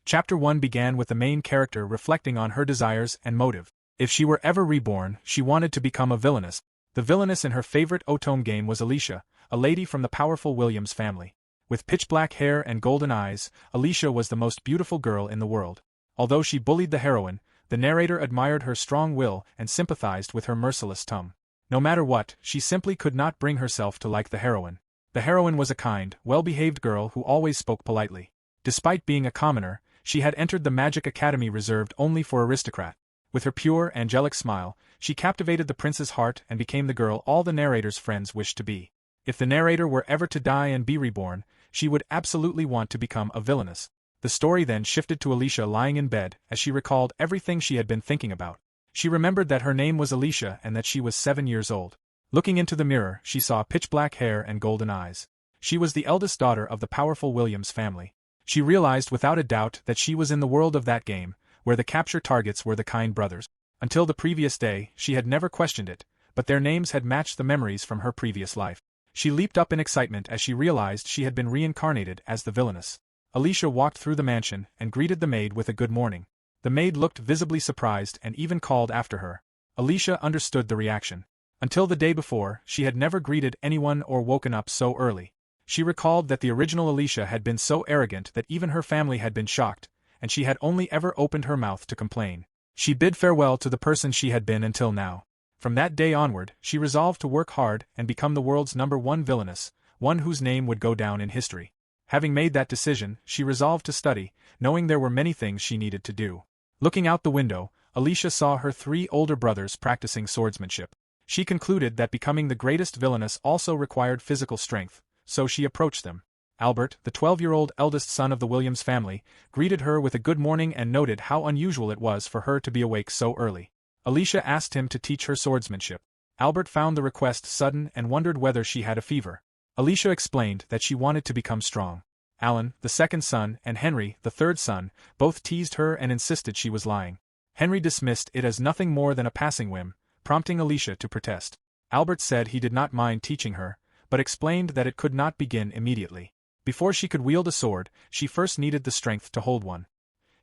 Chapter 1 began with the main character reflecting on her desires and motive. If she were ever reborn, she wanted to become a villainess. The villainess in her favorite otome game was Alicia, a lady from the powerful Williams family. With pitch-black hair and golden eyes, Alicia was the most beautiful girl in the world. Although she bullied the heroine, the narrator admired her strong will and sympathized with her merciless tongue. No matter what, she simply could not bring herself to like the heroine. The heroine was a kind, well-behaved girl who always spoke politely. Despite being a commoner, she had entered the magic academy reserved only for aristocrats. With her pure, angelic smile, she captivated the prince's heart and became the girl all the narrator's friends wished to be. If the narrator were ever to die and be reborn, she would absolutely want to become a villainess. The story then shifted to Alicia lying in bed as she recalled everything she had been thinking about. She remembered that her name was Alicia and that she was 7 years old. Looking into the mirror, she saw pitch-black hair and golden eyes. She was the eldest daughter of the powerful Williams family. She realized without a doubt that she was in the world of that game, where the capture targets were the kind brothers. Until the previous day, she had never questioned it, but their names had matched the memories from her previous life. She leaped up in excitement as she realized she had been reincarnated as the villainess. Alicia walked through the mansion and greeted the maid with a good morning. The maid looked visibly surprised and even called after her. Alicia understood the reaction. Until the day before, she had never greeted anyone or woken up so early. She recalled that the original Alicia had been so arrogant that even her family had been shocked, and she had only ever opened her mouth to complain. She bid farewell to the person she had been until now. From that day onward, she resolved to work hard and become the world's #1 villainess, one whose name would go down in history. Having made that decision, she resolved to study, knowing there were many things she needed to do. Looking out the window, Alicia saw her 3 older brothers practicing swordsmanship. She concluded that becoming the greatest villainess also required physical strength, so she approached them. Albert, the 12-year-old eldest son of the Williams family, greeted her with a good morning and noted how unusual it was for her to be awake so early. Alicia asked him to teach her swordsmanship. Albert found the request sudden and wondered whether she had a fever. Alicia explained that she wanted to become strong. Alan, the second son, and Henry, the third son, both teased her and insisted she was lying. Henry dismissed it as nothing more than a passing whim, prompting Alicia to protest. Albert said he did not mind teaching her, but explained that it could not begin immediately. Before she could wield a sword, she first needed the strength to hold one.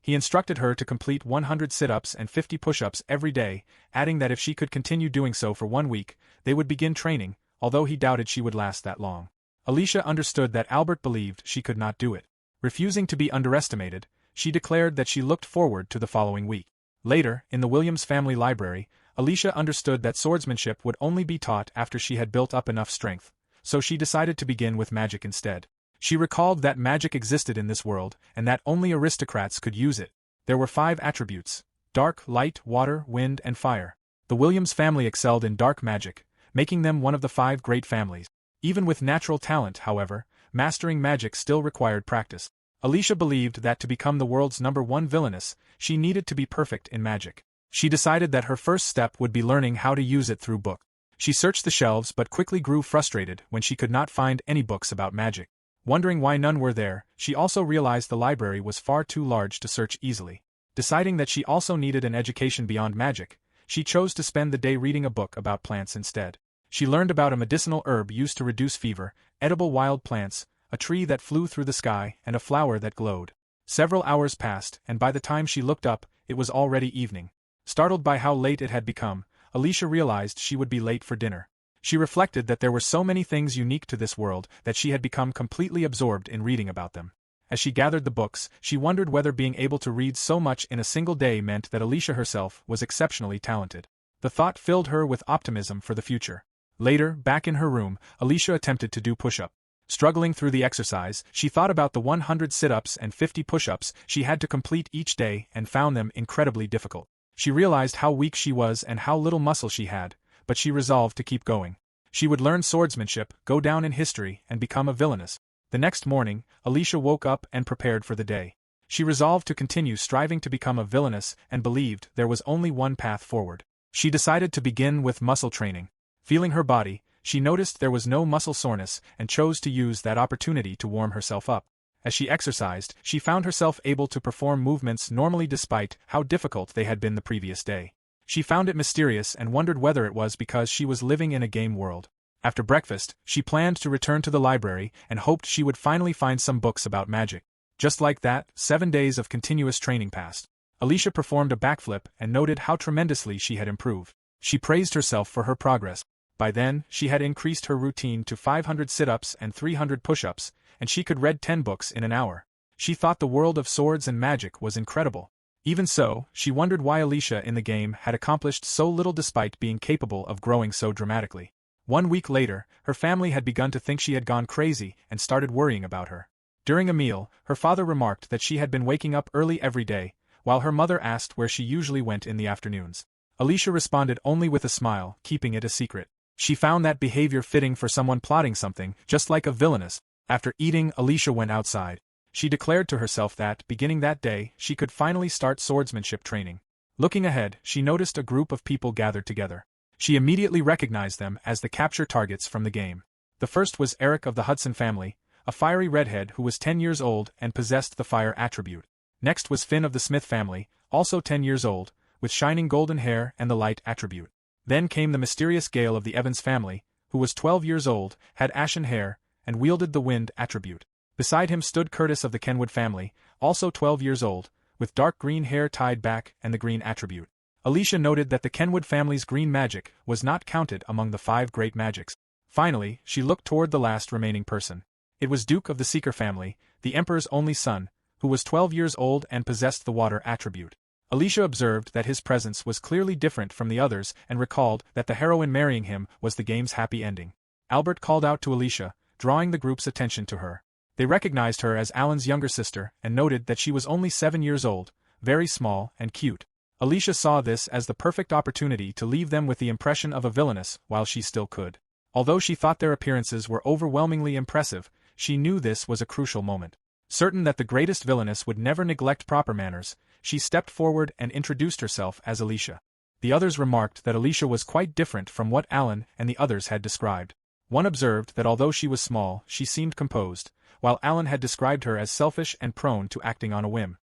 He instructed her to complete 100 sit-ups and 50 push-ups every day, adding that if she could continue doing so for 1 week, they would begin training, although he doubted she would last that long. Alicia understood that Albert believed she could not do it. Refusing to be underestimated, she declared that she looked forward to the following week. Later, in the Williams family library, Alicia understood that swordsmanship would only be taught after she had built up enough strength, so she decided to begin with magic instead. She recalled that magic existed in this world, and that only aristocrats could use it. There were 5 attributes: dark, light, water, wind, and fire. The Williams family excelled in dark magic, making them one of the 5 great families. Even with natural talent, however, mastering magic still required practice. Alicia believed that to become the world's #1 villainess, she needed to be perfect in magic. She decided that her first step would be learning how to use it through books. She searched the shelves but quickly grew frustrated when she could not find any books about magic. Wondering why none were there, she also realized the library was far too large to search easily. Deciding that she also needed an education beyond magic, she chose to spend the day reading a book about plants instead. She learned about a medicinal herb used to reduce fever, edible wild plants, a tree that flew through the sky, and a flower that glowed. Several hours passed, and by the time she looked up, it was already evening. Startled by how late it had become, Alicia realized she would be late for dinner. She reflected that there were so many things unique to this world that she had become completely absorbed in reading about them. As she gathered the books, she wondered whether being able to read so much in a single day meant that Alicia herself was exceptionally talented. The thought filled her with optimism for the future. Later, back in her room, Alicia attempted to do push-up. Struggling through the exercise, she thought about the 100 sit-ups and 50 push-ups she had to complete each day and found them incredibly difficult. She realized how weak she was and how little muscle she had, but she resolved to keep going. She would learn swordsmanship, go down in history, and become a villainess. The next morning, Alicia woke up and prepared for the day. She resolved to continue striving to become a villainess and believed there was only one path forward. She decided to begin with muscle training. Feeling her body, she noticed there was no muscle soreness and chose to use that opportunity to warm herself up. As she exercised, she found herself able to perform movements normally despite how difficult they had been the previous day. She found it mysterious and wondered whether it was because she was living in a game world. After breakfast, she planned to return to the library and hoped she would finally find some books about magic. Just like that, 7 days of continuous training passed. Alicia performed a backflip and noted how tremendously she had improved. She praised herself for her progress. By then, she had increased her routine to 500 sit-ups and 300 push-ups, and she could read 10 books in an hour. She thought the world of swords and magic was incredible. Even so, she wondered why Alicia in the game had accomplished so little despite being capable of growing so dramatically. 1 week later, her family had begun to think she had gone crazy and started worrying about her. During a meal, her father remarked that she had been waking up early every day, while her mother asked where she usually went in the afternoons. Alicia responded only with a smile, keeping it a secret. She found that behavior fitting for someone plotting something, just like a villainess. After eating, Alicia went outside. She declared to herself that, beginning that day, she could finally start swordsmanship training. Looking ahead, she noticed a group of people gathered together. She immediately recognized them as the capture targets from the game. The first was Eric of the Hudson family, a fiery redhead who was 10 years old and possessed the fire attribute. Next was Finn of the Smith family, also 10 years old, with shining golden hair and the light attribute. Then came the mysterious Gale of the Evans family, who was 12 years old, had ashen hair, and wielded the wind attribute. Beside him stood Curtis of the Kenwood family, also 12 years old, with dark green hair tied back and the green attribute. Alicia noted that the Kenwood family's green magic was not counted among the 5 great magics. Finally, she looked toward the last remaining person. It was Duke of the Seeker family, the Emperor's only son, who was 12 years old and possessed the water attribute. Alicia observed that his presence was clearly different from the others and recalled that the heroine marrying him was the game's happy ending. Albert called out to Alicia, drawing the group's attention to her. They recognized her as Alan's younger sister and noted that she was only 7 years old, very small and cute. Alicia saw this as the perfect opportunity to leave them with the impression of a villainess while she still could. Although she thought their appearances were overwhelmingly impressive, she knew this was a crucial moment. Certain that the greatest villainess would never neglect proper manners, she stepped forward and introduced herself as Alicia. The others remarked that Alicia was quite different from what Alan and the others had described. One observed that although she was small, she seemed composed, while Alan had described her as selfish and prone to acting on a whim.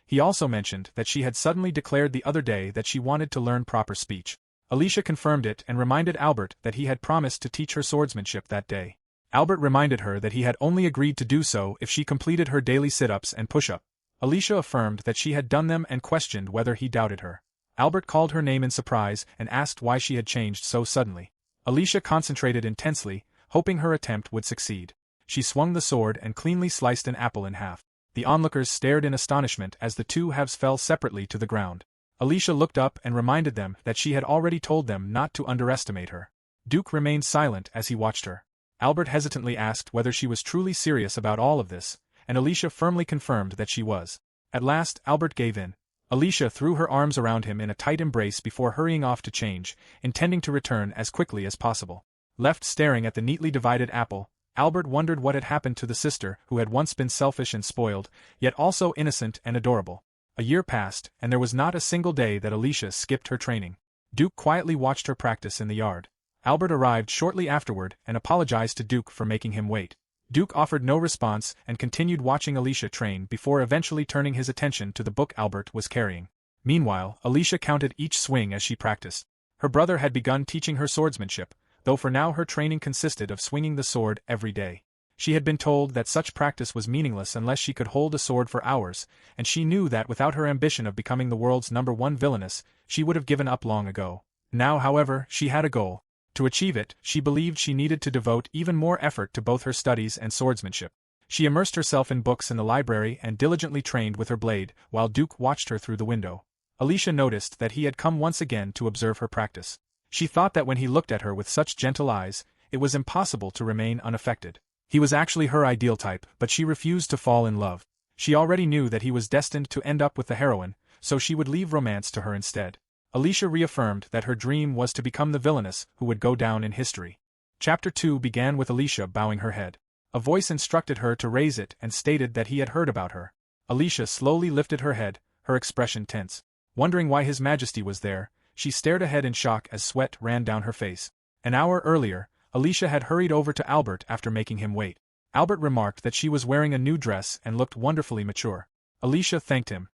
He also mentioned that she had suddenly declared the other day that she wanted to learn proper speech. Alicia confirmed it and reminded Albert that he had promised to teach her swordsmanship that day. Albert reminded her that he had only agreed to do so if she completed her daily sit-ups and push-up. Alicia affirmed that she had done them and questioned whether he doubted her. Albert called her name in surprise and asked why she had changed so suddenly. Alicia concentrated intensely, hoping her attempt would succeed. She swung the sword and cleanly sliced an apple in half. The onlookers stared in astonishment as the 2 halves fell separately to the ground. Alicia looked up and reminded them that she had already told them not to underestimate her. Duke remained silent as he watched her. Albert hesitantly asked whether she was truly serious about all of this, and Alicia firmly confirmed that she was. At last, Albert gave in. Alicia threw her arms around him in a tight embrace before hurrying off to change, intending to return as quickly as possible. Left staring at the neatly divided apple, Albert wondered what had happened to the sister who had once been selfish and spoiled, yet also innocent and adorable. A year passed, and there was not a single day that Alicia skipped her training. Duke quietly watched her practice in the yard. Albert arrived shortly afterward and apologized to Duke for making him wait. Duke offered no response and continued watching Alicia train before eventually turning his attention to the book Albert was carrying. Meanwhile, Alicia counted each swing as she practiced. Her brother had begun teaching her swordsmanship, though for now her training consisted of swinging the sword every day. She had been told that such practice was meaningless unless she could hold a sword for hours, and she knew that without her ambition of becoming the world's #1 villainess, she would have given up long ago. Now, however, she had a goal. To achieve it, she believed she needed to devote even more effort to both her studies and swordsmanship. She immersed herself in books in the library and diligently trained with her blade, while Duke watched her through the window. Alicia noticed that he had come once again to observe her practice. She thought that when he looked at her with such gentle eyes, it was impossible to remain unaffected. He was actually her ideal type, but she refused to fall in love. She already knew that he was destined to end up with the heroine, so she would leave romance to her instead. Alicia reaffirmed that her dream was to become the villainess who would go down in history. Chapter 2 began with Alicia bowing her head. A voice instructed her to raise it and stated that he had heard about her. Alicia slowly lifted her head, her expression tense. Wondering why His Majesty was there, she stared ahead in shock as sweat ran down her face. An hour earlier, Alicia had hurried over to Albert after making him wait. Albert remarked that she was wearing a new dress and looked wonderfully mature. Alicia thanked him.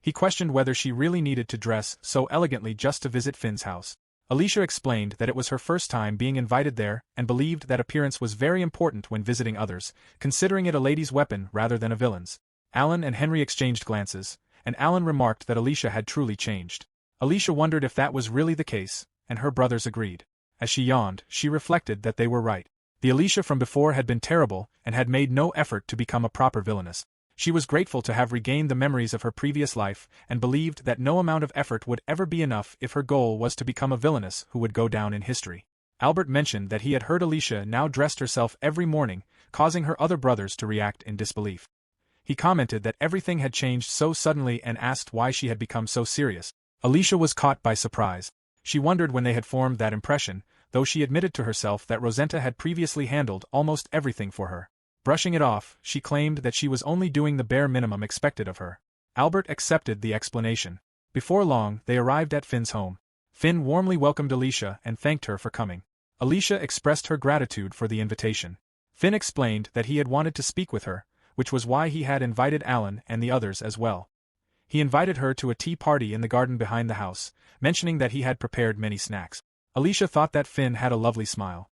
He questioned whether she really needed to dress so elegantly just to visit Finn's house. Alicia explained that it was her first time being invited there and believed that appearance was very important when visiting others, considering it a lady's weapon rather than a villain's. Alan and Henry exchanged glances, and Alan remarked that Alicia had truly changed. Alicia wondered if that was really the case, and her brothers agreed. As she yawned, she reflected that they were right. The Alicia from before had been terrible and had made no effort to become a proper villainess. She was grateful to have regained the memories of her previous life and believed that no amount of effort would ever be enough if her goal was to become a villainess who would go down in history. Albert mentioned that he had heard Alicia now dressed herself every morning, causing her other brothers to react in disbelief. He commented that everything had changed so suddenly and asked why she had become so serious. Alicia was caught by surprise. She wondered when they had formed that impression, though she admitted to herself that Rosenta had previously handled almost everything for her. Brushing it off, she claimed that she was only doing the bare minimum expected of her. Albert accepted the explanation. Before long, they arrived at Finn's home. Finn warmly welcomed Alicia and thanked her for coming. Alicia expressed her gratitude for the invitation. Finn explained that he had wanted to speak with her, which was why he had invited Alan and the others as well. He invited her to a tea party in the garden behind the house, mentioning that he had prepared many snacks. Alicia thought that Finn had a lovely smile.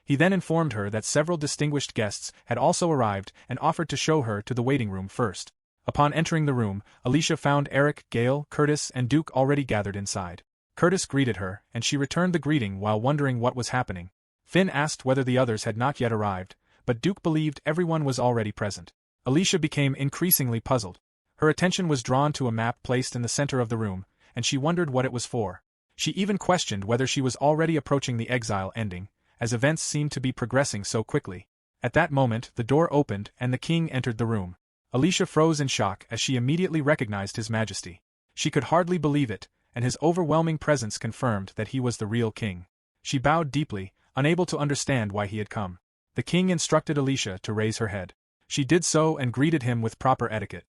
He then informed her that several distinguished guests had also arrived and offered to show her to the waiting room first. Upon entering the room, Alicia found Eric, Gale, Curtis, and Duke already gathered inside. Curtis greeted her, and she returned the greeting while wondering what was happening. Finn asked whether the others had not yet arrived, but Duke believed everyone was already present. Alicia became increasingly puzzled. Her attention was drawn to a map placed in the center of the room, and she wondered what it was for. She even questioned whether she was already approaching the exile ending, as events seemed to be progressing so quickly. At that moment, the door opened and the king entered the room. Alicia froze in shock as she immediately recognized His Majesty. She could hardly believe it, and his overwhelming presence confirmed that he was the real king. She bowed deeply, unable to understand why he had come. The king instructed Alicia to raise her head. She did so and greeted him with proper etiquette.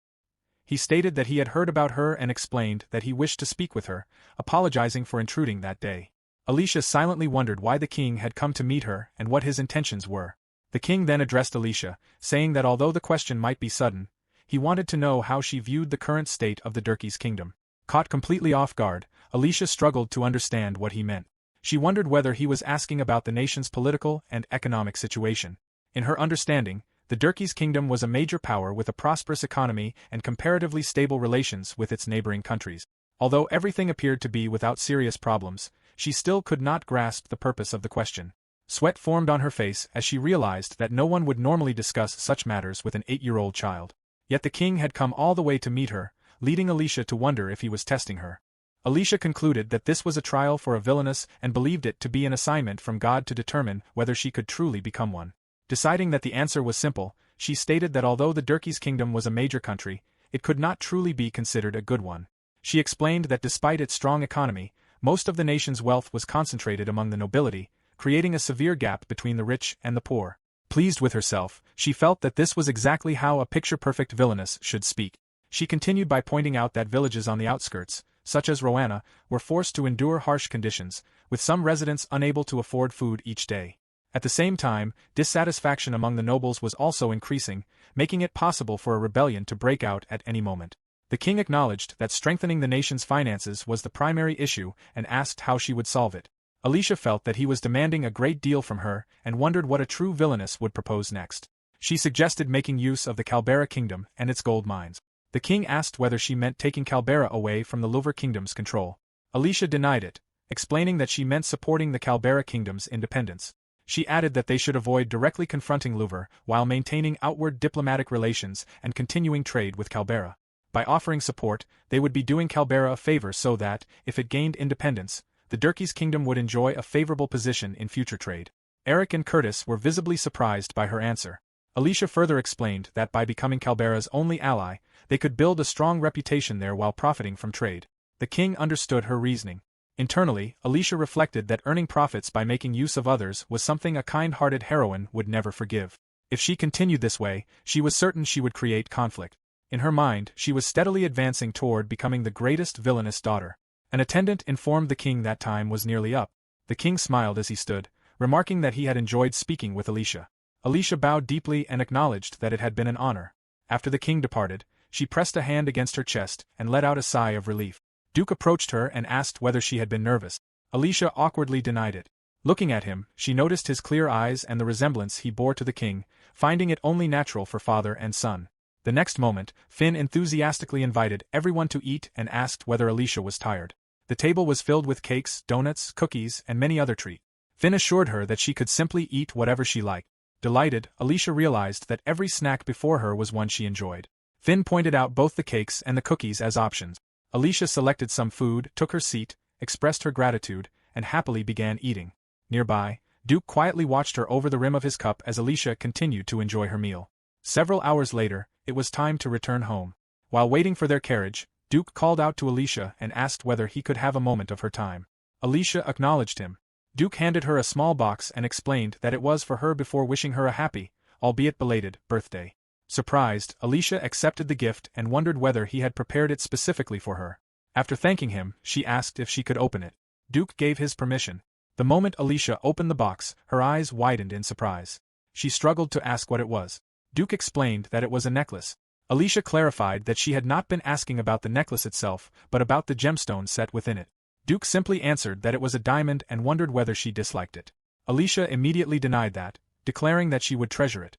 He stated that he had heard about her and explained that he wished to speak with her, apologizing for intruding that day. Alicia silently wondered why the king had come to meet her and what his intentions were. The king then addressed Alicia, saying that although the question might be sudden, he wanted to know how she viewed the current state of the Durkee's kingdom. Caught completely off guard, Alicia struggled to understand what he meant. She wondered whether he was asking about the nation's political and economic situation. In her understanding, the Durkee's kingdom was a major power with a prosperous economy and comparatively stable relations with its neighboring countries. Although everything appeared to be without serious problems, she still could not grasp the purpose of the question. Sweat formed on her face as she realized that no one would normally discuss such matters with an 8-year-old child. Yet the king had come all the way to meet her, leading Alicia to wonder if he was testing her. Alicia concluded that this was a trial for a villainess and believed it to be an assignment from God to determine whether she could truly become one. Deciding that the answer was simple, she stated that although the Durkee's kingdom was a major country, it could not truly be considered a good one. She explained that despite its strong economy, most of the nation's wealth was concentrated among the nobility, creating a severe gap between the rich and the poor. Pleased with herself, she felt that this was exactly how a picture-perfect villainess should speak. She continued by pointing out that villages on the outskirts, such as Roanna, were forced to endure harsh conditions, with some residents unable to afford food each day. At the same time, dissatisfaction among the nobles was also increasing, making it possible for a rebellion to break out at any moment. The king acknowledged that strengthening the nation's finances was the primary issue and asked how she would solve it. Alicia felt that he was demanding a great deal from her and wondered what a true villainess would propose next. She suggested making use of the Calbera kingdom and its gold mines. The king asked whether she meant taking Calbera away from the Louvre kingdom's control. Alicia denied it, explaining that she meant supporting the Calbera kingdom's independence. She added that they should avoid directly confronting Louvre while maintaining outward diplomatic relations and continuing trade with Calbera. By offering support, they would be doing Calbera a favor so that, if it gained independence, the Durkee's kingdom would enjoy a favorable position in future trade. Eric and Curtis were visibly surprised by her answer. Alicia further explained that by becoming Calbera's only ally, they could build a strong reputation there while profiting from trade. The king understood her reasoning. Internally, Alicia reflected that earning profits by making use of others was something a kind-hearted heroine would never forgive. If she continued this way, she was certain she would create conflict. In her mind, she was steadily advancing toward becoming the greatest villainous daughter. An attendant informed the king that time was nearly up. The king smiled as he stood, remarking that he had enjoyed speaking with Alicia. Alicia bowed deeply and acknowledged that it had been an honor. After the king departed, she pressed a hand against her chest and let out a sigh of relief. Duke approached her and asked whether she had been nervous. Alicia awkwardly denied it. Looking at him, she noticed his clear eyes and the resemblance he bore to the king, finding it only natural for father and son. The next moment, Finn enthusiastically invited everyone to eat and asked whether Alicia was tired. The table was filled with cakes, donuts, cookies, and many other treats. Finn assured her that she could simply eat whatever she liked. Delighted, Alicia realized that every snack before her was one she enjoyed. Finn pointed out both the cakes and the cookies as options. Alicia selected some food, took her seat, expressed her gratitude, and happily began eating. Nearby, Duke quietly watched her over the rim of his cup as Alicia continued to enjoy her meal. Several hours later, it was time to return home. While waiting for their carriage, Duke called out to Alicia and asked whether he could have a moment of her time. Alicia acknowledged him. Duke handed her a small box and explained that it was for her before wishing her a happy, albeit belated, birthday. Surprised, Alicia accepted the gift and wondered whether he had prepared it specifically for her. After thanking him, she asked if she could open it. Duke gave his permission. The moment Alicia opened the box, her eyes widened in surprise. She struggled to ask what it was. Duke explained that it was a necklace. Alicia clarified that she had not been asking about the necklace itself, but about the gemstone set within it. Duke simply answered that it was a diamond and wondered whether she disliked it. Alicia immediately denied that, declaring that she would treasure it.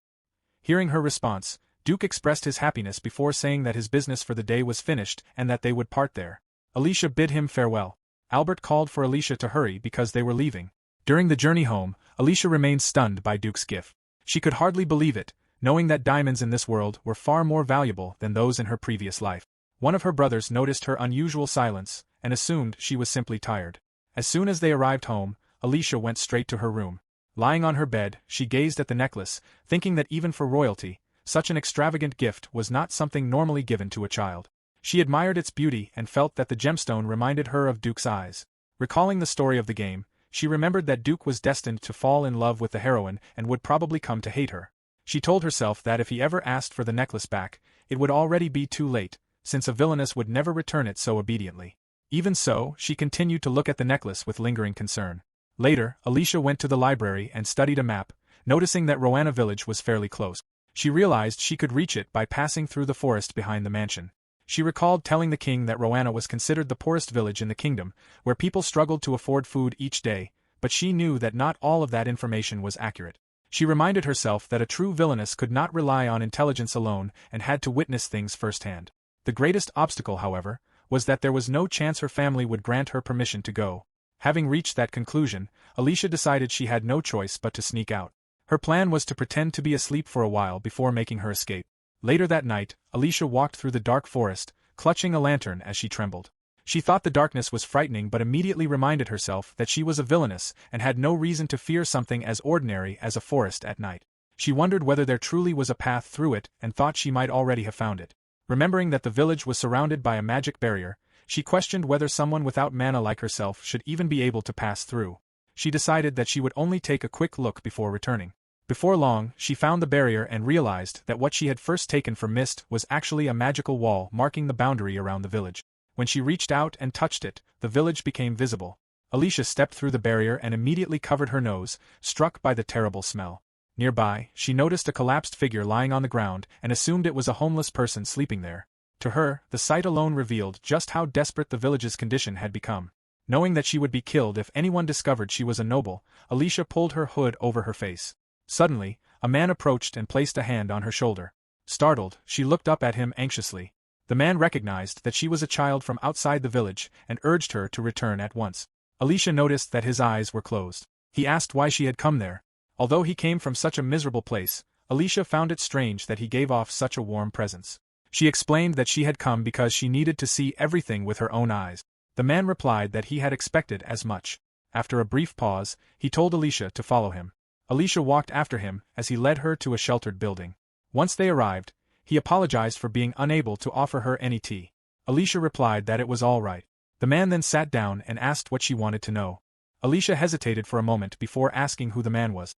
Hearing her response, Duke expressed his happiness before saying that his business for the day was finished and that they would part there. Alicia bid him farewell. Albert called for Alicia to hurry because they were leaving. During the journey home, Alicia remained stunned by Duke's gift. She could hardly believe it, knowing that diamonds in this world were far more valuable than those in her previous life. One of her brothers noticed her unusual silence and assumed she was simply tired. As soon as they arrived home, Alicia went straight to her room. Lying on her bed, she gazed at the necklace, thinking that even for royalty, such an extravagant gift was not something normally given to a child. She admired its beauty and felt that the gemstone reminded her of Duke's eyes. Recalling the story of the game, she remembered that Duke was destined to fall in love with the heroine and would probably come to hate her. She told herself that if he ever asked for the necklace back, it would already be too late, since a villainess would never return it so obediently. Even so, she continued to look at the necklace with lingering concern. Later, Alicia went to the library and studied a map, noticing that Roanna village was fairly close. She realized she could reach it by passing through the forest behind the mansion. She recalled telling the king that Roanna was considered the poorest village in the kingdom, where people struggled to afford food each day, but she knew that not all of that information was accurate. She reminded herself that a true villainess could not rely on intelligence alone and had to witness things firsthand. The greatest obstacle, however, was that there was no chance her family would grant her permission to go. Having reached that conclusion, Alicia decided she had no choice but to sneak out. Her plan was to pretend to be asleep for a while before making her escape. Later that night, Alicia walked through the dark forest, clutching a lantern as she trembled. She thought the darkness was frightening but immediately reminded herself that she was a villainess and had no reason to fear something as ordinary as a forest at night. She wondered whether there truly was a path through it and thought she might already have found it. Remembering that the village was surrounded by a magic barrier, she questioned whether someone without mana like herself should even be able to pass through. She decided that she would only take a quick look before returning. Before long, she found the barrier and realized that what she had first taken for mist was actually a magical wall marking the boundary around the village. When she reached out and touched it, the village became visible. Alicia stepped through the barrier and immediately covered her nose, struck by the terrible smell. Nearby, she noticed a collapsed figure lying on the ground and assumed it was a homeless person sleeping there. To her, the sight alone revealed just how desperate the village's condition had become. Knowing that she would be killed if anyone discovered she was a noble, Alicia pulled her hood over her face. Suddenly, a man approached and placed a hand on her shoulder. Startled, she looked up at him anxiously. The man recognized that she was a child from outside the village and urged her to return at once. Alicia noticed that his eyes were closed. He asked why she had come there. Although he came from such a miserable place, Alicia found it strange that he gave off such a warm presence. She explained that she had come because she needed to see everything with her own eyes. The man replied that he had expected as much. After a brief pause, he told Alicia to follow him. Alicia walked after him as he led her to a sheltered building. Once they arrived, he apologized for being unable to offer her any tea. Alicia replied that it was all right. The man then sat down and asked what she wanted to know. Alicia hesitated for a moment before asking who the man was.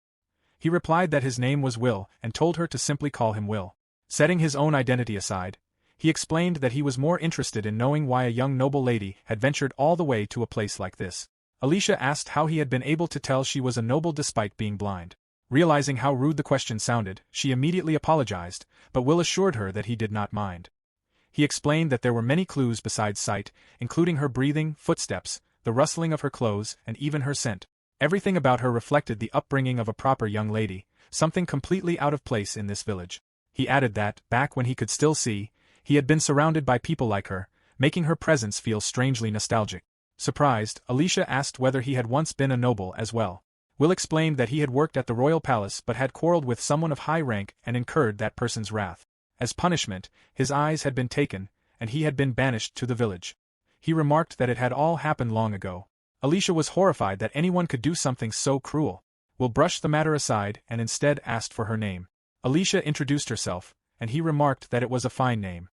He replied that his name was Will and told her to simply call him Will. Setting his own identity aside, he explained that he was more interested in knowing why a young noble lady had ventured all the way to a place like this. Alicia asked how he had been able to tell she was a noble despite being blind. Realizing how rude the question sounded, she immediately apologized, but Will assured her that he did not mind. He explained that there were many clues besides sight, including her breathing, footsteps, the rustling of her clothes, and even her scent. Everything about her reflected the upbringing of a proper young lady, something completely out of place in this village. He added that, back when he could still see, he had been surrounded by people like her, making her presence feel strangely nostalgic. Surprised, Alicia asked whether he had once been a noble as well. Will explained that he had worked at the royal palace but had quarreled with someone of high rank and incurred that person's wrath. As punishment, his eyes had been taken, and he had been banished to the village. He remarked that it had all happened long ago. Alicia was horrified that anyone could do something so cruel. Will brushed the matter aside and instead asked for her name. Alicia introduced herself, and he remarked that it was a fine name.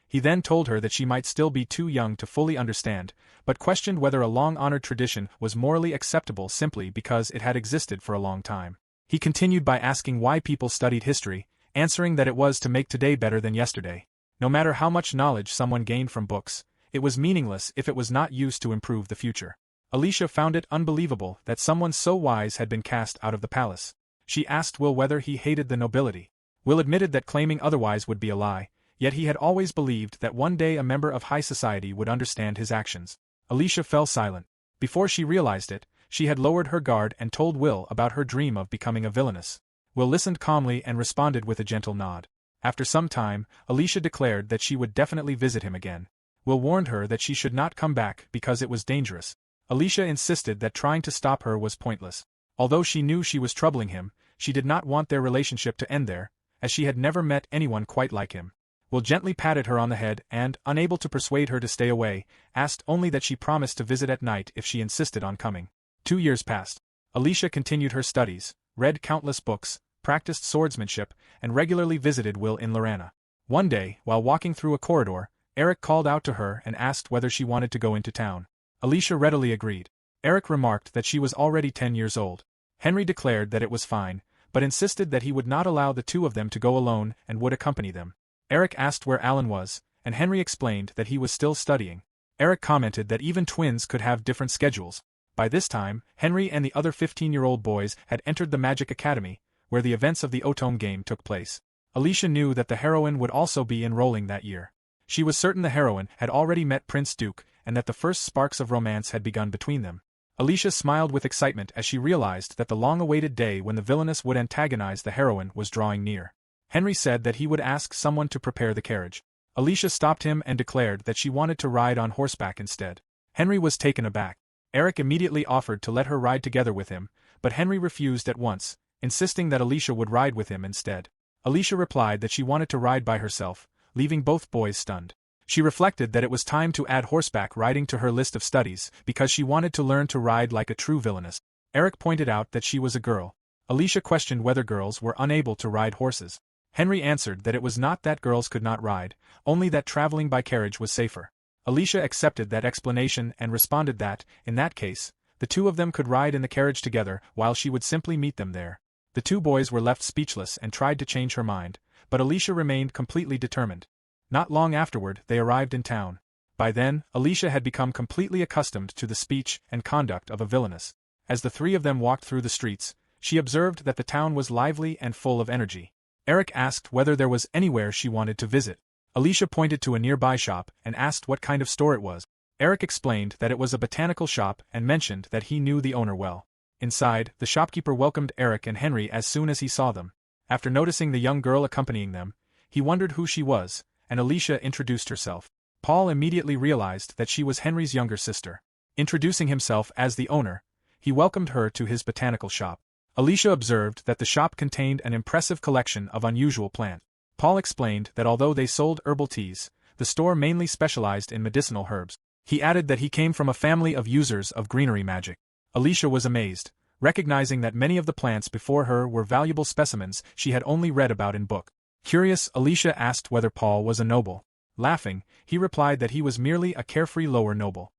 He then told her that she might still be too young to fully understand, but questioned whether a long-honored tradition was morally acceptable simply because it had existed for a long time. He continued by asking why people studied history, answering that it was to make today better than yesterday. No matter how much knowledge someone gained from books, it was meaningless if it was not used to improve the future. Alicia found it unbelievable that someone so wise had been cast out of the palace. She asked Will whether he hated the nobility. Will admitted that claiming otherwise would be a lie, yet he had always believed that one day a member of high society would understand his actions. Alicia fell silent. Before she realized it, she had lowered her guard and told Will about her dream of becoming a villainess. Will listened calmly and responded with a gentle nod. After some time, Alicia declared that she would definitely visit him again. Will warned her that she should not come back because it was dangerous. Alicia insisted that trying to stop her was pointless. Although she knew she was troubling him, she did not want their relationship to end there, as she had never met anyone quite like him. Will gently patted her on the head and, unable to persuade her to stay away, asked only that she promised to visit at night if she insisted on coming. 2 years passed. Alicia continued her studies, read countless books, practiced swordsmanship, and regularly visited Will in Lorana. One day, while walking through a corridor, Eric called out to her and asked whether she wanted to go into town. Alicia readily agreed. Eric remarked that she was already 10 years old. Henry declared that it was fine, but insisted that he would not allow the two of them to go alone and would accompany them. Eric asked where Alan was, and Henry explained that he was still studying. Eric commented that even twins could have different schedules. By this time, Henry and the other 15-year-old boys had entered the Magic Academy, where the events of the Ōtome game took place. Alicia knew that the heroine would also be enrolling that year. She was certain the heroine had already met Prince Duke, and that the first sparks of romance had begun between them. Alicia smiled with excitement as she realized that the long-awaited day when the villainess would antagonize the heroine was drawing near. Henry said that he would ask someone to prepare the carriage. Alicia stopped him and declared that she wanted to ride on horseback instead. Henry was taken aback. Eric immediately offered to let her ride together with him, but Henry refused at once, insisting that Alicia would ride with him instead. Alicia replied that she wanted to ride by herself, leaving both boys stunned. She reflected that it was time to add horseback riding to her list of studies because she wanted to learn to ride like a true villainess. Eric pointed out that she was a girl. Alicia questioned whether girls were unable to ride horses. Henry answered that it was not that girls could not ride, only that traveling by carriage was safer. Alicia accepted that explanation and responded that, in that case, the two of them could ride in the carriage together while she would simply meet them there. The two boys were left speechless and tried to change her mind, but Alicia remained completely determined. Not long afterward, they arrived in town. By then, Alicia had become completely accustomed to the speech and conduct of a villainess. As the three of them walked through the streets, she observed that the town was lively and full of energy. Eric asked whether there was anywhere she wanted to visit. Alicia pointed to a nearby shop and asked what kind of store it was. Eric explained that it was a botanical shop and mentioned that he knew the owner well. Inside, the shopkeeper welcomed Eric and Henry as soon as he saw them. After noticing the young girl accompanying them, he wondered who she was, and Alicia introduced herself. Paul immediately realized that she was Henry's younger sister. Introducing himself as the owner, he welcomed her to his botanical shop. Alicia observed that the shop contained an impressive collection of unusual plants. Paul explained that although they sold herbal teas, the store mainly specialized in medicinal herbs. He added that he came from a family of users of greenery magic. Alicia was amazed, recognizing that many of the plants before her were valuable specimens she had only read about in books. Curious, Alicia asked whether Paul was a noble. Laughing, he replied that he was merely a carefree lower noble.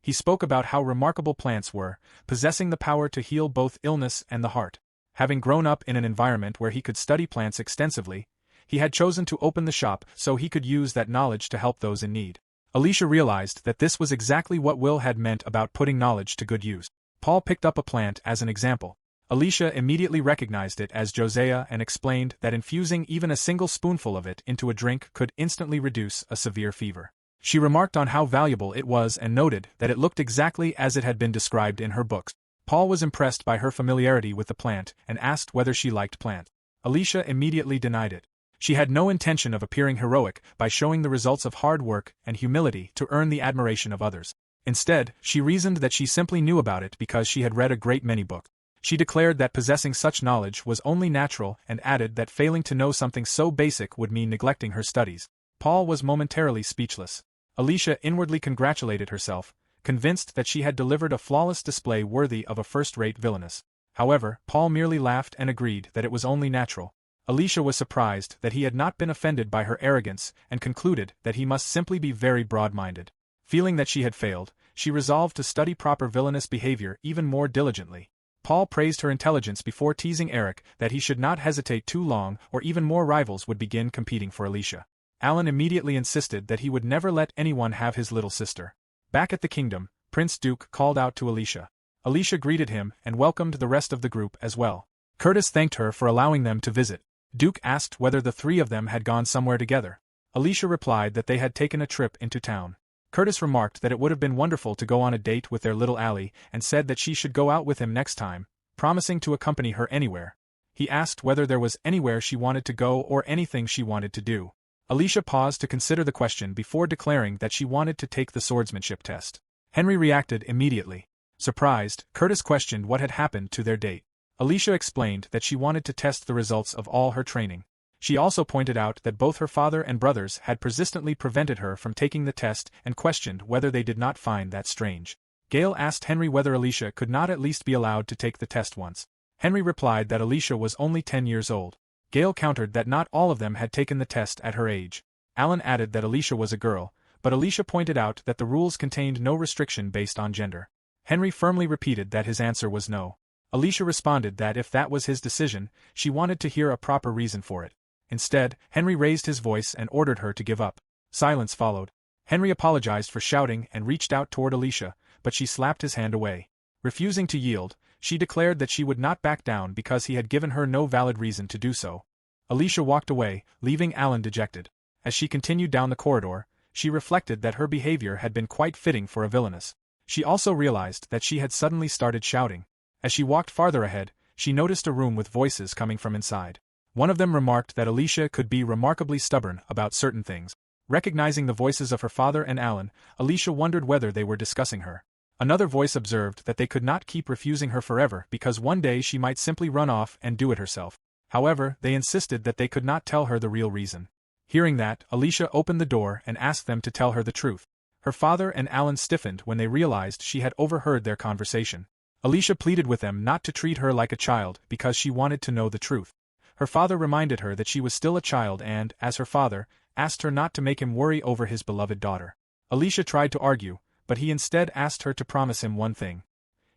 He spoke about how remarkable plants were, possessing the power to heal both illness and the heart. Having grown up in an environment where he could study plants extensively, he had chosen to open the shop so he could use that knowledge to help those in need. Alicia realized that this was exactly what Will had meant about putting knowledge to good use. Paul picked up a plant as an example. Alicia immediately recognized it as Josiah and explained that infusing even a single spoonful of it into a drink could instantly reduce a severe fever. She remarked on how valuable it was and noted that it looked exactly as it had been described in her books. Paul was impressed by her familiarity with the plant and asked whether she liked plants. Alicia immediately denied it. She had no intention of appearing heroic by showing the results of hard work and humility to earn the admiration of others. Instead, she reasoned that she simply knew about it because she had read a great many books. She declared that possessing such knowledge was only natural and added that failing to know something so basic would mean neglecting her studies. Paul was momentarily speechless. Alicia inwardly congratulated herself, convinced that she had delivered a flawless display worthy of a first-rate villainess. However, Paul merely laughed and agreed that it was only natural. Alicia was surprised that he had not been offended by her arrogance and concluded that he must simply be very broad-minded. Feeling that she had failed, she resolved to study proper villainous behavior even more diligently. Paul praised her intelligence before teasing Eric that he should not hesitate too long or even more rivals would begin competing for Alicia. Alan immediately insisted that he would never let anyone have his little sister. Back at the kingdom, Prince Duke called out to Alicia. Alicia greeted him and welcomed the rest of the group as well. Curtis thanked her for allowing them to visit. Duke asked whether the three of them had gone somewhere together. Alicia replied that they had taken a trip into town. Curtis remarked that it would have been wonderful to go on a date with their little ally and said that she should go out with him next time, promising to accompany her anywhere. He asked whether there was anywhere she wanted to go or anything she wanted to do. Alicia paused to consider the question before declaring that she wanted to take the swordsmanship test. Henry reacted immediately. Surprised, Curtis questioned what had happened to their date. Alicia explained that she wanted to test the results of all her training. She also pointed out that both her father and brothers had persistently prevented her from taking the test and questioned whether they did not find that strange. Gale asked Henry whether Alicia could not at least be allowed to take the test once. Henry replied that Alicia was only 10 years old. Gale countered that not all of them had taken the test at her age. Alan added that Alicia was a girl, but Alicia pointed out that the rules contained no restriction based on gender. Henry firmly repeated that his answer was no. Alicia responded that if that was his decision, she wanted to hear a proper reason for it. Instead, Henry raised his voice and ordered her to give up. Silence followed. Henry apologized for shouting and reached out toward Alicia, but she slapped his hand away. Refusing to yield, she declared that she would not back down because he had given her no valid reason to do so. Alicia walked away, leaving Alan dejected. As she continued down the corridor, she reflected that her behavior had been quite fitting for a villainess. She also realized that she had suddenly started shouting. As she walked farther ahead, she noticed a room with voices coming from inside. One of them remarked that Alicia could be remarkably stubborn about certain things. Recognizing the voices of her father and Alan, Alicia wondered whether they were discussing her. Another voice observed that they could not keep refusing her forever because one day she might simply run off and do it herself. However, they insisted that they could not tell her the real reason. Hearing that, Alicia opened the door and asked them to tell her the truth. Her father and Alan stiffened when they realized she had overheard their conversation. Alicia pleaded with them not to treat her like a child because she wanted to know the truth. Her father reminded her that she was still a child and, as her father, asked her not to make him worry over his beloved daughter. Alicia tried to argue, but he instead asked her to promise him one thing.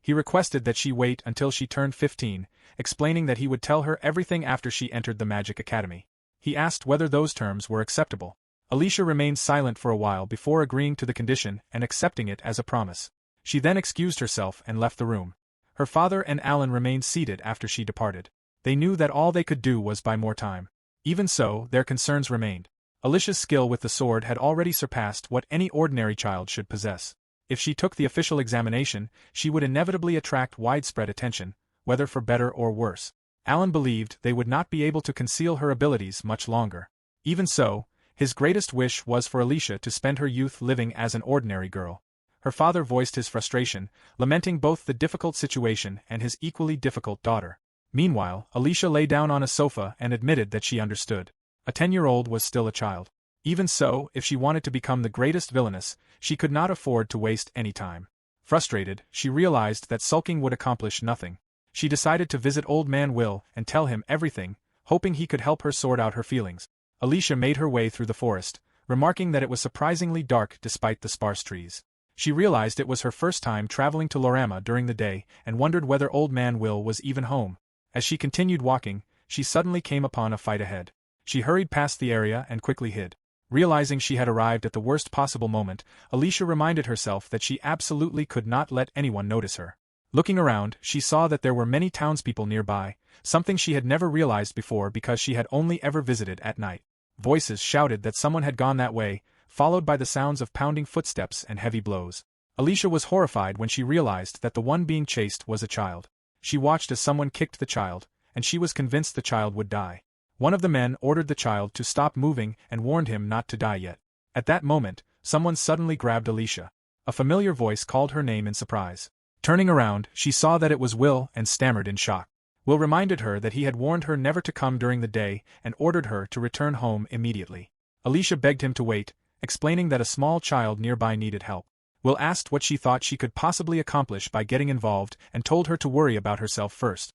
He requested that she wait until she turned 15, explaining that he would tell her everything after she entered the Magic Academy. He asked whether those terms were acceptable. Alicia remained silent for a while before agreeing to the condition and accepting it as a promise. She then excused herself and left the room. Her father and Alan remained seated after she departed. They knew that all they could do was buy more time. Even so, their concerns remained. Alicia's skill with the sword had already surpassed what any ordinary child should possess. If she took the official examination, she would inevitably attract widespread attention, whether for better or worse. Alan believed they would not be able to conceal her abilities much longer. Even so, his greatest wish was for Alicia to spend her youth living as an ordinary girl. Her father voiced his frustration, lamenting both the difficult situation and his equally difficult daughter. Meanwhile, Alicia lay down on a sofa and admitted that she understood. A 10-year-old was still a child. Even so, if she wanted to become the greatest villainess, she could not afford to waste any time. Frustrated, she realized that sulking would accomplish nothing. She decided to visit Old Man Will and tell him everything, hoping he could help her sort out her feelings. Alicia made her way through the forest, remarking that it was surprisingly dark despite the sparse trees. She realized it was her first time traveling to Lorama during the day and wondered whether Old Man Will was even home. As she continued walking, she suddenly came upon a fight ahead. She hurried past the area and quickly hid. Realizing she had arrived at the worst possible moment, Alicia reminded herself that she absolutely could not let anyone notice her. Looking around, she saw that there were many townspeople nearby, something she had never realized before because she had only ever visited at night. Voices shouted that someone had gone that way, followed by the sounds of pounding footsteps and heavy blows. Alicia was horrified when she realized that the one being chased was a child. She watched as someone kicked the child, and she was convinced the child would die. One of the men ordered the child to stop moving and warned him not to die yet. At that moment, someone suddenly grabbed Alicia. A familiar voice called her name in surprise. Turning around, she saw that it was Will and stammered in shock. Will reminded her that he had warned her never to come during the day and ordered her to return home immediately. Alicia begged him to wait, explaining that a small child nearby needed help. Will asked what she thought she could possibly accomplish by getting involved and told her to worry about herself first.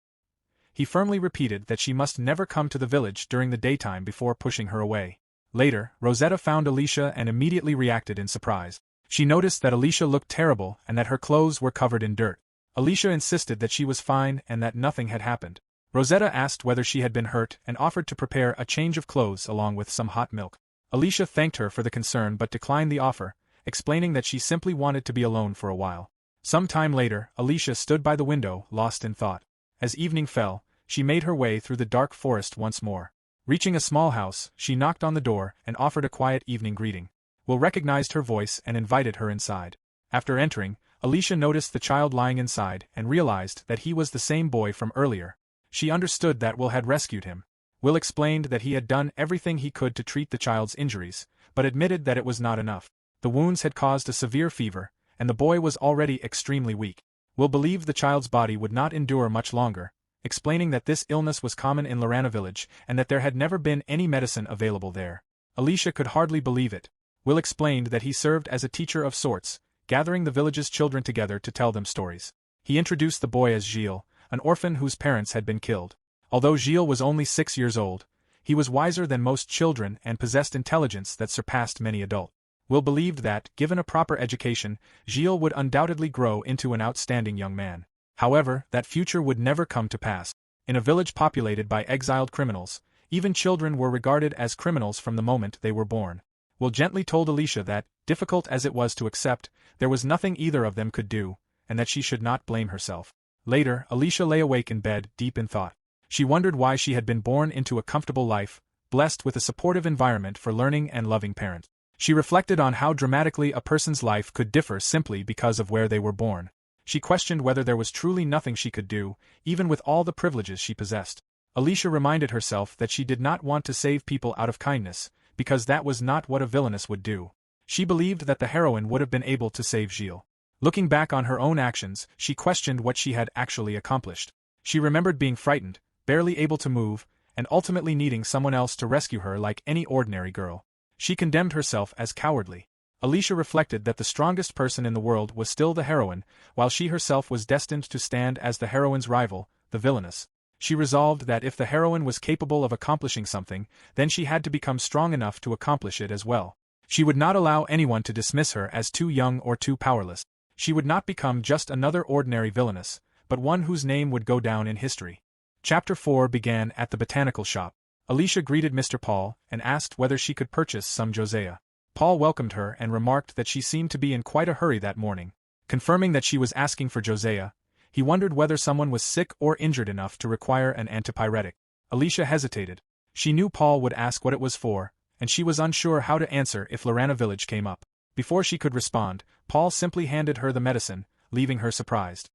He firmly repeated that she must never come to the village during the daytime before pushing her away. Later, Rosetta found Alicia and immediately reacted in surprise. She noticed that Alicia looked terrible and that her clothes were covered in dirt. Alicia insisted that she was fine and that nothing had happened. Rosetta asked whether she had been hurt and offered to prepare a change of clothes along with some hot milk. Alicia thanked her for the concern but declined the offer, explaining that she simply wanted to be alone for a while. Some time later, Alicia stood by the window, lost in thought. As evening fell, she made her way through the dark forest once more. Reaching a small house, she knocked on the door and offered a quiet evening greeting. Will recognized her voice and invited her inside. After entering, Alicia noticed the child lying inside and realized that he was the same boy from earlier. She understood that Will had rescued him. Will explained that he had done everything he could to treat the child's injuries, but admitted that it was not enough. The wounds had caused a severe fever, and the boy was already extremely weak. Will believed the child's body would not endure much longer, explaining that this illness was common in Lorana village and that there had never been any medicine available there. Alicia could hardly believe it. Will explained that he served as a teacher of sorts, gathering the village's children together to tell them stories. He introduced the boy as Ĝille, an orphan whose parents had been killed. Although Ĝille was only 6 years old, he was wiser than most children and possessed intelligence that surpassed many adults. Will believed that, given a proper education, Ĝille would undoubtedly grow into an outstanding young man. However, that future would never come to pass. In a village populated by exiled criminals, even children were regarded as criminals from the moment they were born. Will gently told Alicia that, difficult as it was to accept, there was nothing either of them could do, and that she should not blame herself. Later, Alicia lay awake in bed, deep in thought. She wondered why she had been born into a comfortable life, blessed with a supportive environment for learning and loving parents. She reflected on how dramatically a person's life could differ simply because of where they were born. She questioned whether there was truly nothing she could do, even with all the privileges she possessed. Alicia reminded herself that she did not want to save people out of kindness, because that was not what a villainess would do. She believed that the heroine would have been able to save Ĝille. Looking back on her own actions, she questioned what she had actually accomplished. She remembered being frightened, barely able to move, and ultimately needing someone else to rescue her like any ordinary girl. She condemned herself as cowardly. Alicia reflected that the strongest person in the world was still the heroine, while she herself was destined to stand as the heroine's rival, the Villainess. She resolved that if the heroine was capable of accomplishing something, then she had to become strong enough to accomplish it as well. She would not allow anyone to dismiss her as too young or too powerless. She would not become just another ordinary villainess, but one whose name would go down in history. Chapter 4 began at the botanical shop. Alicia greeted Mr. Paul and asked whether she could purchase some Josiah. Paul welcomed her and remarked that she seemed to be in quite a hurry that morning. Confirming that she was asking for Josiah, he wondered whether someone was sick or injured enough to require an antipyretic. Alicia hesitated. She knew Paul would ask what it was for, and she was unsure how to answer if Lorana village came up. Before she could respond, Paul simply handed her the medicine, leaving her surprised.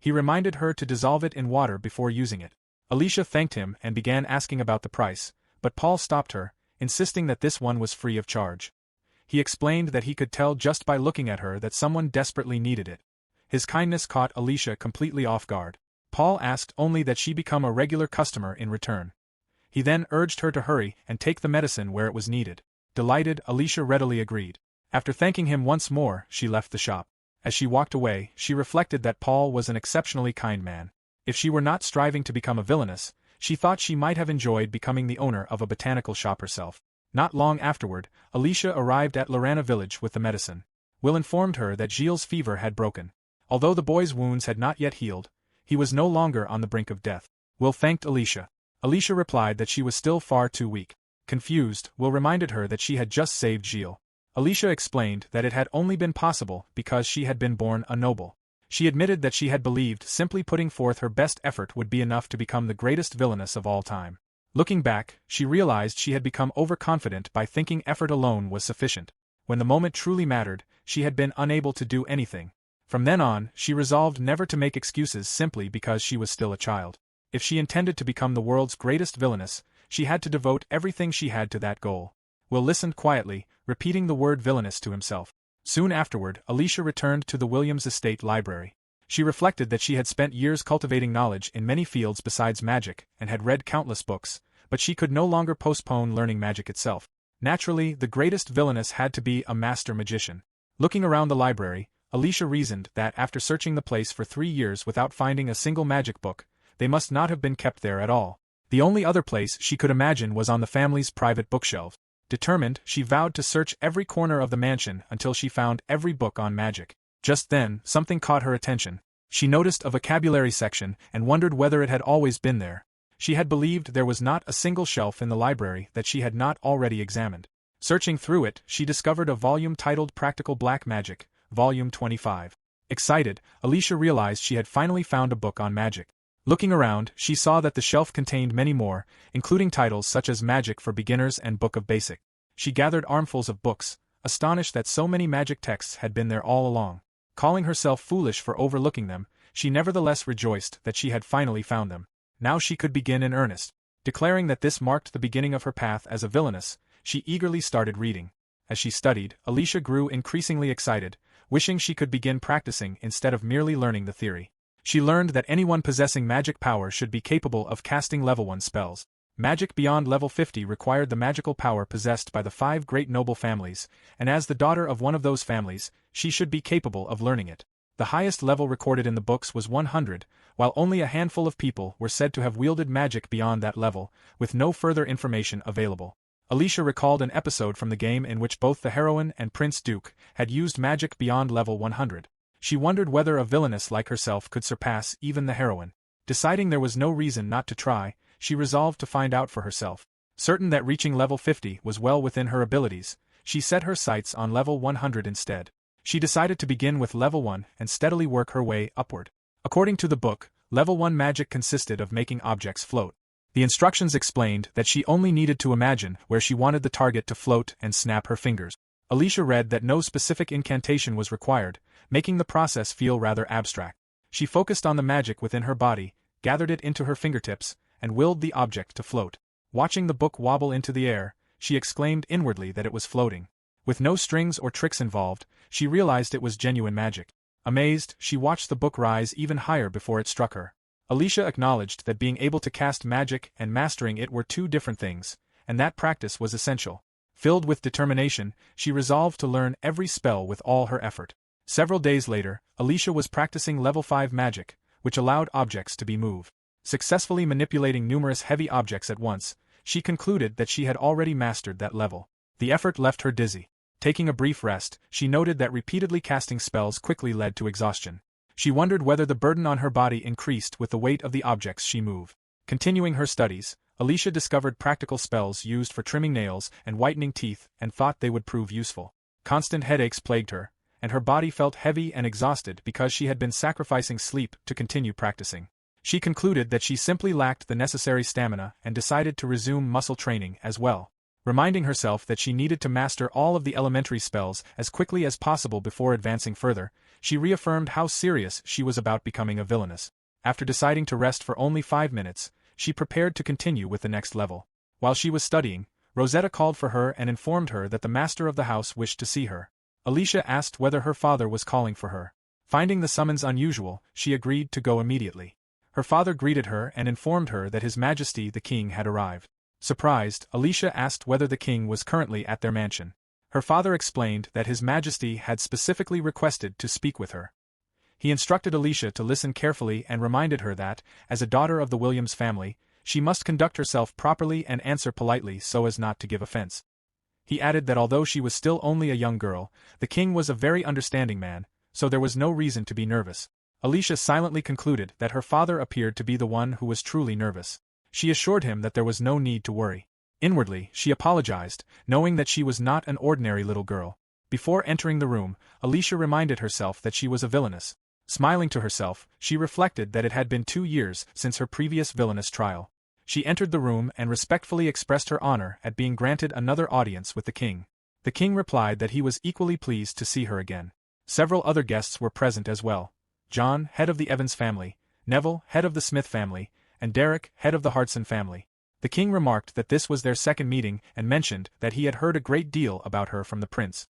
He reminded her to dissolve it in water before using it. Alicia thanked him and began asking about the price, but Paul stopped her, insisting that this one was free of charge. He explained that he could tell just by looking at her that someone desperately needed it. His kindness caught Alicia completely off guard. Paul asked only that she become a regular customer in return. He then urged her to hurry and take the medicine where it was needed. Delighted, Alicia readily agreed. After thanking him once more, she left the shop. As she walked away, she reflected that Paul was an exceptionally kind man. If she were not striving to become a villainess, she thought she might have enjoyed becoming the owner of a botanical shop herself. Not long afterward, Alicia arrived at Lorana village with the medicine. Will informed her that Ĝille's fever had broken. Although the boy's wounds had not yet healed, he was no longer on the brink of death. Will thanked Alicia. Alicia replied that she was still far too weak. Confused, Will reminded her that she had just saved Ĝille. Alicia explained that it had only been possible because she had been born a noble. She admitted that she had believed simply putting forth her best effort would be enough to become the greatest villainess of all time. Looking back, she realized she had become overconfident by thinking effort alone was sufficient. When the moment truly mattered, she had been unable to do anything. From then on, she resolved never to make excuses simply because she was still a child. If she intended to become the world's greatest villainess, She had to devote everything she had to that goal. Will listened quietly, repeating the word villainous to himself. Soon afterward, Alicia returned to the Williams estate library. She reflected that she had spent years cultivating knowledge in many fields besides magic, and had read countless books, but she could no longer postpone learning magic itself. Naturally, the greatest villainess had to be a master magician. Looking around the library, Alicia reasoned that after searching the place for 3 years without finding a single magic book, they must not have been kept there at all. The only other place she could imagine was on the family's private bookshelves. Determined, she vowed to search every corner of the mansion until she found every book on magic. Just then, something caught her attention. She noticed a vocabulary section and wondered whether it had always been there. She had believed there was not a single shelf in the library that she had not already examined. Searching through it, she discovered a volume titled Practical Black Magic, Volume 25. Excited, Alicia realized she had finally found a book on magic. Looking around, she saw that the shelf contained many more, including titles such as Magic for Beginners and Book of Basic. She gathered armfuls of books, astonished that so many magic texts had been there all along. Calling herself foolish for overlooking them, she nevertheless rejoiced that she had finally found them. Now she could begin in earnest. Declaring that this marked the beginning of her path as a villainess, she eagerly started reading. As she studied, Alicia grew increasingly excited, wishing she could begin practicing instead of merely learning the theory. She learned that anyone possessing magic power should be capable of casting level 1 spells. Magic beyond level 50 required the magical power possessed by the 5 great noble families, and as the daughter of one of those families, she should be capable of learning it. The highest level recorded in the books was 100, while only a handful of people were said to have wielded magic beyond that level, with no further information available. Alicia recalled an episode from the game in which both the heroine and Prince Duke had used magic beyond level 100. She wondered whether a villainess like herself could surpass even the heroine. Deciding there was no reason not to try, she resolved to find out for herself. Certain that reaching level 50 was well within her abilities, she set her sights on level 100 instead. She decided to begin with level 1 and steadily work her way upward. According to the book, level 1 magic consisted of making objects float. The instructions explained that she only needed to imagine where she wanted the target to float and snap her fingers. Alicia read that no specific incantation was required, making the process feel rather abstract. She focused on the magic within her body, gathered it into her fingertips, and willed the object to float. Watching the book wobble into the air, she exclaimed inwardly that it was floating. With no strings or tricks involved, she realized it was genuine magic. Amazed, she watched the book rise even higher before it struck her. Alicia acknowledged that being able to cast magic and mastering it were 2 different things, and that practice was essential. Filled with determination, she resolved to learn every spell with all her effort. Several days later, Alicia was practicing level 5 magic, which allowed objects to be moved. Successfully manipulating numerous heavy objects at once, she concluded that she had already mastered that level. The effort left her dizzy. Taking a brief rest, she noted that repeatedly casting spells quickly led to exhaustion. She wondered whether the burden on her body increased with the weight of the objects she moved. Continuing her studies, Alicia discovered practical spells used for trimming nails and whitening teeth and thought they would prove useful. Constant headaches plagued her, and her body felt heavy and exhausted because she had been sacrificing sleep to continue practicing. She concluded that she simply lacked the necessary stamina and decided to resume muscle training as well. Reminding herself that she needed to master all of the elementary spells as quickly as possible before advancing further, she reaffirmed how serious she was about becoming a villainess. After deciding to rest for only 5 minutes, she prepared to continue with the next level. While she was studying, Rosetta called for her and informed her that the master of the house wished to see her. Alicia asked whether her father was calling for her. Finding the summons unusual, she agreed to go immediately. Her father greeted her and informed her that His Majesty the King had arrived. Surprised, Alicia asked whether the king was currently at their mansion. Her father explained that His Majesty had specifically requested to speak with her. He instructed Alicia to listen carefully and reminded her that, as a daughter of the Williams family, she must conduct herself properly and answer politely so as not to give offense. He added that although she was still only a young girl, the king was a very understanding man, so there was no reason to be nervous. Alicia silently concluded that her father appeared to be the one who was truly nervous. She assured him that there was no need to worry. Inwardly, she apologized, knowing that she was not an ordinary little girl. Before entering the room, Alicia reminded herself that she was a villainess. Smiling to herself, she reflected that it had been 2 years since her previous villainous trial. She entered the room and respectfully expressed her honor at being granted another audience with the king. The king replied that he was equally pleased to see her again. Several other guests were present as well. John, head of the Evans family, Neville, head of the Smith family, and Derek, head of the Hartson family. The king remarked that this was their second meeting and mentioned that he had heard a great deal about her from the prince.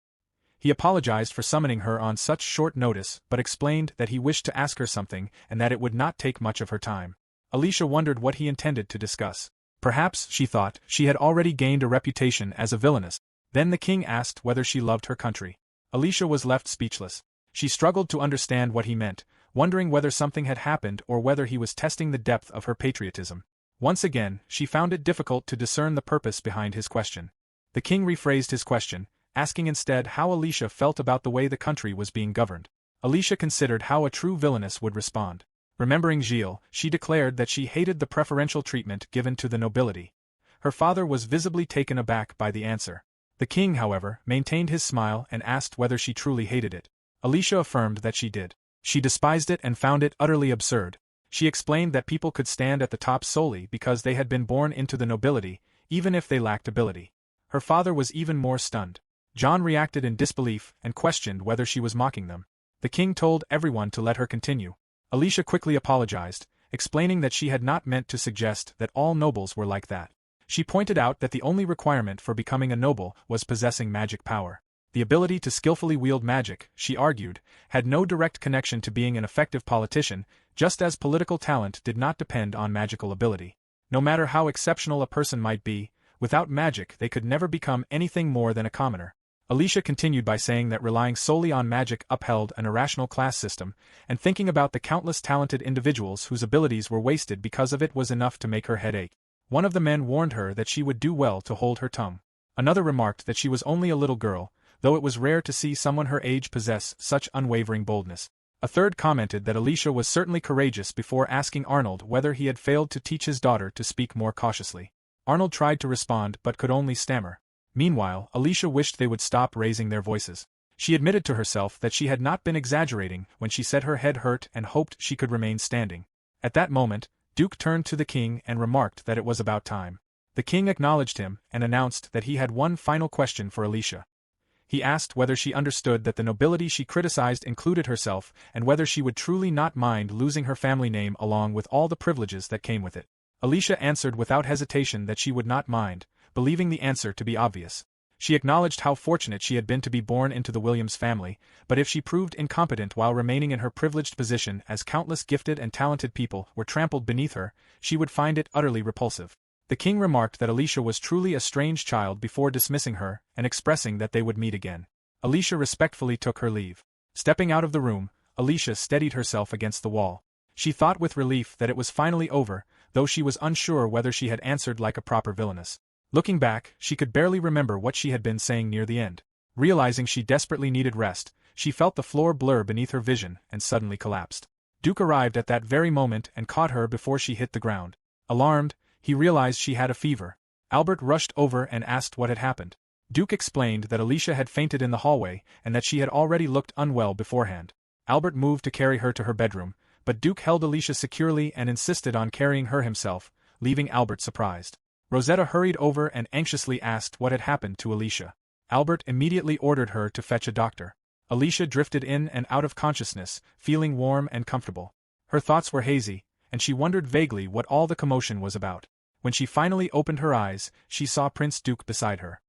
He apologized for summoning her on such short notice but explained that he wished to ask her something and that it would not take much of her time. Alicia wondered what he intended to discuss. Perhaps, she thought, she had already gained a reputation as a villainess. Then the king asked whether she loved her country. Alicia was left speechless. She struggled to understand what he meant, wondering whether something had happened or whether he was testing the depth of her patriotism. Once again, she found it difficult to discern the purpose behind his question. The king rephrased his question, asking instead how Alicia felt about the way the country was being governed. Alicia considered how a true villainess would respond. Remembering Gt, she declared that she hated the preferential treatment given to the nobility. Her father was visibly taken aback by the answer. The king, however, maintained his smile and asked whether she truly hated it. Alicia affirmed that she did. She despised it and found it utterly absurd. She explained that people could stand at the top solely because they had been born into the nobility, even if they lacked ability. Her father was even more stunned. John reacted in disbelief and questioned whether she was mocking them. The king told everyone to let her continue. Alicia quickly apologized, explaining that she had not meant to suggest that all nobles were like that. She pointed out that the only requirement for becoming a noble was possessing magic power. The ability to skillfully wield magic, she argued, had no direct connection to being an effective politician, just as political talent did not depend on magical ability. No matter how exceptional a person might be, without magic they could never become anything more than a commoner. Alicia continued by saying that relying solely on magic upheld an irrational class system, and thinking about the countless talented individuals whose abilities were wasted because of it was enough to make her head ache. One of the men warned her that she would do well to hold her tongue. Another remarked that she was only a little girl, though it was rare to see someone her age possess such unwavering boldness. A third commented that Alicia was certainly courageous before asking Arnold whether he had failed to teach his daughter to speak more cautiously. Arnold tried to respond but could only stammer. Meanwhile, Alicia wished they would stop raising their voices. She admitted to herself that she had not been exaggerating when she said her head hurt and hoped she could remain standing. At that moment, Duke turned to the king and remarked that it was about time. The king acknowledged him and announced that he had one final question for Alicia. He asked whether she understood that the nobility she criticized included herself and whether she would truly not mind losing her family name along with all the privileges that came with it. Alicia answered without hesitation that she would not mind, believing the answer to be obvious. She acknowledged how fortunate she had been to be born into the Williams family, but if she proved incompetent while remaining in her privileged position as countless gifted and talented people were trampled beneath her, she would find it utterly repulsive. The king remarked that Alicia was truly a strange child before dismissing her and expressing that they would meet again. Alicia respectfully took her leave. Stepping out of the room, Alicia steadied herself against the wall. She thought with relief that it was finally over, though she was unsure whether she had answered like a proper villainess. Looking back, she could barely remember what she had been saying near the end. Realizing she desperately needed rest, she felt the floor blur beneath her vision and suddenly collapsed. Duke arrived at that very moment and caught her before she hit the ground. Alarmed, he realized she had a fever. Albert rushed over and asked what had happened. Duke explained that Alicia had fainted in the hallway and that she had already looked unwell beforehand. Albert moved to carry her to her bedroom, but Duke held Alicia securely and insisted on carrying her himself, leaving Albert surprised. Rosetta hurried over and anxiously asked what had happened to Alicia. Albert immediately ordered her to fetch a doctor. Alicia drifted in and out of consciousness, feeling warm and comfortable. Her thoughts were hazy, and she wondered vaguely what all the commotion was about. When she finally opened her eyes, she saw Prince Duke beside her.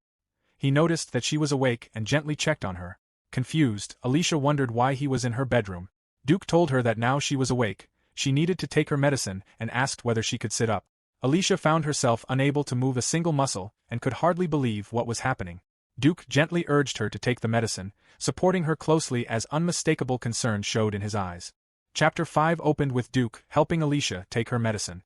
He noticed that she was awake and gently checked on her. Confused, Alicia wondered why he was in her bedroom. Duke told her that now she was awake, she needed to take her medicine and asked whether she could sit up. Alicia found herself unable to move a single muscle and could hardly believe what was happening. Duke gently urged her to take the medicine, supporting her closely as unmistakable concern showed in his eyes. Chapter 5 opened with Duke helping Alicia take her medicine.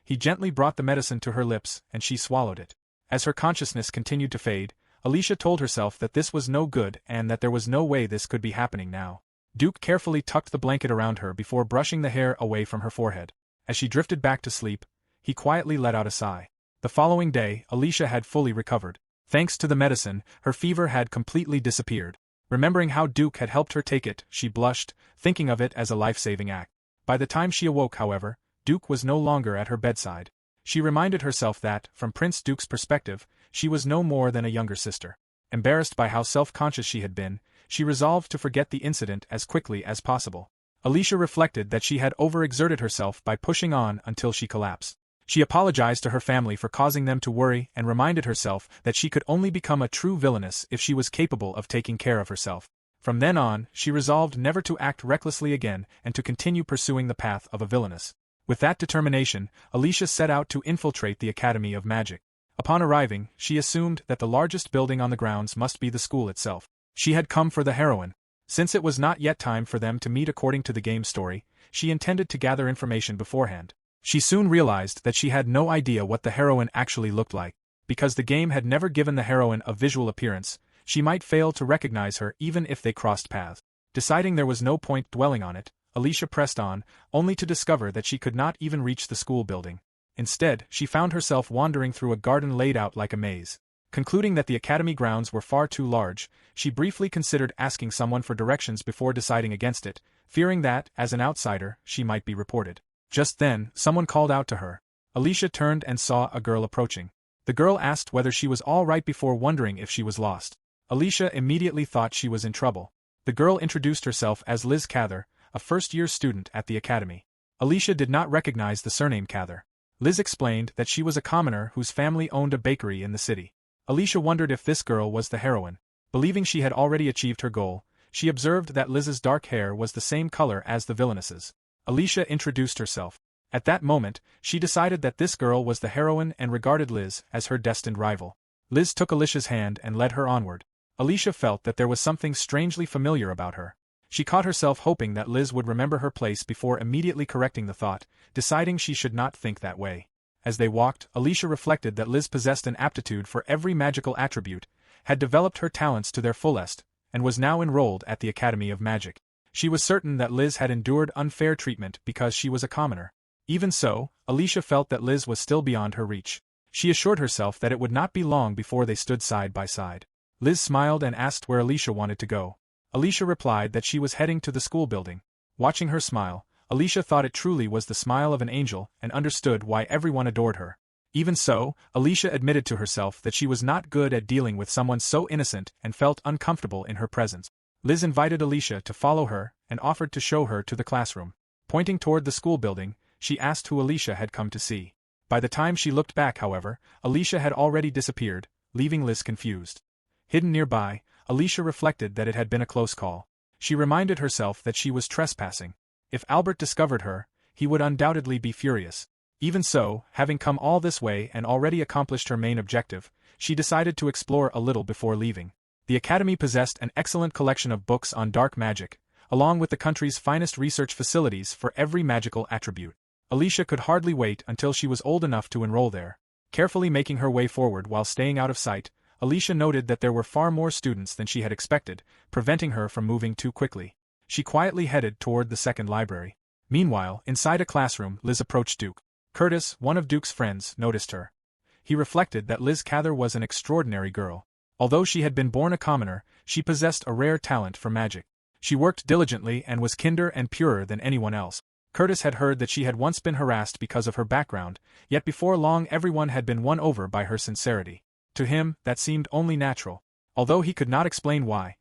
He gently brought the medicine to her lips and she swallowed it. As her consciousness continued to fade, Alicia told herself that this was no good and that there was no way this could be happening now. Duke carefully tucked the blanket around her before brushing the hair away from her forehead. As she drifted back to sleep, he quietly let out a sigh. The following day, Alicia had fully recovered. Thanks to the medicine, her fever had completely disappeared. Remembering how Duke had helped her take it, she blushed, thinking of it as a life-saving act. By the time she awoke, however, Duke was no longer at her bedside. She reminded herself that, from Prince Duke's perspective, she was no more than a younger sister. Embarrassed by how self-conscious she had been, she resolved to forget the incident as quickly as possible. Alicia reflected that she had overexerted herself by pushing on until she collapsed. She apologized to her family for causing them to worry and reminded herself that she could only become a true villainess if she was capable of taking care of herself. From then on, she resolved never to act recklessly again and to continue pursuing the path of a villainess. With that determination, Alicia set out to infiltrate the Academy of Magic. Upon arriving, she assumed that the largest building on the grounds must be the school itself. She had come for the heroine. Since it was not yet time for them to meet according to the game's story, she intended to gather information beforehand. She soon realized that she had no idea what the heroine actually looked like. Because the game had never given the heroine a visual appearance, she might fail to recognize her even if they crossed paths. Deciding there was no point dwelling on it, Alicia pressed on, only to discover that she could not even reach the school building. Instead, she found herself wandering through a garden laid out like a maze. Concluding that the academy grounds were far too large, she briefly considered asking someone for directions before deciding against it, fearing that, as an outsider, she might be reported. Just then, someone called out to her. Alicia turned and saw a girl approaching. The girl asked whether she was all right before wondering if she was lost. Alicia immediately thought she was in trouble. The girl introduced herself as Liz Cather, a first-year student at the academy. Alicia did not recognize the surname Cather. Liz explained that she was a commoner whose family owned a bakery in the city. Alicia wondered if this girl was the heroine. Believing she had already achieved her goal, she observed that Liz's dark hair was the same color as the villainess's. Alicia introduced herself. At that moment, she decided that this girl was the heroine and regarded Liz as her destined rival. Liz took Alicia's hand and led her onward. Alicia felt that there was something strangely familiar about her. She caught herself hoping that Liz would remember her place before immediately correcting the thought, deciding she should not think that way. As they walked, Alicia reflected that Liz possessed an aptitude for every magical attribute, had developed her talents to their fullest, and was now enrolled at the Academy of Magic. She was certain that Liz had endured unfair treatment because she was a commoner. Even so, Alicia felt that Liz was still beyond her reach. She assured herself that it would not be long before they stood side by side. Liz smiled and asked where Alicia wanted to go. Alicia replied that she was heading to the school building. Watching her smile, Alicia thought it truly was the smile of an angel and understood why everyone adored her. Even so, Alicia admitted to herself that she was not good at dealing with someone so innocent and felt uncomfortable in her presence. Liz invited Alicia to follow her and offered to show her to the classroom. Pointing toward the school building, she asked who Alicia had come to see. By the time she looked back, however, Alicia had already disappeared, leaving Liz confused. Hidden nearby, Alicia reflected that it had been a close call. She reminded herself that she was trespassing. If Albert discovered her, he would undoubtedly be furious. Even so, having come all this way and already accomplished her main objective, she decided to explore a little before leaving. The Academy possessed an excellent collection of books on dark magic, along with the country's finest research facilities for every magical attribute. Alicia could hardly wait until she was old enough to enroll there. Carefully making her way forward while staying out of sight, Alicia noted that there were far more students than she had expected, preventing her from moving too quickly. She quietly headed toward the second library. Meanwhile, inside a classroom, Liz approached Duke. Curtis, one of Duke's friends, noticed her. He reflected that Liz Cather was an extraordinary girl. Although she had been born a commoner, she possessed a rare talent for magic. She worked diligently and was kinder and purer than anyone else. Curtis had heard that she had once been harassed because of her background, yet before long everyone had been won over by her sincerity. To him, that seemed only natural. Although he could not explain why,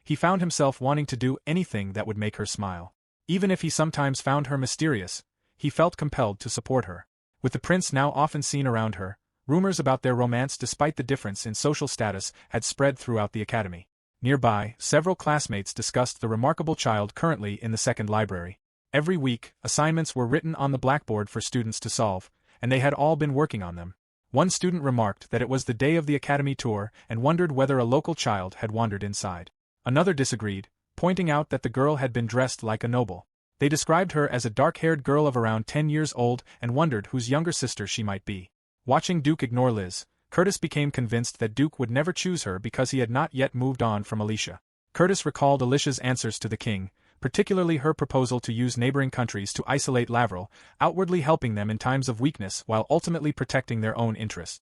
he found himself wanting to do anything that would make her smile. Even if he sometimes found her mysterious, he felt compelled to support her. With the prince now often seen around her, rumors about their romance despite the difference in social status had spread throughout the academy. Nearby, several classmates discussed the remarkable child currently in the second library. Every week, assignments were written on the blackboard for students to solve, and they had all been working on them. One student remarked that it was the day of the academy tour and wondered whether a local child had wandered inside. Another disagreed, pointing out that the girl had been dressed like a noble. They described her as a dark-haired girl of around 10 years old and wondered whose younger sister she might be. Watching Duke ignore Liz, Curtis became convinced that Duke would never choose her because he had not yet moved on from Alicia. Curtis recalled Alicia's answers to the king, particularly her proposal to use neighboring countries to isolate Lavril, outwardly helping them in times of weakness while ultimately protecting their own interests.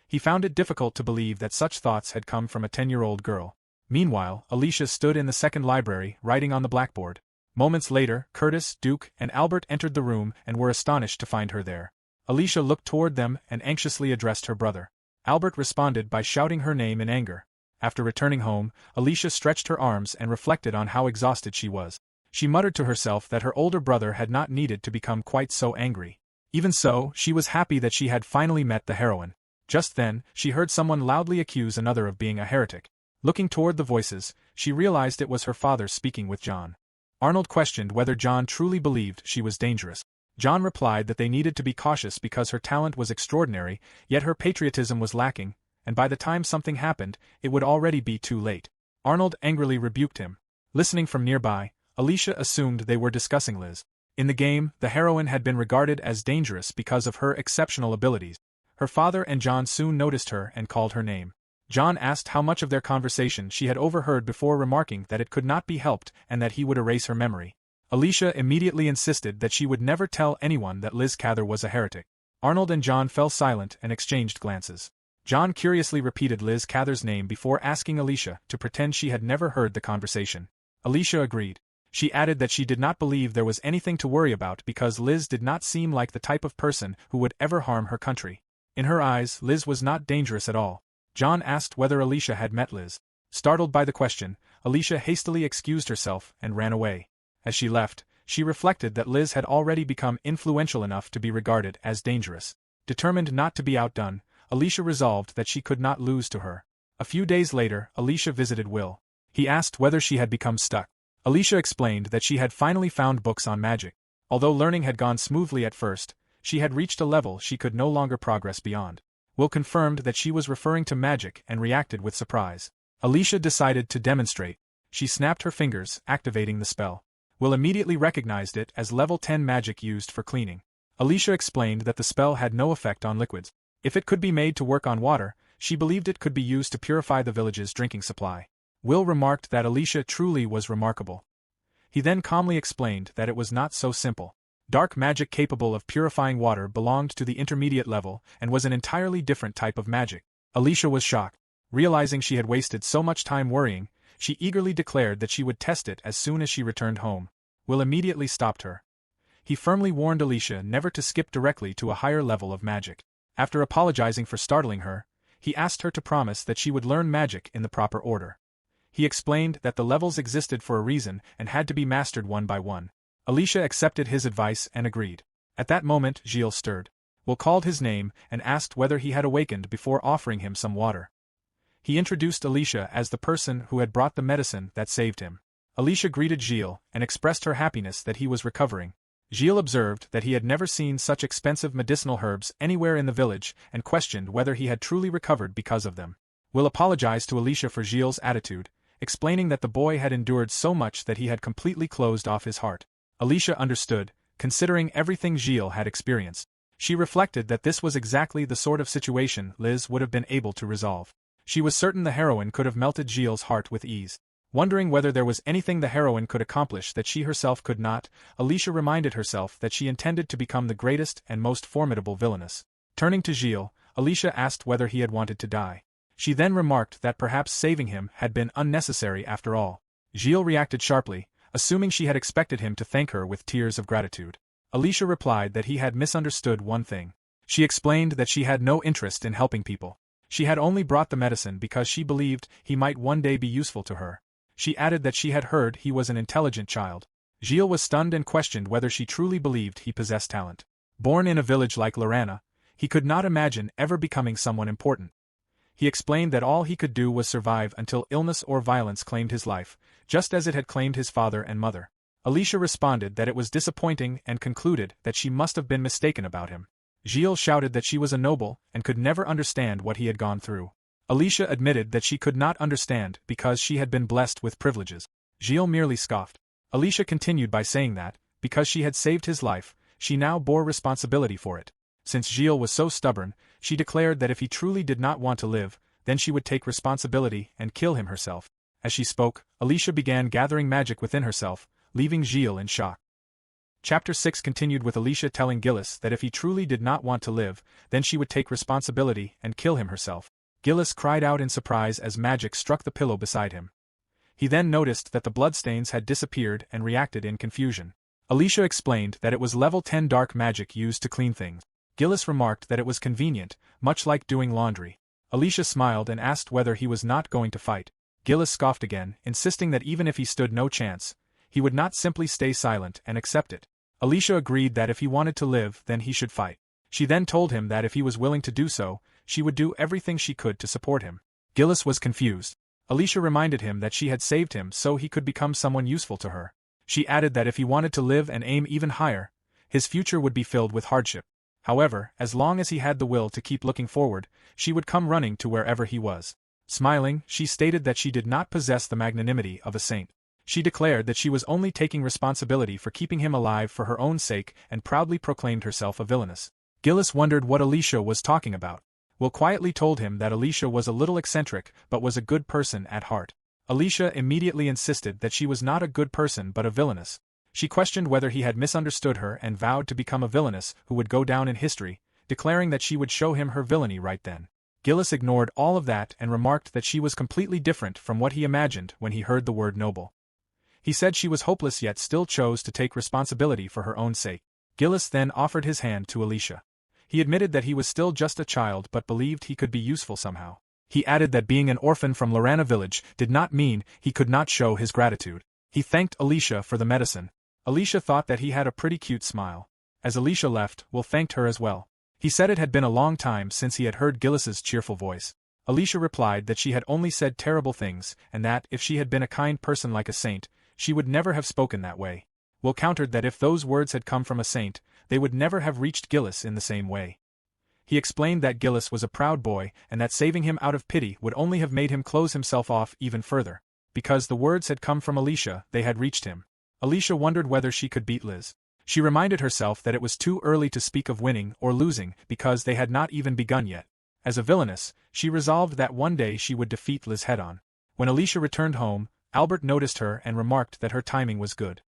He found it difficult to believe that such thoughts had come from a 10-year-old girl. Meanwhile, Alicia stood in the second library, writing on the blackboard. Moments later, Curtis, Duke, and Albert entered the room and were astonished to find her there. Alicia looked toward them and anxiously addressed her brother. Albert responded by shouting her name in anger. After returning home, Alicia stretched her arms and reflected on how exhausted she was. She muttered to herself that her older brother had not needed to become quite so angry. Even so, she was happy that she had finally met the heroine. Just then, she heard someone loudly accuse another of being a heretic. Looking toward the voices, she realized it was her father speaking with John. Arnold questioned whether John truly believed she was dangerous. John replied that they needed to be cautious because her talent was extraordinary, yet her patriotism was lacking, and by the time something happened, it would already be too late. Arnold angrily rebuked him. Listening from nearby, Alicia assumed they were discussing Liz. In the game, the heroine had been regarded as dangerous because of her exceptional abilities. Her father and John soon noticed her and called her name. John asked how much of their conversation she had overheard before remarking that it could not be helped and that he would erase her memory. Alicia immediately insisted that she would never tell anyone that Liz Cather was a heretic. Arnold and John fell silent and exchanged glances. John curiously repeated Liz Cather's name before asking Alicia to pretend she had never heard the conversation. Alicia agreed. She added that she did not believe there was anything to worry about because Liz did not seem like the type of person who would ever harm her country. In her eyes, Liz was not dangerous at all. John asked whether Alicia had met Liz. Startled by the question, Alicia hastily excused herself and ran away. As she left, she reflected that Liz had already become influential enough to be regarded as dangerous. Determined not to be outdone, Alicia resolved that she could not lose to her. A few days later, Alicia visited Will. He asked whether she had become stuck. Alicia explained that she had finally found books on magic. Although learning had gone smoothly at first, she had reached a level she could no longer progress beyond. Will confirmed that she was referring to magic and reacted with surprise. Alicia decided to demonstrate. She snapped her fingers, activating the spell. Will immediately recognized it as level 10 magic used for cleaning. Alicia explained that the spell had no effect on liquids. If it could be made to work on water, she believed it could be used to purify the village's drinking supply. Will remarked that Alicia truly was remarkable. He then calmly explained that it was not so simple. Dark magic capable of purifying water belonged to the intermediate level and was an entirely different type of magic. Alicia was shocked. Realizing she had wasted so much time worrying, she eagerly declared that she would test it as soon as she returned home. Will immediately stopped her. He firmly warned Alicia never to skip directly to a higher level of magic. After apologizing for startling her, he asked her to promise that she would learn magic in the proper order. He explained that the levels existed for a reason and had to be mastered one by one. Alicia accepted his advice and agreed. At that moment, Gt stirred. Will called his name and asked whether he had awakened before offering him some water. He introduced Alicia as the person who had brought the medicine that saved him. Alicia greeted Gt and expressed her happiness that he was recovering. Gt observed that he had never seen such expensive medicinal herbs anywhere in the village and questioned whether he had truly recovered because of them. Will apologized to Alicia for Gilles' attitude, explaining that the boy had endured so much that he had completely closed off his heart. Alicia understood, considering everything Gilles had experienced. She reflected that this was exactly the sort of situation Liz would have been able to resolve. She was certain the heroine could have melted Gilles' heart with ease. Wondering whether there was anything the heroine could accomplish that she herself could not, Alicia reminded herself that she intended to become the greatest and most formidable villainess. Turning to Gilles, Alicia asked whether he had wanted to die. She then remarked that perhaps saving him had been unnecessary after all. Gilles reacted sharply, assuming she had expected him to thank her with tears of gratitude. Alicia replied that he had misunderstood one thing. She explained that she had no interest in helping people. She had only brought the medicine because she believed he might one day be useful to her. She added that she had heard he was an intelligent child. Gilles was stunned and questioned whether she truly believed he possessed talent. Born in a village like Lorana, he could not imagine ever becoming someone important. He explained that all he could do was survive until illness or violence claimed his life, just as it had claimed his father and mother. Alicia responded that it was disappointing and concluded that she must have been mistaken about him. Gilles shouted that she was a noble and could never understand what he had gone through. Alicia admitted that she could not understand because she had been blessed with privileges. Gilles merely scoffed. Alicia continued by saying that, because she had saved his life, she now bore responsibility for it. Since Gilles was so stubborn, she declared that if he truly did not want to live, then she would take responsibility and kill him herself. As she spoke, Alicia began gathering magic within herself, leaving Gilles in shock. Chapter 6 continued with Alicia telling Gilles that if he truly did not want to live, then she would take responsibility and kill him herself. Gilles cried out in surprise as magic struck the pillow beside him. He then noticed that the bloodstains had disappeared and reacted in confusion. Alicia explained that it was level 10 dark magic used to clean things. Gilles remarked that it was convenient, much like doing laundry. Alicia smiled and asked whether he was not going to fight. Gilles scoffed again, insisting that even if he stood no chance, he would not simply stay silent and accept it. Alicia agreed that if he wanted to live, then he should fight. She then told him that if he was willing to do so, she would do everything she could to support him. Ğoes was confused. Alicia reminded him that she had saved him so he could become someone useful to her. She added that if he wanted to live and aim even higher, his future would be filled with hardship. However, as long as he had the will to keep looking forward, she would come running to wherever he was. Smiling, she stated that she did not possess the magnanimity of a saint. She declared that she was only taking responsibility for keeping him alive for her own sake and proudly proclaimed herself a villainess. Ğoes wondered what Alicia was talking about. Will quietly told him that Alicia was a little eccentric but was a good person at heart. Alicia immediately insisted that she was not a good person but a villainess. She questioned whether he had misunderstood her and vowed to become a villainess who would go down in history, declaring that she would show him her villainy right then. Ğoes ignored all of that and remarked that she was completely different from what he imagined when he heard the word noble. He said she was hopeless yet still chose to take responsibility for her own sake. Ğoes then offered his hand to Alicia. He admitted that he was still just a child but believed he could be useful somehow. He added that being an orphan from Lorana village did not mean he could not show his gratitude. He thanked Alicia for the medicine. Alicia thought that he had a pretty cute smile. As Alicia left, Will thanked her as well. He said it had been a long time since he had heard Ğoes's cheerful voice. Alicia replied that she had only said terrible things and that, if she had been a kind person like a saint, she would never have spoken that way. Will countered that if those words had come from a saint, they would never have reached Ğoes in the same way. He explained that Ğoes was a proud boy and that saving him out of pity would only have made him close himself off even further. Because the words had come from Alicia, they had reached him. Alicia wondered whether she could beat Liz. She reminded herself that it was too early to speak of winning or losing because they had not even begun yet. As a villainess, she resolved that one day she would defeat Liz head-on. When Alicia returned home, Albert noticed her and remarked that her timing was good.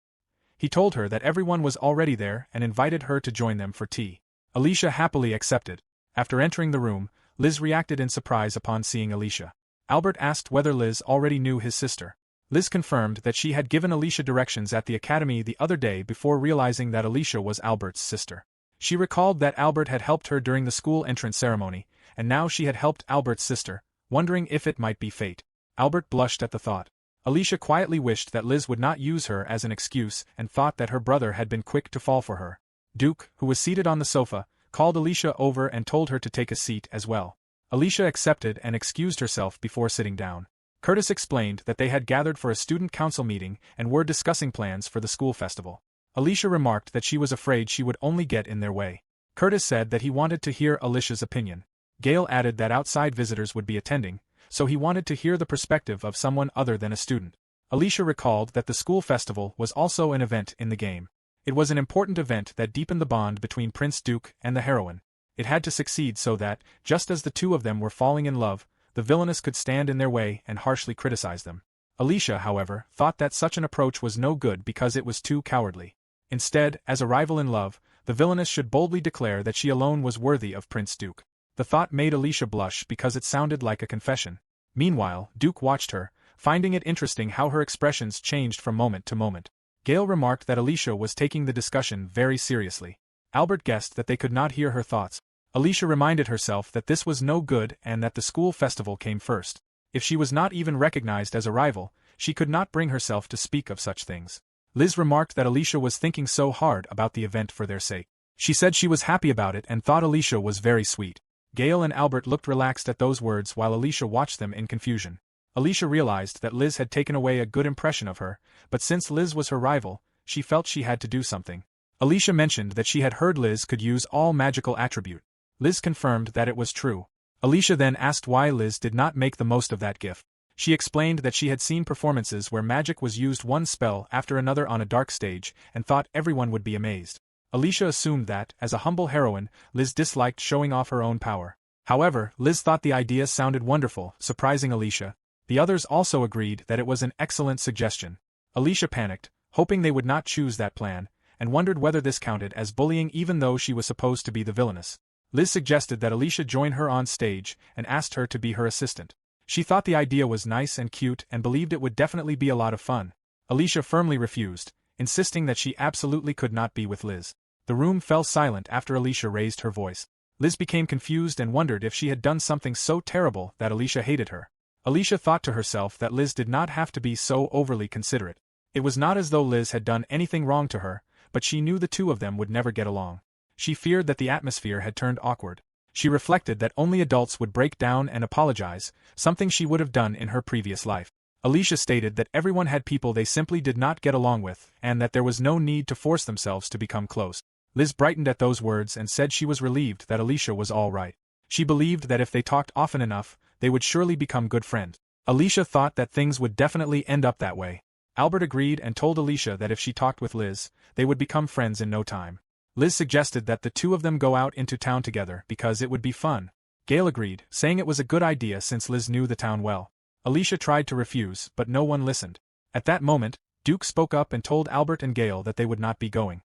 He told her that everyone was already there and invited her to join them for tea. Alicia happily accepted. After entering the room, Liz reacted in surprise upon seeing Alicia. Albert asked whether Liz already knew his sister. Liz confirmed that she had given Alicia directions at the academy the other day before realizing that Alicia was Albert's sister. She recalled that Albert had helped her during the school entrance ceremony, and now she had helped Albert's sister, wondering if it might be fate. Albert blushed at the thought. Alicia quietly wished that Liz would not use her as an excuse and thought that her brother had been quick to fall for her. Duke, who was seated on the sofa, called Alicia over and told her to take a seat as well. Alicia accepted and excused herself before sitting down. Curtis explained that they had gathered for a student council meeting and were discussing plans for the school festival. Alicia remarked that she was afraid she would only get in their way. Curtis said that he wanted to hear Alicia's opinion. Gale added that outside visitors would be attending, so he wanted to hear the perspective of someone other than a student. Alicia recalled that the school festival was also an event in the game. It was an important event that deepened the bond between Prince Duke and the heroine. It had to succeed so that, just as the two of them were falling in love, the villainess could stand in their way and harshly criticize them. Alicia, however, thought that such an approach was no good because it was too cowardly. Instead, as a rival in love, the villainess should boldly declare that she alone was worthy of Prince Duke. The thought made Alicia blush because it sounded like a confession. Meanwhile, Duke watched her, finding it interesting how her expressions changed from moment to moment. Gale remarked that Alicia was taking the discussion very seriously. Albert guessed that they could not hear her thoughts. Alicia reminded herself that this was no good and that the school festival came first. If she was not even recognized as a rival, she could not bring herself to speak of such things. Liz remarked that Alicia was thinking so hard about the event for their sake. She said she was happy about it and thought Alicia was very sweet. Gale and Albert looked relaxed at those words while Alicia watched them in confusion. Alicia realized that Liz had taken away a good impression of her, but since Liz was her rival, she felt she had to do something. Alicia mentioned that she had heard Liz could use all magical attribute. Liz confirmed that it was true. Alicia then asked why Liz did not make the most of that gift. She explained that she had seen performances where magic was used one spell after another on a dark stage and thought everyone would be amazed. Alicia assumed that, as a humble heroine, Liz disliked showing off her own power. However, Liz thought the idea sounded wonderful, surprising Alicia. The others also agreed that it was an excellent suggestion. Alicia panicked, hoping they would not choose that plan, and wondered whether this counted as bullying even though she was supposed to be the villainess. Liz suggested that Alicia join her on stage and asked her to be her assistant. She thought the idea was nice and cute and believed it would definitely be a lot of fun. Alicia firmly refused, insisting that she absolutely could not be with Liz. The room fell silent after Alicia raised her voice. Liz became confused and wondered if she had done something so terrible that Alicia hated her. Alicia thought to herself that Liz did not have to be so overly considerate. It was not as though Liz had done anything wrong to her, but she knew the two of them would never get along. She feared that the atmosphere had turned awkward. She reflected that only adults would break down and apologize, something she would have done in her previous life. Alicia stated that everyone had people they simply did not get along with, and that there was no need to force themselves to become close. Liz brightened at those words and said she was relieved that Alicia was all right. She believed that if they talked often enough, they would surely become good friends. Alicia thought that things would definitely end up that way. Albert agreed and told Alicia that if she talked with Liz, they would become friends in no time. Liz suggested that the two of them go out into town together because it would be fun. Gale agreed, saying it was a good idea since Liz knew the town well. Alicia tried to refuse, but no one listened. At that moment, Duke spoke up and told Albert and Gale that they would not be going.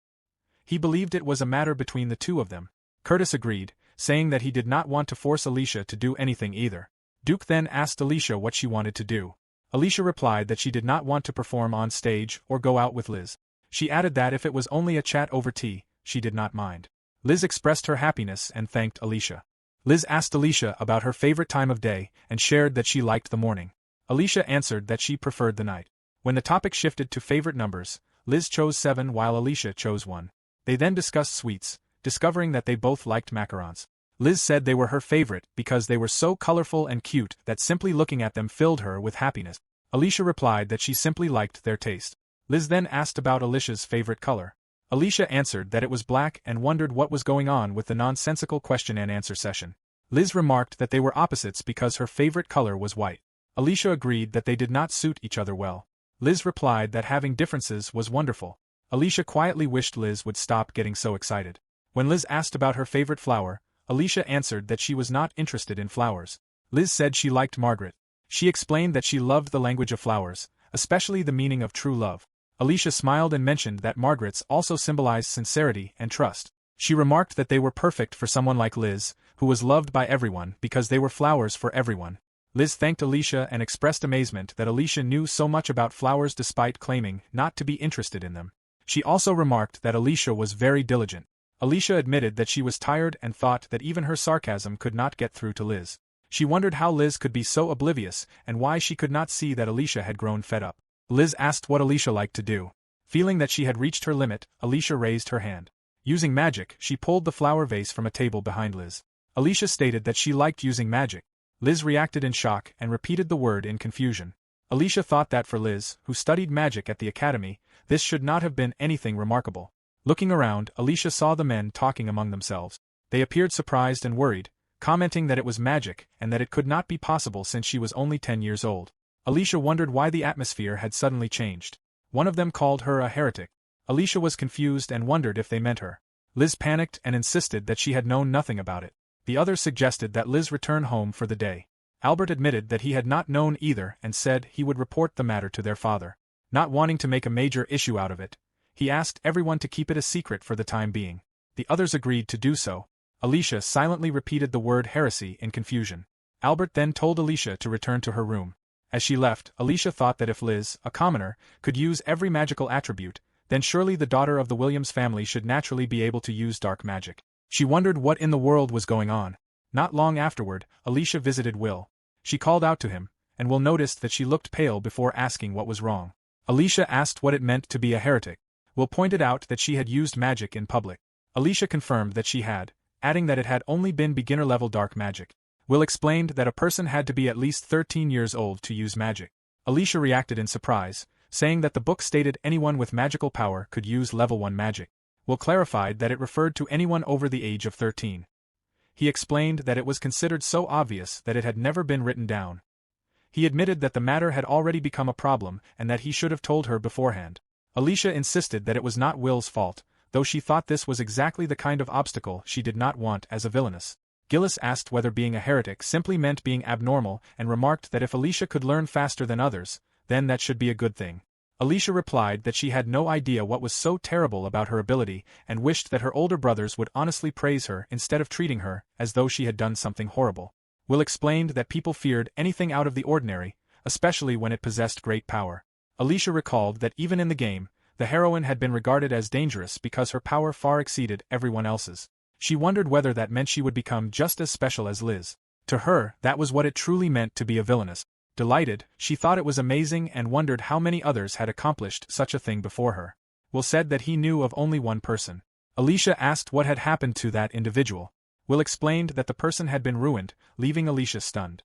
He believed it was a matter between the two of them. Curtis agreed, saying that he did not want to force Alicia to do anything either. Duke then asked Alicia what she wanted to do. Alicia replied that she did not want to perform on stage or go out with Liz. She added that if it was only a chat over tea, she did not mind. Liz expressed her happiness and thanked Alicia. Liz asked Alicia about her favorite time of day and shared that she liked the morning. Alicia answered that she preferred the night. When the topic shifted to favorite numbers, Liz chose 7 while Alicia chose 1. They then discussed sweets, discovering that they both liked macarons. Liz said they were her favorite because they were so colorful and cute that simply looking at them filled her with happiness. Alicia replied that she simply liked their taste. Liz then asked about Alicia's favorite color. Alicia answered that it was black and wondered what was going on with the nonsensical question and answer session. Liz remarked that they were opposites because her favorite color was white. Alicia agreed that they did not suit each other well. Liz replied that having differences was wonderful. Alicia quietly wished Liz would stop getting so excited. When Liz asked about her favorite flower, Alicia answered that she was not interested in flowers. Liz said she liked Margaret. She explained that she loved the language of flowers, especially the meaning of true love. Alicia smiled and mentioned that Margaret's also symbolized sincerity and trust. She remarked that they were perfect for someone like Liz, who was loved by everyone because they were flowers for everyone. Liz thanked Alicia and expressed amazement that Alicia knew so much about flowers despite claiming not to be interested in them. She also remarked that Alicia was very diligent. Alicia admitted that she was tired and thought that even her sarcasm could not get through to Liz. She wondered how Liz could be so oblivious and why she could not see that Alicia had grown fed up. Liz asked what Alicia liked to do. Feeling that she had reached her limit, Alicia raised her hand. Using magic, she pulled the flower vase from a table behind Liz. Alicia stated that she liked using magic. Liz reacted in shock and repeated the word in confusion. Alicia thought that for Liz, who studied magic at the academy, this should not have been anything remarkable. Looking around, Alicia saw the men talking among themselves. They appeared surprised and worried, commenting that it was magic and that it could not be possible since she was only 10 years old. Alicia wondered why the atmosphere had suddenly changed. One of them called her a heretic. Alicia was confused and wondered if they meant her. Liz panicked and insisted that she had known nothing about it. The others suggested that Liz return home for the day. Albert admitted that he had not known either and said he would report the matter to their father. Not wanting to make a major issue out of it, he asked everyone to keep it a secret for the time being. The others agreed to do so. Alicia silently repeated the word heresy in confusion. Albert then told Alicia to return to her room. As she left, Alicia thought that if Liz, a commoner, could use every magical attribute, then surely the daughter of the Williams family should naturally be able to use dark magic. She wondered what in the world was going on. Not long afterward, Alicia visited Will. She called out to him, and Will noticed that she looked pale before asking what was wrong. Alicia asked what it meant to be a heretic. Will pointed out that she had used magic in public. Alicia confirmed that she had, adding that it had only been beginner-level dark magic. Will explained that a person had to be at least 13 years old to use magic. Alicia reacted in surprise, saying that the book stated anyone with magical power could use level 1 magic. Will clarified that it referred to anyone over the age of 13. He explained that it was considered so obvious that it had never been written down. He admitted that the matter had already become a problem and that he should have told her beforehand. Alicia insisted that it was not Will's fault, though she thought this was exactly the kind of obstacle she did not want as a villainess. Gillis asked whether being a heretic simply meant being abnormal and remarked that if Alicia could learn faster than others, then that should be a good thing. Alicia replied that she had no idea what was so terrible about her ability and wished that her older brothers would honestly praise her instead of treating her as though she had done something horrible. Will explained that people feared anything out of the ordinary, especially when it possessed great power. Alicia recalled that even in the game, the heroine had been regarded as dangerous because her power far exceeded everyone else's. She wondered whether that meant she would become just as special as Liz. To her, that was what it truly meant to be a villainess. Delighted, she thought it was amazing and wondered how many others had accomplished such a thing before her. Will said that he knew of only one person. Alicia asked what had happened to that individual. Will explained that the person had been ruined, leaving Alicia stunned.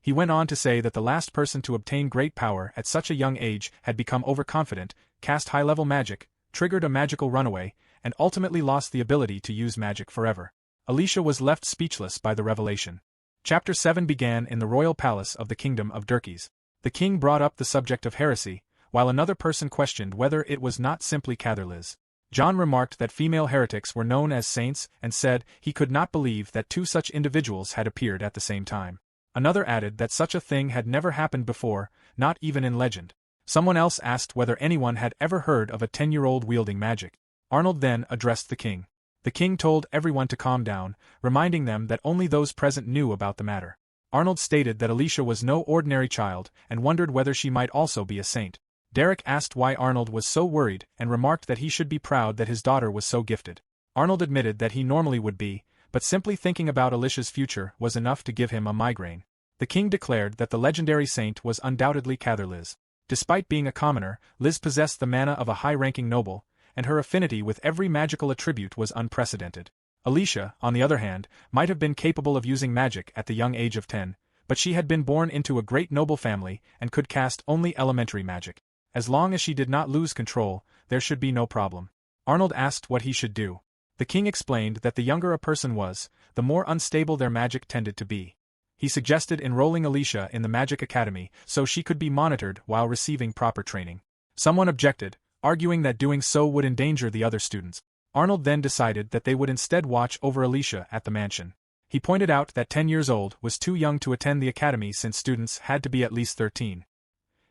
He went on to say that the last person to obtain great power at such a young age had become overconfident, cast high-level magic, triggered a magical runaway, and ultimately lost the ability to use magic forever. Alicia was left speechless by the revelation. Chapter 7 began in the royal palace of the kingdom of Ďurkys. The king brought up the subject of heresy, while another person questioned whether it was not simply Catherliz. John remarked that female heretics were known as saints and said he could not believe that two such individuals had appeared at the same time. Another added that such a thing had never happened before, not even in legend. Someone else asked whether anyone had ever heard of a 10-year-old wielding magic. Arnold then addressed the king. The king told everyone to calm down, reminding them that only those present knew about the matter. Arnold stated that Alicia was no ordinary child and wondered whether she might also be a saint. Derek asked why Arnold was so worried and remarked that he should be proud that his daughter was so gifted. Arnold admitted that he normally would be, but simply thinking about Alicia's future was enough to give him a migraine. The king declared that the legendary saint was undoubtedly Catherliz. Despite being a commoner, Liz possessed the mana of a high-ranking noble, and her affinity with every magical attribute was unprecedented. Alicia, on the other hand, might have been capable of using magic at the young age of 10, but she had been born into a great noble family and could cast only elementary magic. As long as she did not lose control, there should be no problem. Arnold asked what he should do. The king explained that the younger a person was, the more unstable their magic tended to be. He suggested enrolling Alicia in the Magic Academy so she could be monitored while receiving proper training. Someone objected, arguing that doing so would endanger the other students. Arnold then decided that they would instead watch over Alicia at the mansion. He pointed out that 10 years old was too young to attend the academy since students had to be at least 13.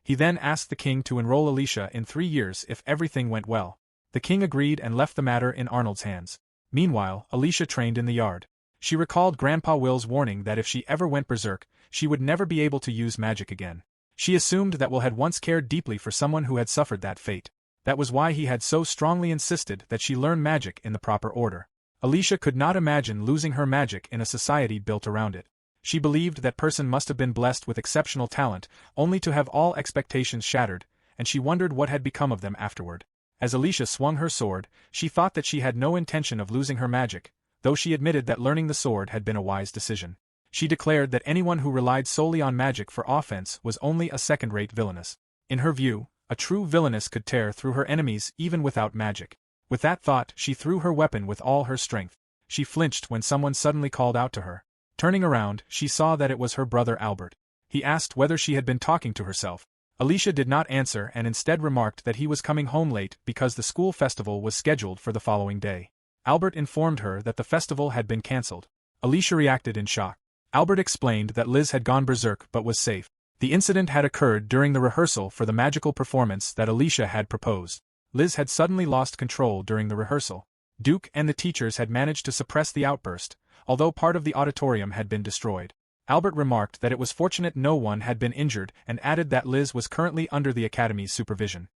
He then asked the king to enroll Alicia in 3 years if everything went well. The king agreed and left the matter in Arnold's hands. Meanwhile, Alicia trained in the yard. She recalled Grandpa Will's warning that if she ever went berserk, she would never be able to use magic again. She assumed that Will had once cared deeply for someone who had suffered that fate. That was why he had so strongly insisted that she learn magic in the proper order. Alicia could not imagine losing her magic in a society built around it. She believed that person must have been blessed with exceptional talent, only to have all expectations shattered, and she wondered what had become of them afterward. As Alicia swung her sword, she thought that she had no intention of losing her magic, though she admitted that learning the sword had been a wise decision. She declared that anyone who relied solely on magic for offense was only a second-rate villainess. In her view, a true villainess could tear through her enemies even without magic. With that thought, she threw her weapon with all her strength. She flinched when someone suddenly called out to her. Turning around, she saw that it was her brother Albert. He asked whether she had been talking to herself. Alicia did not answer and instead remarked that he was coming home late because the school festival was scheduled for the following day. Albert informed her that the festival had been cancelled. Alicia reacted in shock. Albert explained that Liz had gone berserk but was safe. The incident had occurred during the rehearsal for the magical performance that Alicia had proposed. Liz had suddenly lost control during the rehearsal. Duke and the teachers had managed to suppress the outburst, although part of the auditorium had been destroyed. Albert remarked that it was fortunate no one had been injured and added that Liz was currently under the academy's supervision.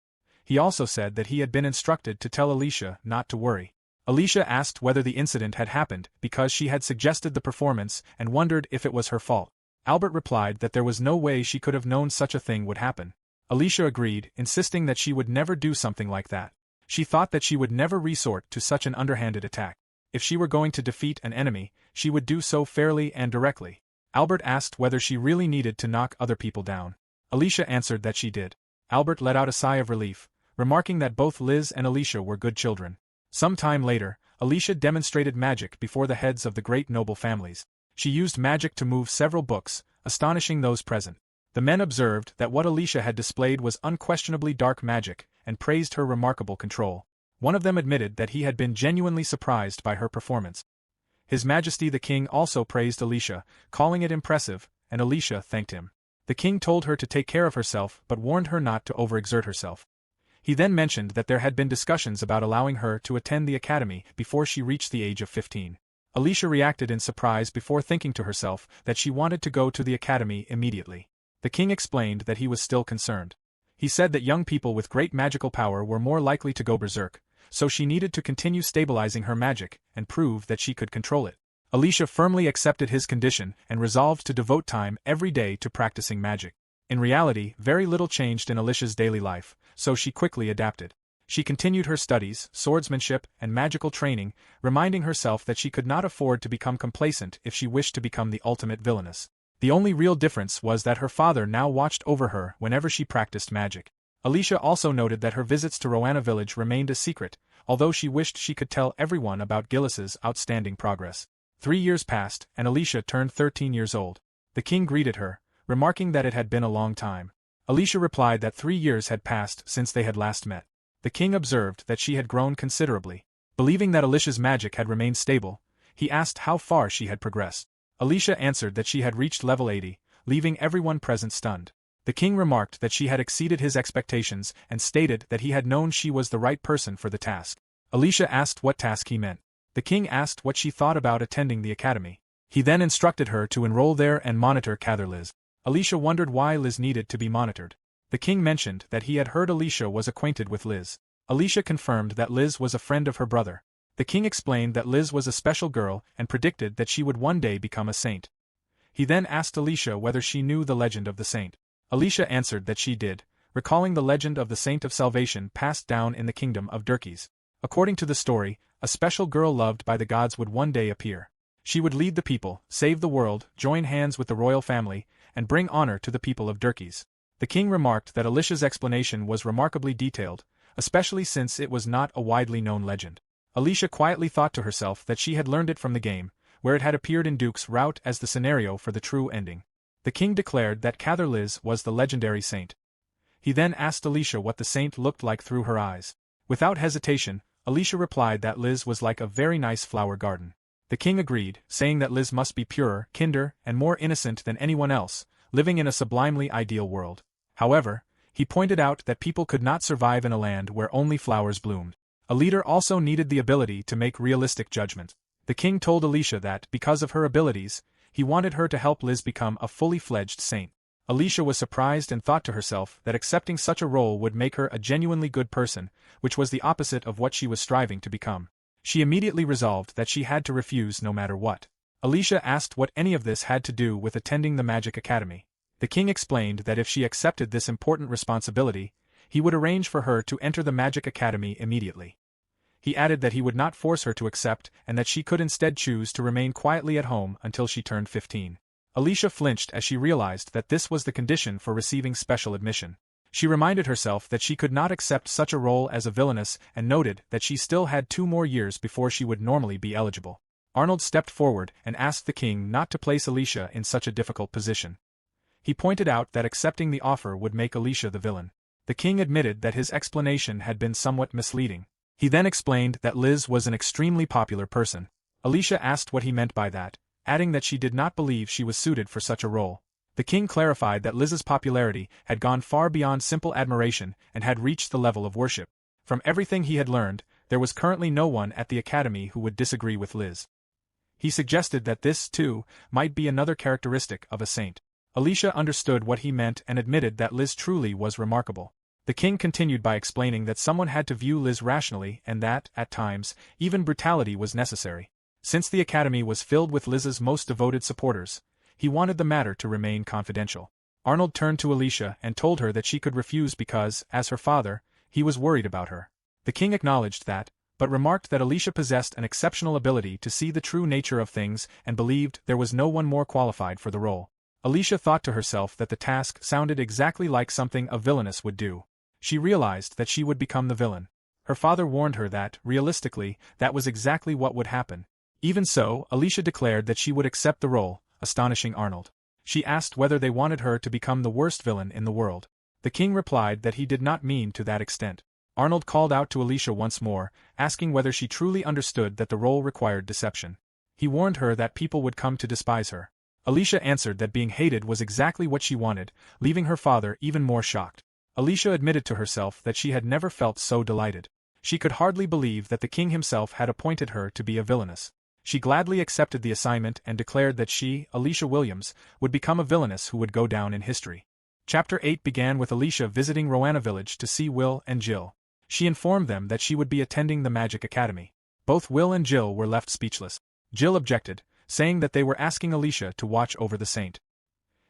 He also said that he had been instructed to tell Alicia not to worry. Alicia asked whether the incident had happened because she had suggested the performance and wondered if it was her fault. Albert replied that there was no way she could have known such a thing would happen. Alicia agreed, insisting that she would never do something like that. She thought that she would never resort to such an underhanded attack. If she were going to defeat an enemy, she would do so fairly and directly. Albert asked whether she really needed to knock other people down. Alicia answered that she did. Albert let out a sigh of relief, remarking that both Liz and Alicia were good children. Some time later, Alicia demonstrated magic before the heads of the great noble families. She used magic to move several books, astonishing those present. The men observed that what Alicia had displayed was unquestionably dark magic, and praised her remarkable control. One of them admitted that he had been genuinely surprised by her performance. His Majesty the King also praised Alicia, calling it impressive, and Alicia thanked him. The king told her to take care of herself but warned her not to overexert herself. He then mentioned that there had been discussions about allowing her to attend the academy before she reached the age of 15. Alicia reacted in surprise before thinking to herself that she wanted to go to the academy immediately. The king explained that he was still concerned. He said that young people with great magical power were more likely to go berserk, so she needed to continue stabilizing her magic and prove that she could control it. Alicia firmly accepted his condition and resolved to devote time every day to practicing magic. In reality, very little changed in Alicia's daily life, so she quickly adapted. She continued her studies, swordsmanship, and magical training, reminding herself that she could not afford to become complacent if she wished to become the ultimate villainess. The only real difference was that her father now watched over her whenever she practiced magic. Alicia also noted that her visits to Roanna village remained a secret, although she wished she could tell everyone about Gillis's outstanding progress. 3 years passed, and Alicia turned 13 years old. The king greeted her, remarking that it had been a long time. Alicia replied that 3 years had passed since they had last met. The king observed that she had grown considerably. Believing that Alicia's magic had remained stable, he asked how far she had progressed. Alicia answered that she had reached level 80, leaving everyone present stunned. The king remarked that she had exceeded his expectations and stated that he had known she was the right person for the task. Alicia asked what task he meant. The king asked what she thought about attending the academy. He then instructed her to enroll there and monitor Liz. Alicia wondered why Liz needed to be monitored. The king mentioned that he had heard Alicia was acquainted with Liz. Alicia confirmed that Liz was a friend of her brother. The king explained that Liz was a special girl and predicted that she would one day become a saint. He then asked Alicia whether she knew the legend of the saint. Alicia answered that she did, recalling the legend of the Saint of Salvation passed down in the kingdom of Ďurkys. According to the story, a special girl loved by the gods would one day appear. She would lead the people, save the world, join hands with the royal family, and bring honor to the people of Ďurkys. The king remarked that Alicia's explanation was remarkably detailed, especially since it was not a widely known legend. Alicia quietly thought to herself that she had learned it from the game, where it had appeared in Duke's route as the scenario for the true ending. The king declared that Liz was the legendary saint. He then asked Alicia what the saint looked like through her eyes. Without hesitation, Alicia replied that Liz was like a very nice flower garden. The king agreed, saying that Liz must be purer, kinder, and more innocent than anyone else, living in a sublimely ideal world. However, he pointed out that people could not survive in a land where only flowers bloomed. A leader also needed the ability to make realistic judgments. The king told Alicia that, because of her abilities, he wanted her to help Liz become a fully fledged saint. Alicia was surprised and thought to herself that accepting such a role would make her a genuinely good person, which was the opposite of what she was striving to become. She immediately resolved that she had to refuse no matter what. Alicia asked what any of this had to do with attending the Magic Academy. The king explained that if she accepted this important responsibility, he would arrange for her to enter the Magic Academy immediately. He added that he would not force her to accept and that she could instead choose to remain quietly at home until she turned 15. Alicia flinched as she realized that this was the condition for receiving special admission. She reminded herself that she could not accept such a role as a villainess and noted that she still had 2 more years before she would normally be eligible. Arnold stepped forward and asked the king not to place Alicia in such a difficult position. He pointed out that accepting the offer would make Alicia the villain. The king admitted that his explanation had been somewhat misleading. He then explained that Liz was an extremely popular person. Alicia asked what he meant by that, adding that she did not believe she was suited for such a role. The king clarified that Liz's popularity had gone far beyond simple admiration and had reached the level of worship. From everything he had learned, there was currently no one at the academy who would disagree with Liz. He suggested that this, too, might be another characteristic of a saint. Alicia understood what he meant and admitted that Liz truly was remarkable. The king continued by explaining that someone had to view Liz rationally and that, at times, even brutality was necessary. Since the academy was filled with Liz's most devoted supporters, he wanted the matter to remain confidential. Arnold turned to Alicia and told her that she could refuse because, as her father, he was worried about her. The king acknowledged that, but remarked that Alicia possessed an exceptional ability to see the true nature of things and believed there was no one more qualified for the role. Alicia thought to herself that the task sounded exactly like something a villainess would do. She realized that she would become the villain. Her father warned her that, realistically, that was exactly what would happen. Even so, Alicia declared that she would accept the role, astonishing Arnold. She asked whether they wanted her to become the worst villain in the world. The king replied that he did not mean to that extent. Arnold called out to Alicia once more, asking whether she truly understood that the role required deception. He warned her that people would come to despise her. Alicia answered that being hated was exactly what she wanted, leaving her father even more shocked. Alicia admitted to herself that she had never felt so delighted. She could hardly believe that the king himself had appointed her to be a villainess. She gladly accepted the assignment and declared that she, Alicia Williams, would become a villainess who would go down in history. Chapter 8 began with Alicia visiting Roanna village to see Will and Jill. She informed them that she would be attending the Magic Academy. Both Will and Jill were left speechless. Jill objected, saying that they were asking Alicia to watch over the saint.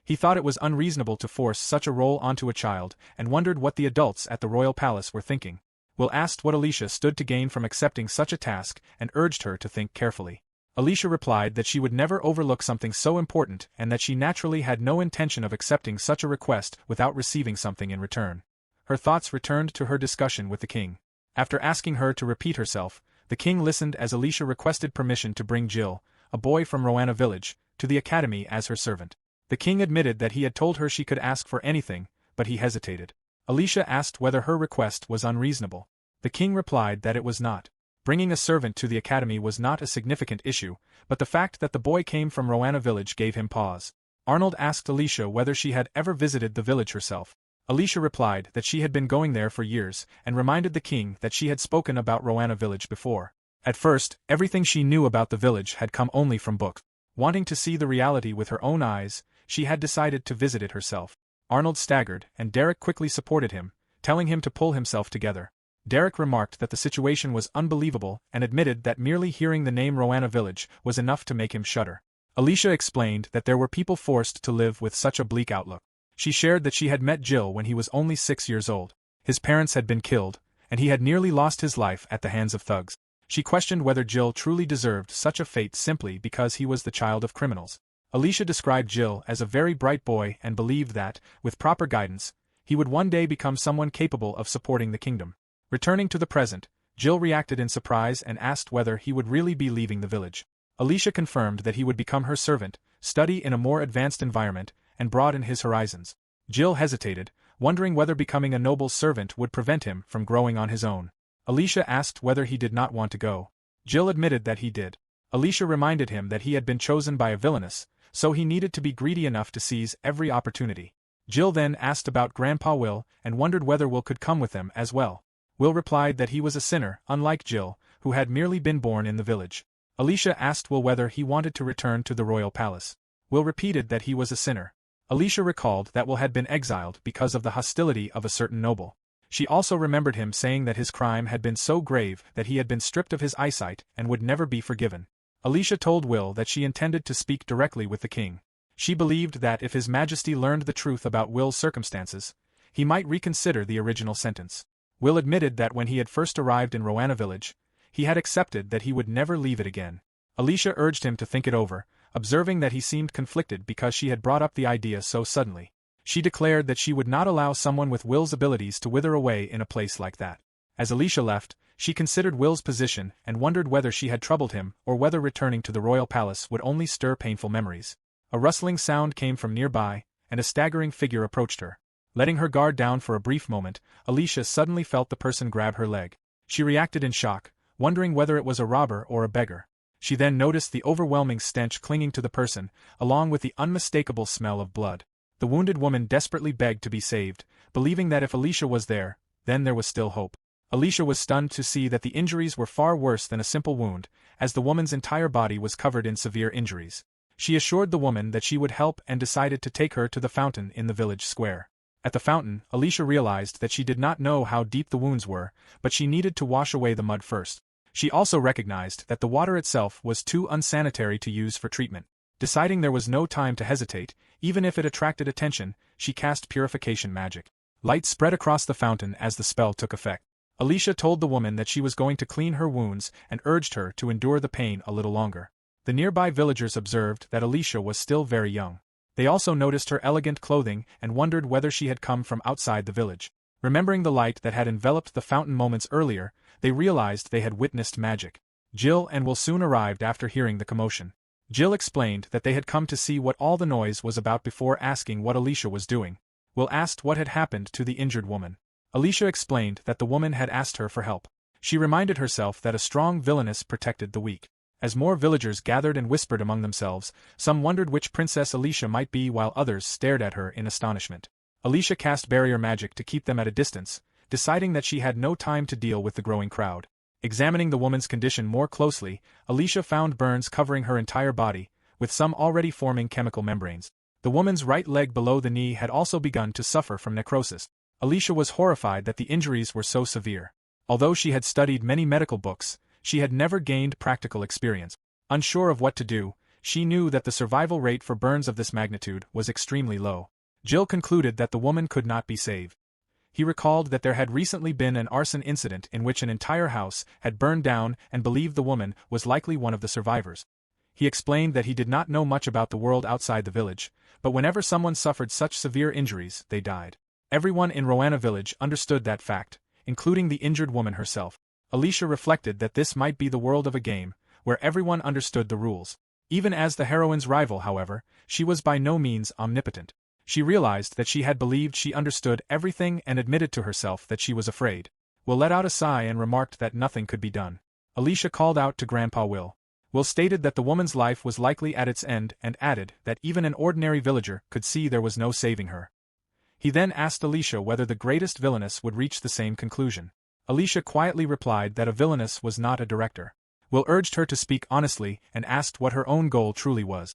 He thought it was unreasonable to force such a role onto a child and wondered what the adults at the royal palace were thinking. Will asked what Alicia stood to gain from accepting such a task and urged her to think carefully. Alicia replied that she would never overlook something so important and that she naturally had no intention of accepting such a request without receiving something in return. Her thoughts returned to her discussion with the king. After asking her to repeat herself, the king listened as Alicia requested permission to bring Jill, a boy from Roanna village, to the academy as her servant. The king admitted that he had told her she could ask for anything, but he hesitated. Alicia asked whether her request was unreasonable. The king replied that it was not. Bringing a servant to the academy was not a significant issue, but the fact that the boy came from Roanna village gave him pause. Arnold asked Alicia whether she had ever visited the village herself. Alicia replied that she had been going there for years and reminded the king that she had spoken about Roanna village before. At first, everything she knew about the village had come only from books. Wanting to see the reality with her own eyes, she had decided to visit it herself. Arnold staggered, and Derek quickly supported him, telling him to pull himself together. Derek remarked that the situation was unbelievable and admitted that merely hearing the name Roanna village was enough to make him shudder. Alicia explained that there were people forced to live with such a bleak outlook. She shared that she had met Jill when he was only 6 years old. His parents had been killed, and he had nearly lost his life at the hands of thugs. She questioned whether Jill truly deserved such a fate simply because he was the child of criminals. Alicia described Jill as a very bright boy and believed that, with proper guidance, he would one day become someone capable of supporting the kingdom. Returning to the present, Jill reacted in surprise and asked whether he would really be leaving the village. Alicia confirmed that he would become her servant, study in a more advanced environment, and broaden his horizons. Jill hesitated, wondering whether becoming a noble's servant would prevent him from growing on his own. Alicia asked whether he did not want to go. Jill admitted that he did. Alicia reminded him that he had been chosen by a villainess, so he needed to be greedy enough to seize every opportunity. Jill then asked about Grandpa Will and wondered whether Will could come with them as well. Will replied that he was a sinner, unlike Jill, who had merely been born in the village. Alicia asked Will whether he wanted to return to the royal palace. Will repeated that he was a sinner. Alicia recalled that Will had been exiled because of the hostility of a certain noble. She also remembered him saying that his crime had been so grave that he had been stripped of his eyesight and would never be forgiven. Alicia told Will that she intended to speak directly with the king. She believed that if His Majesty learned the truth about Will's circumstances, he might reconsider the original sentence. Will admitted that when he had first arrived in Roanna village, he had accepted that he would never leave it again. Alicia urged him to think it over, observing that he seemed conflicted because she had brought up the idea so suddenly. She declared that she would not allow someone with Will's abilities to wither away in a place like that. As Alicia left, she considered Will's position and wondered whether she had troubled him or whether returning to the royal palace would only stir painful memories. A rustling sound came from nearby, and a staggering figure approached her. Letting her guard down for a brief moment, Alicia suddenly felt the person grab her leg. She reacted in shock, wondering whether it was a robber or a beggar. She then noticed the overwhelming stench clinging to the person, along with the unmistakable smell of blood. The wounded woman desperately begged to be saved, believing that if Alicia was there, then there was still hope. Alicia was stunned to see that the injuries were far worse than a simple wound, as the woman's entire body was covered in severe injuries. She assured the woman that she would help and decided to take her to the fountain in the village square. At the fountain, Alicia realized that she did not know how deep the wounds were, but she needed to wash away the mud first. She also recognized that the water itself was too unsanitary to use for treatment. Deciding there was no time to hesitate, even if it attracted attention, she cast purification magic. Light spread across the fountain as the spell took effect. Alicia told the woman that she was going to clean her wounds and urged her to endure the pain a little longer. The nearby villagers observed that Alicia was still very young. They also noticed her elegant clothing and wondered whether she had come from outside the village. Remembering the light that had enveloped the fountain moments earlier, they realized they had witnessed magic. Jill and Will soon arrived after hearing the commotion. Jill explained that they had come to see what all the noise was about before asking what Alicia was doing. Will asked what had happened to the injured woman. Alicia explained that the woman had asked her for help. She reminded herself that a strong villainess protected the weak. As more villagers gathered and whispered among themselves, some wondered which princess Alicia might be while others stared at her in astonishment. Alicia cast barrier magic to keep them at a distance, deciding that she had no time to deal with the growing crowd. Examining the woman's condition more closely, Alicia found burns covering her entire body, with some already forming chemical membranes. The woman's right leg below the knee had also begun to suffer from necrosis. Alicia was horrified that the injuries were so severe. Although she had studied many medical books, she had never gained practical experience. Unsure of what to do, she knew that the survival rate for burns of this magnitude was extremely low. Jill concluded that the woman could not be saved. He recalled that there had recently been an arson incident in which an entire house had burned down and believed the woman was likely one of the survivors. He explained that he did not know much about the world outside the village, but whenever someone suffered such severe injuries, they died. Everyone in Roanna village understood that fact, including the injured woman herself. Alicia reflected that this might be the world of a game, where everyone understood the rules. Even as the heroine's rival, however, she was by no means omnipotent. She realized that she had believed she understood everything and admitted to herself that she was afraid. Will let out a sigh and remarked that nothing could be done. Alicia called out to Grandpa Will. Will stated that the woman's life was likely at its end and added that even an ordinary villager could see there was no saving her. He then asked Alicia whether the greatest villainess would reach the same conclusion. Alicia quietly replied that a villainess was not a director. Will urged her to speak honestly and asked what her own goal truly was.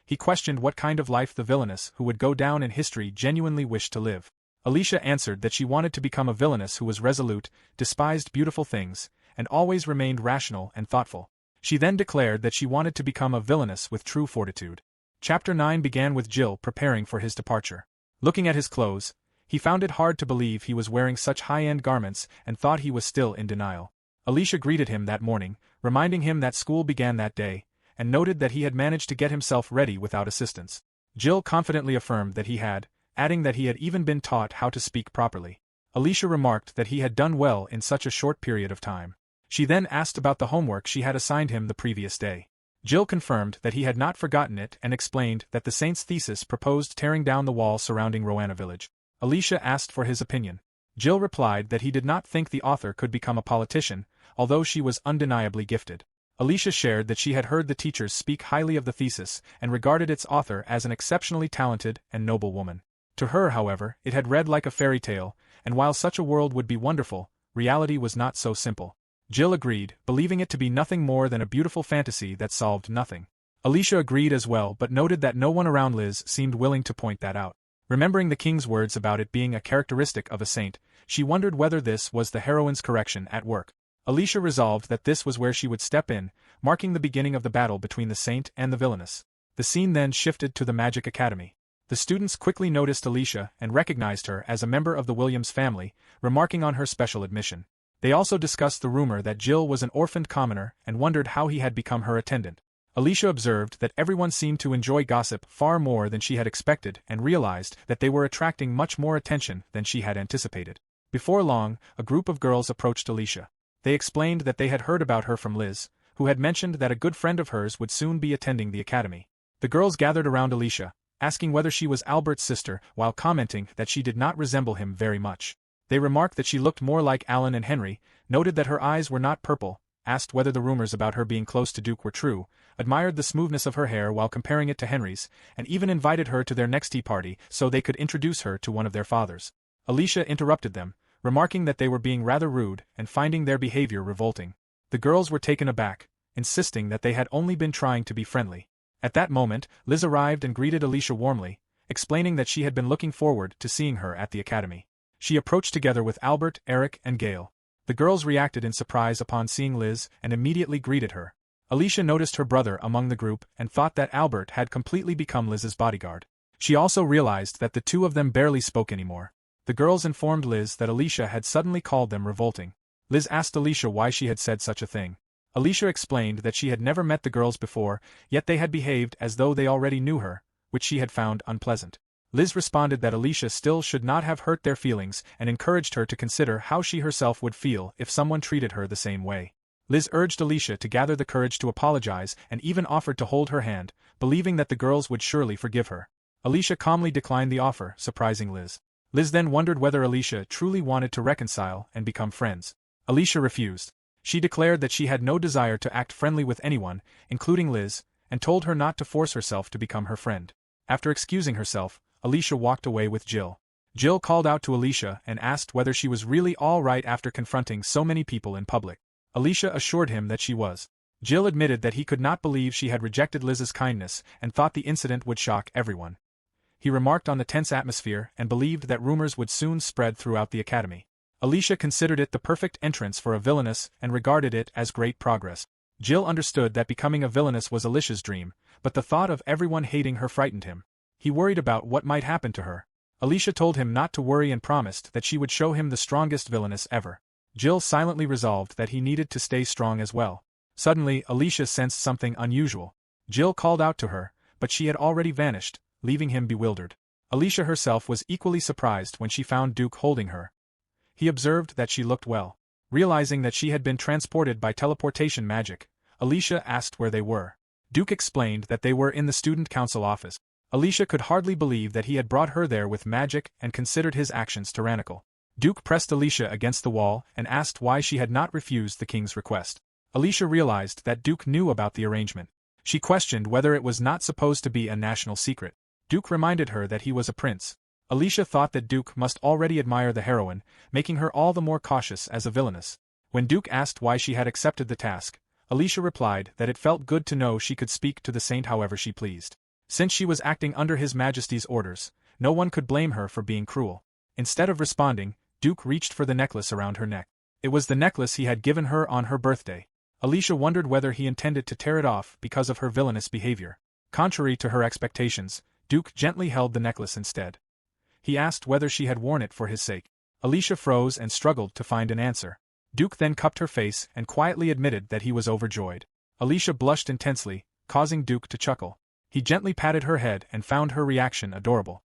He questioned what kind of life the villainess who would go down in history genuinely wished to live. Alicia answered that she wanted to become a villainess who was resolute, despised beautiful things, and always remained rational and thoughtful. She then declared that she wanted to become a villainess with true fortitude. Chapter 9 began with Jill preparing for his departure. Looking at his clothes, he found it hard to believe he was wearing such high-end garments and thought he was still in denial. Alicia greeted him that morning, reminding him that school began that day, and noted that he had managed to get himself ready without assistance. Jill confidently affirmed that he had, adding that he had even been taught how to speak properly. Alicia remarked that he had done well in such a short period of time. She then asked about the homework she had assigned him the previous day. Jill confirmed that he had not forgotten it and explained that the saint's thesis proposed tearing down the wall surrounding Roanna village. Alicia asked for his opinion. Jill replied that he did not think the author could become a politician, although she was undeniably gifted. Alicia shared that she had heard the teachers speak highly of the thesis and regarded its author as an exceptionally talented and noble woman. To her, however, it had read like a fairy tale, and while such a world would be wonderful, reality was not so simple. Jill agreed, believing it to be nothing more than a beautiful fantasy that solved nothing. Alicia agreed as well but noted that no one around Liz seemed willing to point that out. Remembering the king's words about it being a characteristic of a saint, she wondered whether this was the heroine's correction at work. Alicia resolved that this was where she would step in, marking the beginning of the battle between the saint and the villainess. The scene then shifted to the Magic Academy. The students quickly noticed Alicia and recognized her as a member of the Williams family, remarking on her special admission. They also discussed the rumor that Jill was an orphaned commoner and wondered how he had become her attendant. Alicia observed that everyone seemed to enjoy gossip far more than she had expected and realized that they were attracting much more attention than she had anticipated. Before long, a group of girls approached Alicia. They explained that they had heard about her from Liz, who had mentioned that a good friend of hers would soon be attending the academy. The girls gathered around Alicia, asking whether she was Albert's sister while commenting that she did not resemble him very much. They remarked that she looked more like Alan and Henry, noted that her eyes were not purple, asked whether the rumors about her being close to Duke were true, admired the smoothness of her hair while comparing it to Henry's, and even invited her to their next tea party so they could introduce her to one of their fathers. Alicia interrupted them, remarking that they were being rather rude and finding their behavior revolting. The girls were taken aback, insisting that they had only been trying to be friendly. At that moment, Liz arrived and greeted Alicia warmly, explaining that she had been looking forward to seeing her at the academy. She approached together with Albert, Eric, and Gail. The girls reacted in surprise upon seeing Liz and immediately greeted her. Alicia noticed her brother among the group and thought that Albert had completely become Liz's bodyguard. She also realized that the two of them barely spoke anymore. The girls informed Liz that Alicia had suddenly called them revolting. Liz asked Alicia why she had said such a thing. Alicia explained that she had never met the girls before, yet they had behaved as though they already knew her, which she had found unpleasant. Liz responded that Alicia still should not have hurt their feelings and encouraged her to consider how she herself would feel if someone treated her the same way. Liz urged Alicia to gather the courage to apologize and even offered to hold her hand, believing that the girls would surely forgive her. Alicia calmly declined the offer, surprising Liz. Liz then wondered whether Alicia truly wanted to reconcile and become friends. Alicia refused. She declared that she had no desire to act friendly with anyone, including Liz, and told her not to force herself to become her friend. After excusing herself, Alicia walked away with Jill. Jill called out to Alicia and asked whether she was really all right after confronting so many people in public. Alicia assured him that she was. Jill admitted that he could not believe she had rejected Liz's kindness and thought the incident would shock everyone. He remarked on the tense atmosphere and believed that rumors would soon spread throughout the academy. Alicia considered it the perfect entrance for a villainess and regarded it as great progress. Jill understood that becoming a villainess was Alicia's dream, but the thought of everyone hating her frightened him. He worried about what might happen to her. Alicia told him not to worry and promised that she would show him the strongest villainess ever. Jill silently resolved that he needed to stay strong as well. Suddenly, Alicia sensed something unusual. Jill called out to her, but she had already vanished, leaving him bewildered. Alicia herself was equally surprised when she found Duke holding her. He observed that she looked well. Realizing that she had been transported by teleportation magic, Alicia asked where they were. Duke explained that they were in the student council office. Alicia could hardly believe that he had brought her there with magic and considered his actions tyrannical. Duke pressed Alicia against the wall and asked why she had not refused the king's request. Alicia realized that Duke knew about the arrangement. She questioned whether it was not supposed to be a national secret. Duke reminded her that he was a prince. Alicia thought that Duke must already admire the heroine, making her all the more cautious as a villainess. When Duke asked why she had accepted the task, Alicia replied that it felt good to know she could speak to the saint however she pleased. Since she was acting under His Majesty's orders, no one could blame her for being cruel. Instead of responding, Duke reached for the necklace around her neck. It was the necklace he had given her on her birthday. Alicia wondered whether he intended to tear it off because of her villainous behavior. Contrary to her expectations, Duke gently held the necklace instead. He asked whether she had worn it for his sake. Alicia froze and struggled to find an answer. Duke then cupped her face and quietly admitted that he was overjoyed. Alicia blushed intensely, causing Duke to chuckle. He gently patted her head and found her reaction adorable.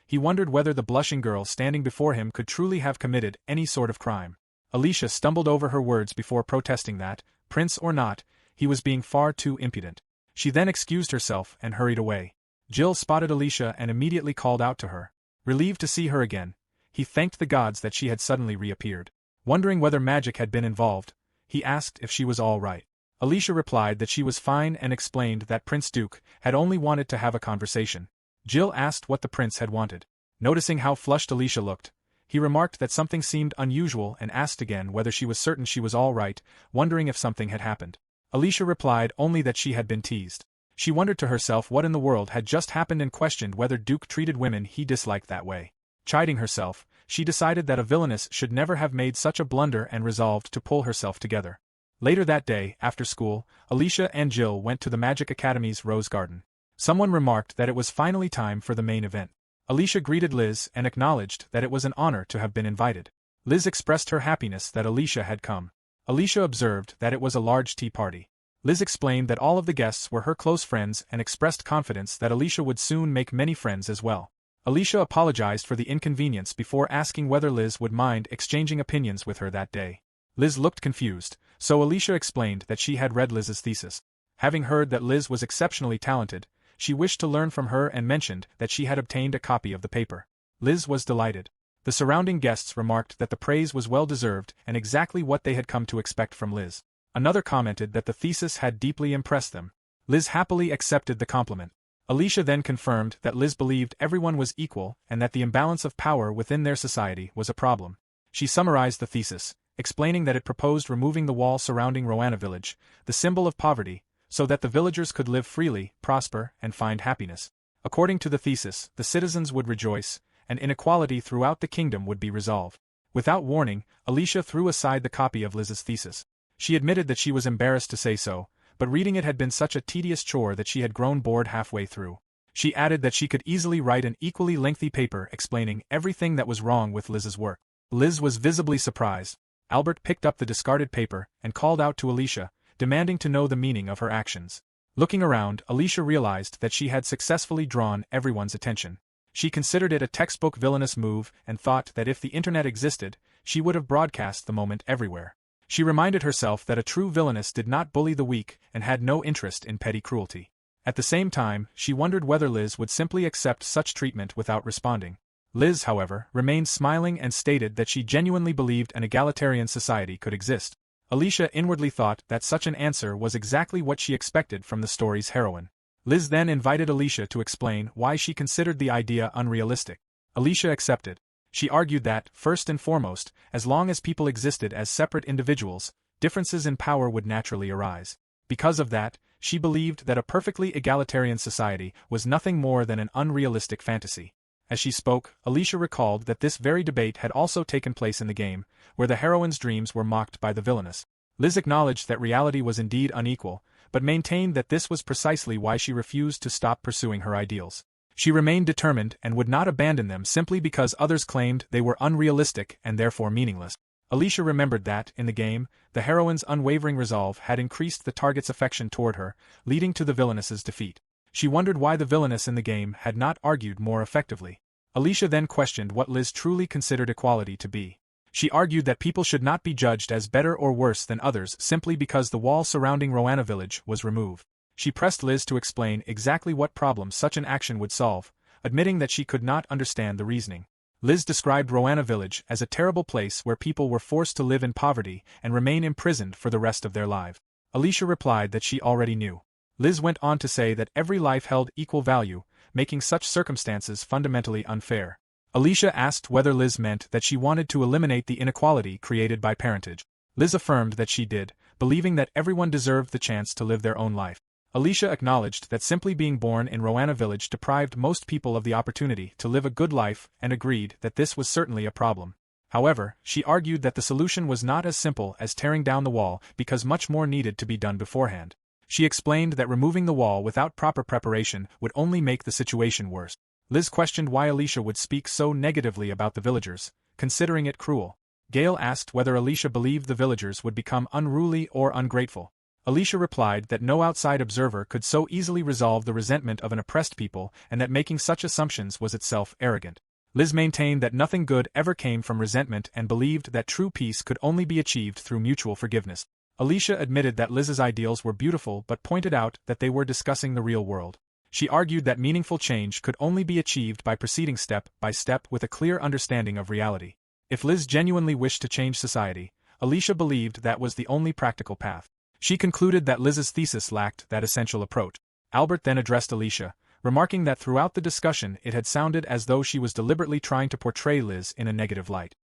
He wondered whether the blushing girl standing before him could truly have committed any sort of crime. Alicia stumbled over her words before protesting that, prince or not, he was being far too impudent. She then excused herself and hurried away. Jill spotted Alicia and immediately called out to her. Relieved to see her again, he thanked the gods that she had suddenly reappeared. Wondering whether magic had been involved, he asked if she was all right. Alicia replied that she was fine and explained that Prince Duke had only wanted to have a conversation. Jill asked what the prince had wanted. Noticing how flushed Alicia looked, he remarked that something seemed unusual and asked again whether she was certain she was all right, wondering if something had happened. Alicia replied only that she had been teased. She wondered to herself what in the world had just happened and questioned whether Duke treated women he disliked that way. Chiding herself, she decided that a villainess should never have made such a blunder and resolved to pull herself together. Later that day, after school, Alicia and Jill went to the Magic Academy's Rose Garden. Someone remarked that it was finally time for the main event. Alicia greeted Liz and acknowledged that it was an honor to have been invited. Liz expressed her happiness that Alicia had come. Alicia observed that it was a large tea party. Liz explained that all of the guests were her close friends and expressed confidence that Alicia would soon make many friends as well. Alicia apologized for the inconvenience before asking whether Liz would mind exchanging opinions with her that day. Liz looked confused, so Alicia explained that she had read Liz's thesis. Having heard that Liz was exceptionally talented, she wished to learn from her and mentioned that she had obtained a copy of the paper. Liz was delighted. The surrounding guests remarked that the praise was well-deserved and exactly what they had come to expect from Liz. Another commented that the thesis had deeply impressed them. Liz happily accepted the compliment. Alicia then confirmed that Liz believed everyone was equal and that the imbalance of power within their society was a problem. She summarized the thesis, explaining that it proposed removing the wall surrounding Roanna village, the symbol of poverty, so that the villagers could live freely, prosper, and find happiness. According to the thesis, the citizens would rejoice, and inequality throughout the kingdom would be resolved. Without warning, Alicia threw aside the copy of Liz's thesis. She admitted that she was embarrassed to say so, but reading it had been such a tedious chore that she had grown bored halfway through. She added that she could easily write an equally lengthy paper explaining everything that was wrong with Liz's work. Liz was visibly surprised. Albert picked up the discarded paper and called out to Alicia, demanding to know the meaning of her actions. Looking around, Alicia realized that she had successfully drawn everyone's attention. She considered it a textbook villainous move and thought that if the internet existed, she would have broadcast the moment everywhere. She reminded herself that a true villainess did not bully the weak and had no interest in petty cruelty. At the same time, she wondered whether Liz would simply accept such treatment without responding. Liz, however, remained smiling and stated that she genuinely believed an egalitarian society could exist. Alicia inwardly thought that such an answer was exactly what she expected from the story's heroine. Liz then invited Alicia to explain why she considered the idea unrealistic. Alicia accepted. She argued that, first and foremost, as long as people existed as separate individuals, differences in power would naturally arise. Because of that, she believed that a perfectly egalitarian society was nothing more than an unrealistic fantasy. As she spoke, Alicia recalled that this very debate had also taken place in the game, where the heroine's dreams were mocked by the villainess. Liz acknowledged that reality was indeed unequal, but maintained that this was precisely why she refused to stop pursuing her ideals. She remained determined and would not abandon them simply because others claimed they were unrealistic and therefore meaningless. Alicia remembered that, in the game, the heroine's unwavering resolve had increased the target's affection toward her, leading to the villainess's defeat. She wondered why the villainess in the game had not argued more effectively. Alicia then questioned what Liz truly considered equality to be. She argued that people should not be judged as better or worse than others simply because the wall surrounding Roanna village was removed. She pressed Liz to explain exactly what problem such an action would solve, admitting that she could not understand the reasoning. Liz described Roanna village as a terrible place where people were forced to live in poverty and remain imprisoned for the rest of their lives. Alicia replied that she already knew. Liz went on to say that every life held equal value, making such circumstances fundamentally unfair. Alicia asked whether Liz meant that she wanted to eliminate the inequality created by parentage. Liz affirmed that she did, believing that everyone deserved the chance to live their own life. Alicia acknowledged that simply being born in Roanna village deprived most people of the opportunity to live a good life and agreed that this was certainly a problem. However, she argued that the solution was not as simple as tearing down the wall because much more needed to be done beforehand. She explained that removing the wall without proper preparation would only make the situation worse. Liz questioned why Alicia would speak so negatively about the villagers, considering it cruel. Gale asked whether Alicia believed the villagers would become unruly or ungrateful. Alicia replied that no outside observer could so easily resolve the resentment of an oppressed people and that making such assumptions was itself arrogant. Liz maintained that nothing good ever came from resentment and believed that true peace could only be achieved through mutual forgiveness. Alicia admitted that Liz's ideals were beautiful but pointed out that they were discussing the real world. She argued that meaningful change could only be achieved by proceeding step by step with a clear understanding of reality. If Liz genuinely wished to change society, Alicia believed that was the only practical path. She concluded that Liz's thesis lacked that essential approach. Albert then addressed Alicia, remarking that throughout the discussion it had sounded as though she was deliberately trying to portray Liz in a negative light.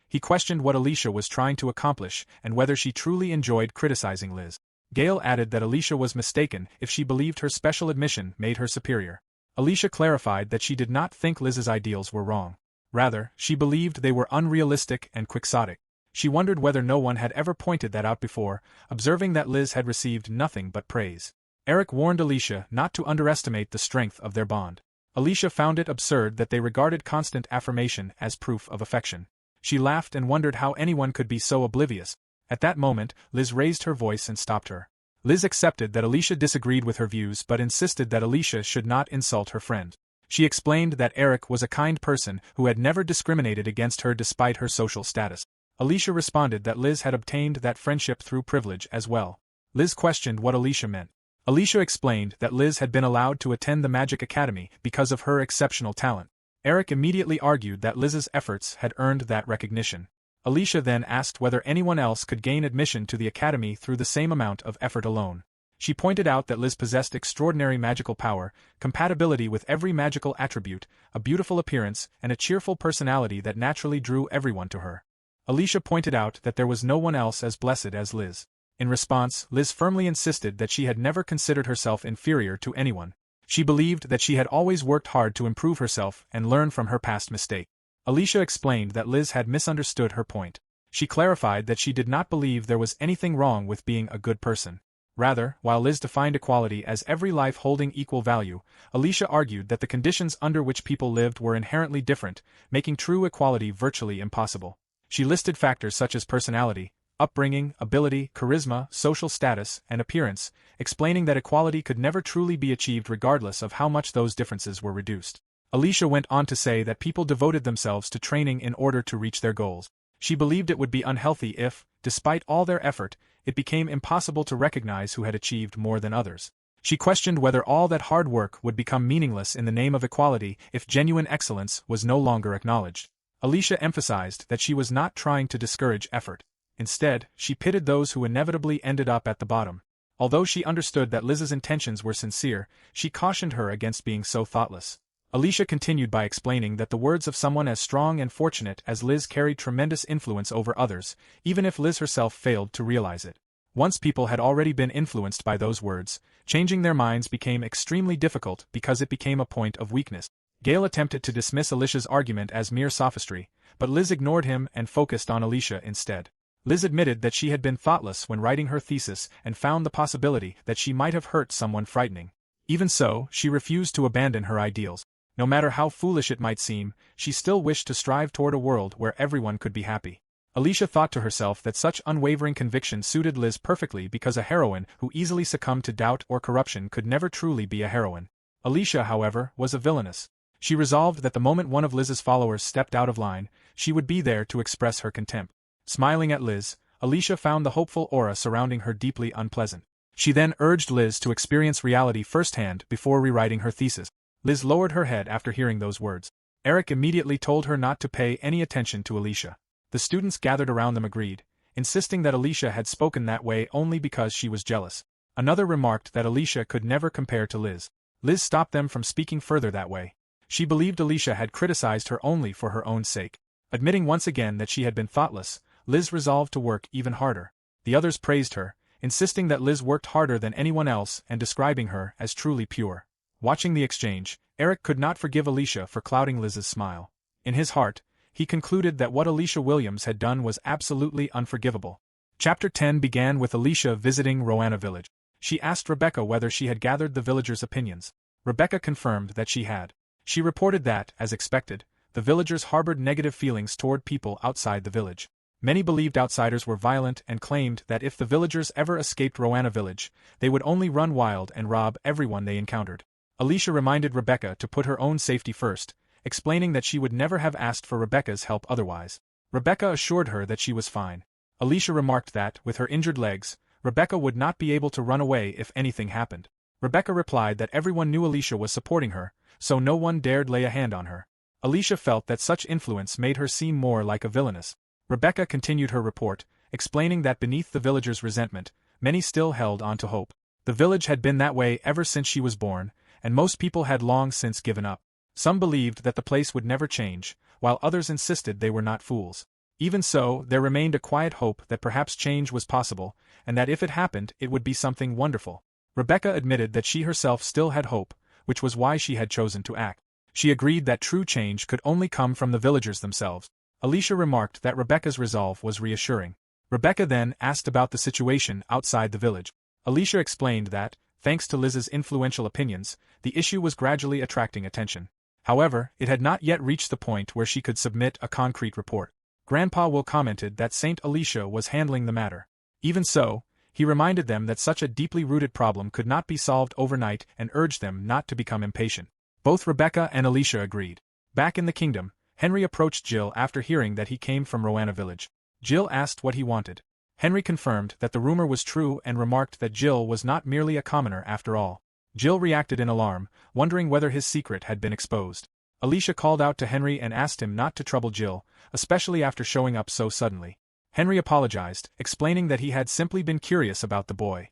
He questioned what Alicia was trying to accomplish and whether she truly enjoyed criticizing Liz. Gale added that Alicia was mistaken if she believed her special admission made her superior. Alicia clarified that she did not think Liz's ideals were wrong. Rather, she believed they were unrealistic and quixotic. She wondered whether no one had ever pointed that out before, observing that Liz had received nothing but praise. Eric warned Alicia not to underestimate the strength of their bond. Alicia found it absurd that they regarded constant affirmation as proof of affection. She laughed and wondered how anyone could be so oblivious. At that moment, Liz raised her voice and stopped her. Liz accepted that Alicia disagreed with her views but insisted that Alicia should not insult her friend. She explained that Eric was a kind person who had never discriminated against her despite her social status. Alicia responded that Liz had obtained that friendship through privilege as well. Liz questioned what Alicia meant. Alicia explained that Liz had been allowed to attend the Magic Academy because of her exceptional talent. Eric immediately argued that Liz's efforts had earned that recognition. Alicia then asked whether anyone else could gain admission to the academy through the same amount of effort alone. She pointed out that Liz possessed extraordinary magical power, compatibility with every magical attribute, a beautiful appearance, and a cheerful personality that naturally drew everyone to her. Alicia pointed out that there was no one else as blessed as Liz. In response, Liz firmly insisted that she had never considered herself inferior to anyone. She believed that she had always worked hard to improve herself and learn from her past mistakes. Alicia explained that Liz had misunderstood her point. She clarified that she did not believe there was anything wrong with being a good person. Rather, while Liz defined equality as every life holding equal value, Alicia argued that the conditions under which people lived were inherently different, making true equality virtually impossible. She listed factors such as personality, upbringing, ability, charisma, social status, and appearance, explaining that equality could never truly be achieved regardless of how much those differences were reduced. Alicia went on to say that people devoted themselves to training in order to reach their goals. She believed it would be unhealthy if, despite all their effort, it became impossible to recognize who had achieved more than others. She questioned whether all that hard work would become meaningless in the name of equality if genuine excellence was no longer acknowledged. Alicia emphasized that she was not trying to discourage effort. Instead, she pitted those who inevitably ended up at the bottom. Although she understood that Liz's intentions were sincere, she cautioned her against being so thoughtless. Alicia continued by explaining that the words of someone as strong and fortunate as Liz carried tremendous influence over others, even if Liz herself failed to realize it. Once people had already been influenced by those words, changing their minds became extremely difficult because it became a point of weakness. Gale attempted to dismiss Alicia's argument as mere sophistry, but Liz ignored him and focused on Alicia instead. Liz admitted that she had been thoughtless when writing her thesis and found the possibility that she might have hurt someone frightening. Even so, she refused to abandon her ideals. No matter how foolish it might seem, she still wished to strive toward a world where everyone could be happy. Alicia thought to herself that such unwavering conviction suited Liz perfectly because a heroine who easily succumbed to doubt or corruption could never truly be a heroine. Alicia, however, was a villainess. She resolved that the moment one of Liz's followers stepped out of line, she would be there to express her contempt. Smiling at Liz, Alicia found the hopeful aura surrounding her deeply unpleasant. She then urged Liz to experience reality firsthand before rewriting her thesis. Liz lowered her head after hearing those words. Eric immediately told her not to pay any attention to Alicia. The students gathered around them agreed, insisting that Alicia had spoken that way only because she was jealous. Another remarked that Alicia could never compare to Liz. Liz stopped them from speaking further that way. She believed Alicia had criticized her only for her own sake. Admitting once again that she had been thoughtless, Liz resolved to work even harder. The others praised her, insisting that Liz worked harder than anyone else and describing her as truly pure. Watching the exchange, Eric could not forgive Alicia for clouding Liz's smile. In his heart, he concluded that what Alicia Williams had done was absolutely unforgivable. Chapter 10 began with Alicia visiting Roanna village. She asked Rebecca whether she had gathered the villagers' opinions. Rebecca confirmed that she had. She reported that, as expected, the villagers harbored negative feelings toward people outside the village. Many believed outsiders were violent and claimed that if the villagers ever escaped Roanna village, they would only run wild and rob everyone they encountered. Alicia reminded Rebecca to put her own safety first, explaining that she would never have asked for Rebecca's help otherwise. Rebecca assured her that she was fine. Alicia remarked that, with her injured legs, Rebecca would not be able to run away if anything happened. Rebecca replied that everyone knew Alicia was supporting her, so no one dared lay a hand on her. Alicia felt that such influence made her seem more like a villainess. Rebecca continued her report, explaining that beneath the villagers' resentment, many still held on to hope. The village had been that way ever since she was born, and most people had long since given up. Some believed that the place would never change, while others insisted they were not fools. Even so, there remained a quiet hope that perhaps change was possible, and that if it happened, it would be something wonderful. Rebecca admitted that she herself still had hope, which was why she had chosen to act. She agreed that true change could only come from the villagers themselves. Alicia remarked that Rebecca's resolve was reassuring. Rebecca then asked about the situation outside the village. Alicia explained that, thanks to Liz's influential opinions, the issue was gradually attracting attention. However, it had not yet reached the point where she could submit a concrete report. Grandpa Will commented that Saint Alicia was handling the matter. Even so, he reminded them that such a deeply rooted problem could not be solved overnight and urged them not to become impatient. Both Rebecca and Alicia agreed. Back in the kingdom, Henry approached Jill after hearing that he came from Roanna village. Jill asked what he wanted. Henry confirmed that the rumor was true and remarked that Jill was not merely a commoner after all. Jill reacted in alarm, wondering whether his secret had been exposed. Alicia called out to Henry and asked him not to trouble Jill, especially after showing up so suddenly. Henry apologized, explaining that he had simply been curious about the boy.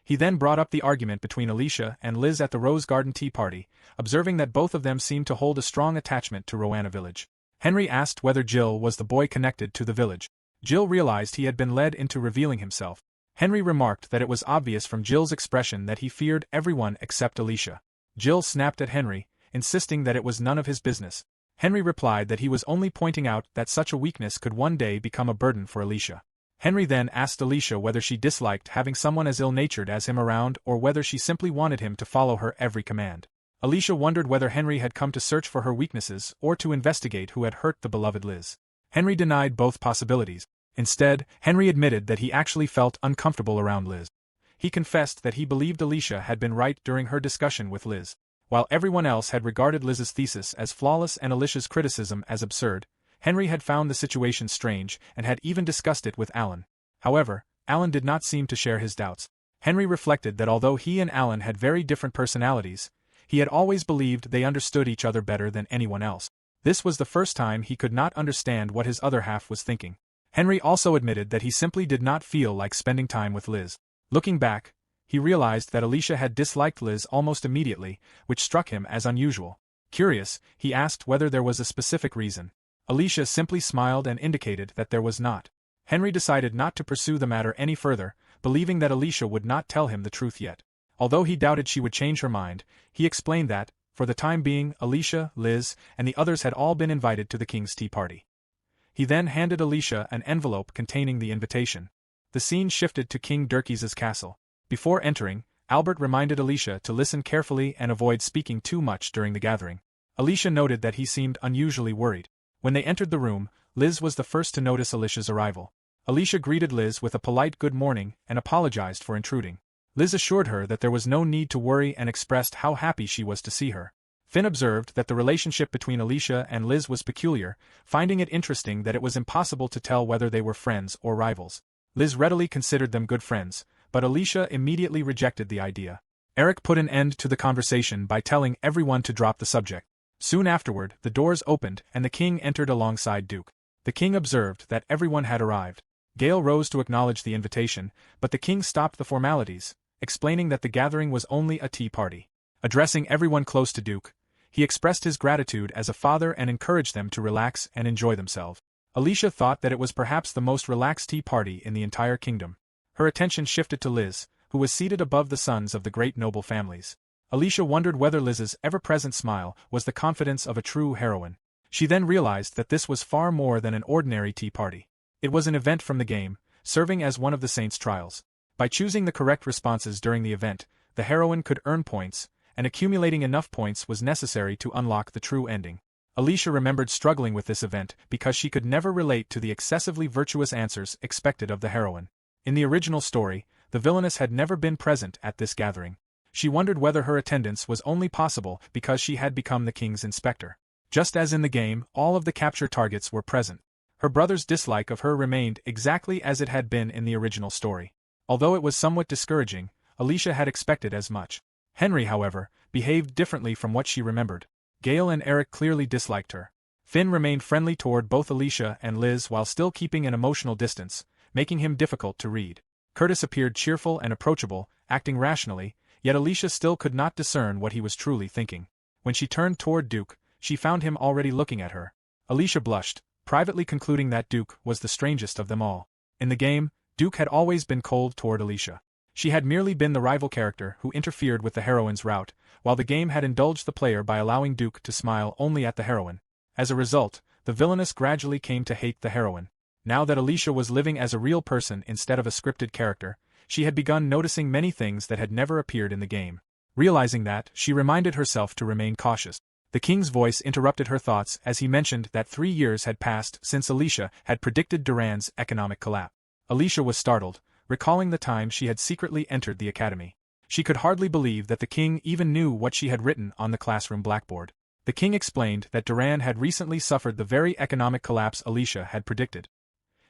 He then brought up the argument between Alicia and Liz at the Rose Garden tea party, observing that both of them seemed to hold a strong attachment to Roanna village. Henry asked whether Jill was the boy connected to the village. Jill realized he had been led into revealing himself. Henry remarked that it was obvious from Jill's expression that he feared everyone except Alicia. Jill snapped at Henry, insisting that it was none of his business. Henry replied that he was only pointing out that such a weakness could one day become a burden for Alicia. Henry then asked Alicia whether she disliked having someone as ill-natured as him around or whether she simply wanted him to follow her every command. Alicia wondered whether Henry had come to search for her weaknesses or to investigate who had hurt the beloved Liz. Henry denied both possibilities. Instead, Henry admitted that he actually felt uncomfortable around Liz. He confessed that he believed Alicia had been right during her discussion with Liz. While everyone else had regarded Liz's thesis as flawless and Alicia's criticism as absurd, Henry had found the situation strange and had even discussed it with Alan. However, Alan did not seem to share his doubts. Henry reflected that although he and Alan had very different personalities, he had always believed they understood each other better than anyone else. This was the first time he could not understand what his other half was thinking. Henry also admitted that he simply did not feel like spending time with Liz. Looking back, he realized that Alicia had disliked Liz almost immediately, which struck him as unusual. Curious, he asked whether there was a specific reason. Alicia simply smiled and indicated that there was not. Henry decided not to pursue the matter any further, believing that Alicia would not tell him the truth yet. Although he doubted she would change her mind, he explained that, for the time being, Alicia, Liz, and the others had all been invited to the king's tea party. He then handed Alicia an envelope containing the invitation. The scene shifted to King Dirkes's castle. Before entering, Albert reminded Alicia to listen carefully and avoid speaking too much during the gathering. Alicia noted that he seemed unusually worried. When they entered the room, Liz was the first to notice Alicia's arrival. Alicia greeted Liz with a polite good morning and apologized for intruding. Liz assured her that there was no need to worry and expressed how happy she was to see her. Finn observed that the relationship between Alicia and Liz was peculiar, finding it interesting that it was impossible to tell whether they were friends or rivals. Liz readily considered them good friends, but Alicia immediately rejected the idea. Eric put an end to the conversation by telling everyone to drop the subject. Soon afterward, the doors opened and the king entered alongside Duke. The king observed that everyone had arrived. Gale rose to acknowledge the invitation, but the king stopped the formalities, explaining that the gathering was only a tea party. Addressing everyone close to Duke, he expressed his gratitude as a father and encouraged them to relax and enjoy themselves. Alicia thought that it was perhaps the most relaxed tea party in the entire kingdom. Her attention shifted to Liz, who was seated above the sons of the great noble families. Alicia wondered whether Liz's ever-present smile was the confidence of a true heroine. She then realized that this was far more than an ordinary tea party. It was an event from the game, serving as one of the saints' trials. By choosing the correct responses during the event, the heroine could earn points, and accumulating enough points was necessary to unlock the true ending. Alicia remembered struggling with this event because she could never relate to the excessively virtuous answers expected of the heroine. In the original story, the villainess had never been present at this gathering. She wondered whether her attendance was only possible because she had become the king's inspector. Just as in the game, all of the capture targets were present. Her brother's dislike of her remained exactly as it had been in the original story. Although it was somewhat discouraging, Alicia had expected as much. Henry, however, behaved differently from what she remembered. Gale and Eric clearly disliked her. Finn remained friendly toward both Alicia and Liz while still keeping an emotional distance, making him difficult to read. Curtis appeared cheerful and approachable, acting rationally, yet Alicia still could not discern what he was truly thinking. When she turned toward Duke, she found him already looking at her. Alicia blushed, privately concluding that Duke was the strangest of them all. In the game, Duke had always been cold toward Alicia. She had merely been the rival character who interfered with the heroine's route, while the game had indulged the player by allowing Duke to smile only at the heroine. As a result, the villainess gradually came to hate the heroine. Now that Alicia was living as a real person instead of a scripted character, she had begun noticing many things that had never appeared in the game. Realizing that, she reminded herself to remain cautious. The king's voice interrupted her thoughts as he mentioned that 3 years had passed since Alicia had predicted Duran's economic collapse. Alicia was startled, recalling the time she had secretly entered the academy. She could hardly believe that the king even knew what she had written on the classroom blackboard. The king explained that Duran had recently suffered the very economic collapse Alicia had predicted.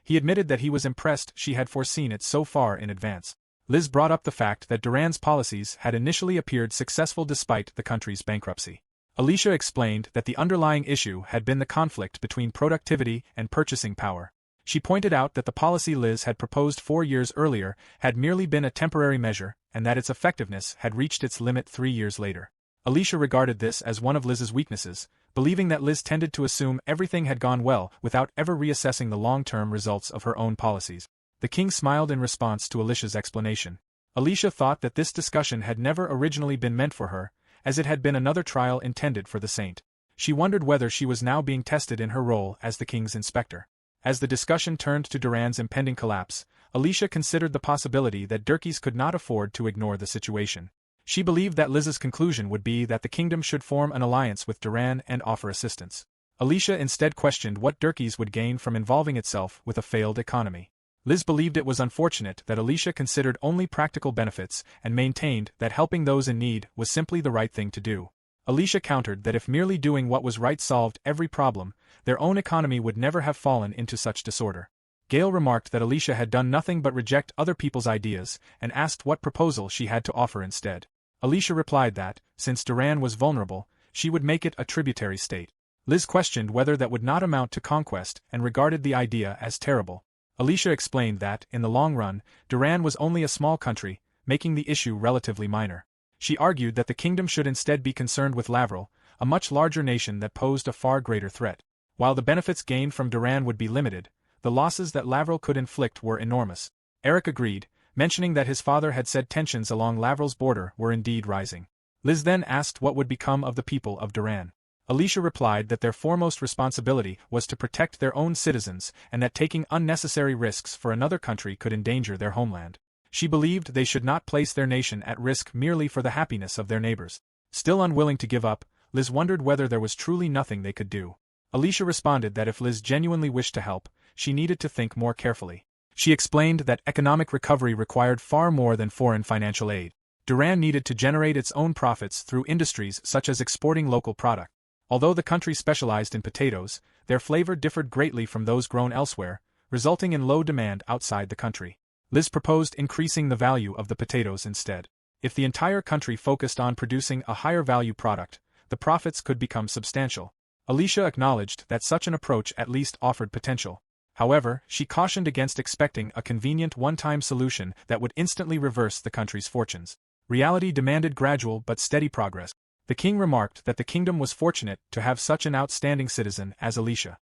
He admitted that he was impressed she had foreseen it so far in advance. Liz brought up the fact that Duran's policies had initially appeared successful despite the country's bankruptcy. Alicia explained that the underlying issue had been the conflict between productivity and purchasing power. She pointed out that the policy Liz had proposed 4 years earlier had merely been a temporary measure, and that its effectiveness had reached its limit 3 years later. Alicia regarded this as one of Liz's weaknesses, believing that Liz tended to assume everything had gone well without ever reassessing the long-term results of her own policies. The king smiled in response to Alicia's explanation. Alicia thought that this discussion had never originally been meant for her, as it had been another trial intended for the saint. She wondered whether she was now being tested in her role as the king's inspector. As the discussion turned to Duran's impending collapse, Alicia considered the possibility that Ğoees could not afford to ignore the situation. She believed that Liz's conclusion would be that the kingdom should form an alliance with Duran and offer assistance. Alicia instead questioned what Ğoees would gain from involving itself with a failed economy. Liz believed it was unfortunate that Alicia considered only practical benefits and maintained that helping those in need was simply the right thing to do. Alicia countered that if merely doing what was right solved every problem, their own economy would never have fallen into such disorder. Gale remarked that Alicia had done nothing but reject other people's ideas and asked what proposal she had to offer instead. Alicia replied that, since Duran was vulnerable, she would make it a tributary state. Liz questioned whether that would not amount to conquest and regarded the idea as terrible. Alicia explained that, in the long run, Duran was only a small country, making the issue relatively minor. She argued that the kingdom should instead be concerned with Lavril, a much larger nation that posed a far greater threat. While the benefits gained from Duran would be limited, the losses that Lavril could inflict were enormous. Eric agreed, mentioning that his father had said tensions along Lavril's border were indeed rising. Liz then asked what would become of the people of Duran. Alicia replied that their foremost responsibility was to protect their own citizens and that taking unnecessary risks for another country could endanger their homeland. She believed they should not place their nation at risk merely for the happiness of their neighbors. Still unwilling to give up, Liz wondered whether there was truly nothing they could do. Alicia responded that if Liz genuinely wished to help, she needed to think more carefully. She explained that economic recovery required far more than foreign financial aid. Ḍŭrān needed to generate its own profits through industries such as exporting local product. Although the country specialized in potatoes, their flavor differed greatly from those grown elsewhere, resulting in low demand outside the country. Liz proposed increasing the value of the potatoes instead. If the entire country focused on producing a higher value product, the profits could become substantial. Alicia acknowledged that such an approach at least offered potential. However, she cautioned against expecting a convenient one-time solution that would instantly reverse the country's fortunes. Reality demanded gradual but steady progress. The king remarked that the kingdom was fortunate to have such an outstanding citizen as Alicia.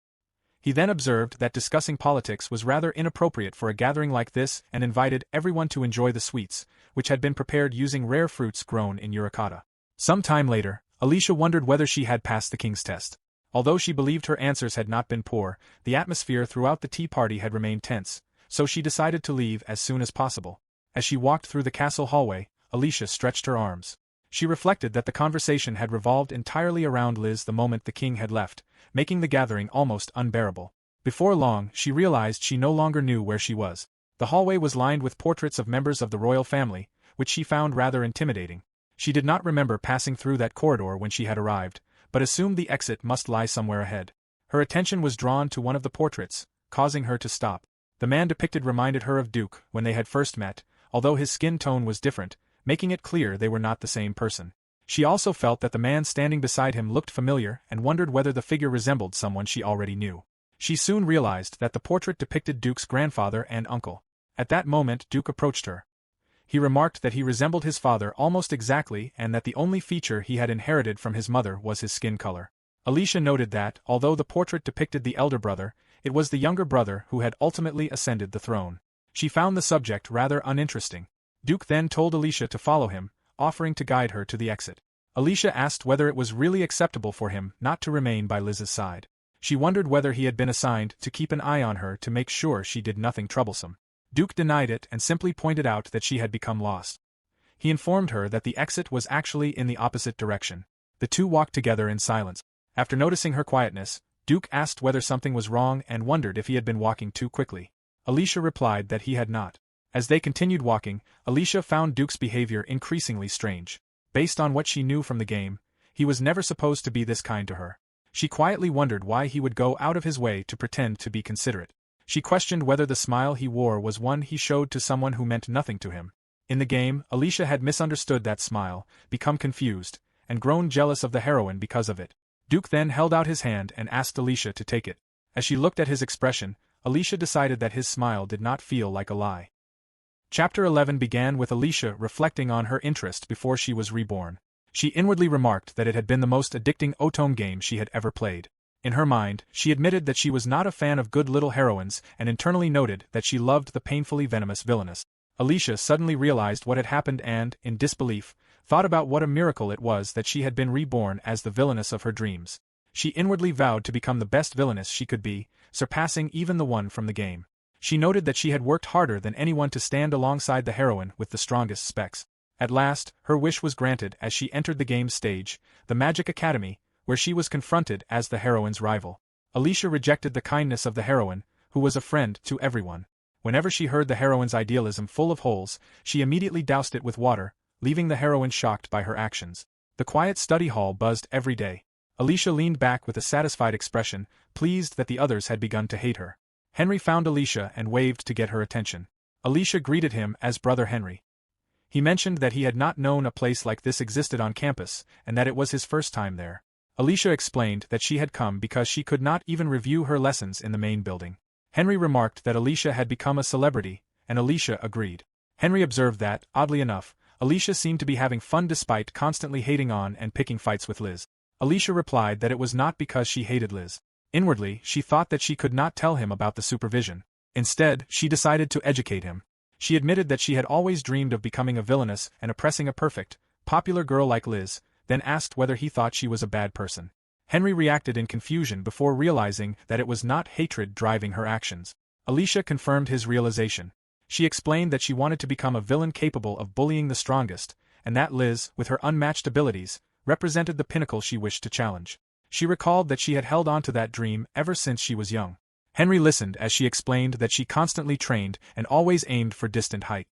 He then observed that discussing politics was rather inappropriate for a gathering like this and invited everyone to enjoy the sweets, which had been prepared using rare fruits grown in Urucata. Some time later, Alicia wondered whether she had passed the king's test. Although she believed her answers had not been poor, the atmosphere throughout the tea party had remained tense, so she decided to leave as soon as possible. As she walked through the castle hallway, Alicia stretched her arms. She reflected that the conversation had revolved entirely around Liz the moment the king had left, making the gathering almost unbearable. Before long, she realized she no longer knew where she was. The hallway was lined with portraits of members of the royal family, which she found rather intimidating. She did not remember passing through that corridor when she had arrived, but assumed the exit must lie somewhere ahead. Her attention was drawn to one of the portraits, causing her to stop. The man depicted reminded her of Ḍŭk when they had first met, although his skin tone was different, making it clear they were not the same person. She also felt that the man standing beside him looked familiar and wondered whether the figure resembled someone she already knew. She soon realized that the portrait depicted Ḍŭk's grandfather and uncle. At that moment Ḍŭk approached her. He remarked that he resembled his father almost exactly and that the only feature he had inherited from his mother was his skin color. Alicia noted that, although the portrait depicted the elder brother, it was the younger brother who had ultimately ascended the throne. She found the subject rather uninteresting. Ḍŭk then told Alicia to follow him, offering to guide her to the exit. Alicia asked whether it was really acceptable for him not to remain by Liz's side. She wondered whether he had been assigned to keep an eye on her to make sure she did nothing troublesome. Ḍŭk denied it and simply pointed out that she had become lost. He informed her that the exit was actually in the opposite direction. The two walked together in silence. After noticing her quietness, Ḍŭk asked whether something was wrong and wondered if he had been walking too quickly. Alicia replied that he had not. As they continued walking, Alicia found Ḍŭk's behavior increasingly strange. Based on what she knew from the game, he was never supposed to be this kind to her. She quietly wondered why he would go out of his way to pretend to be considerate. She questioned whether the smile he wore was one he showed to someone who meant nothing to him. In the game, Alicia had misunderstood that smile, become confused, and grown jealous of the heroine because of it. Ḍŭk then held out his hand and asked Alicia to take it. As she looked at his expression, Alicia decided that his smile did not feel like a lie. Chapter 11 began with Alicia reflecting on her interest before she was reborn. She inwardly remarked that it had been the most addicting otome game she had ever played. In her mind, she admitted that she was not a fan of good little heroines and internally noted that she loved the painfully venomous Villainess. Alicia suddenly realized what had happened and, in disbelief, thought about what a miracle it was that she had been reborn as the villainess of her dreams. She inwardly vowed to become the best villainess she could be, surpassing even the one from the game. She noted that she had worked harder than anyone to stand alongside the heroine with the strongest specs. At last, her wish was granted as she entered the game's stage, the Magic Academy, where she was confronted as the heroine's rival. Alicia rejected the kindness of the heroine, who was a friend to everyone. Whenever she heard the heroine's idealism full of holes, she immediately doused it with water, leaving the heroine shocked by her actions. The quiet study hall buzzed every day. Alicia leaned back with a satisfied expression, pleased that the others had begun to hate her. Henry found Alicia and waved to get her attention. Alicia greeted him as Brother Henry. He mentioned that he had not known a place like this existed on campus, and that it was his first time there. Alicia explained that she had come because she could not even review her lessons in the main building. Henry remarked that Alicia had become a celebrity, and Alicia agreed. Henry observed that, oddly enough, Alicia seemed to be having fun despite constantly hating on and picking fights with Liz. Alicia replied that it was not because she hated Liz. Inwardly, she thought that she could not tell him about the supervision. Instead, she decided to educate him. She admitted that she had always dreamed of becoming a villainess and oppressing a perfect, popular girl like Liz, then asked whether he thought she was a bad person. Henry reacted in confusion before realizing that it was not hatred driving her actions. Alicia confirmed his realization. She explained that she wanted to become a villain capable of bullying the strongest, and that Liz, with her unmatched abilities, represented the pinnacle she wished to challenge. She recalled that she had held on to that dream ever since she was young. Henry listened as she explained that she constantly trained and always aimed for distant height.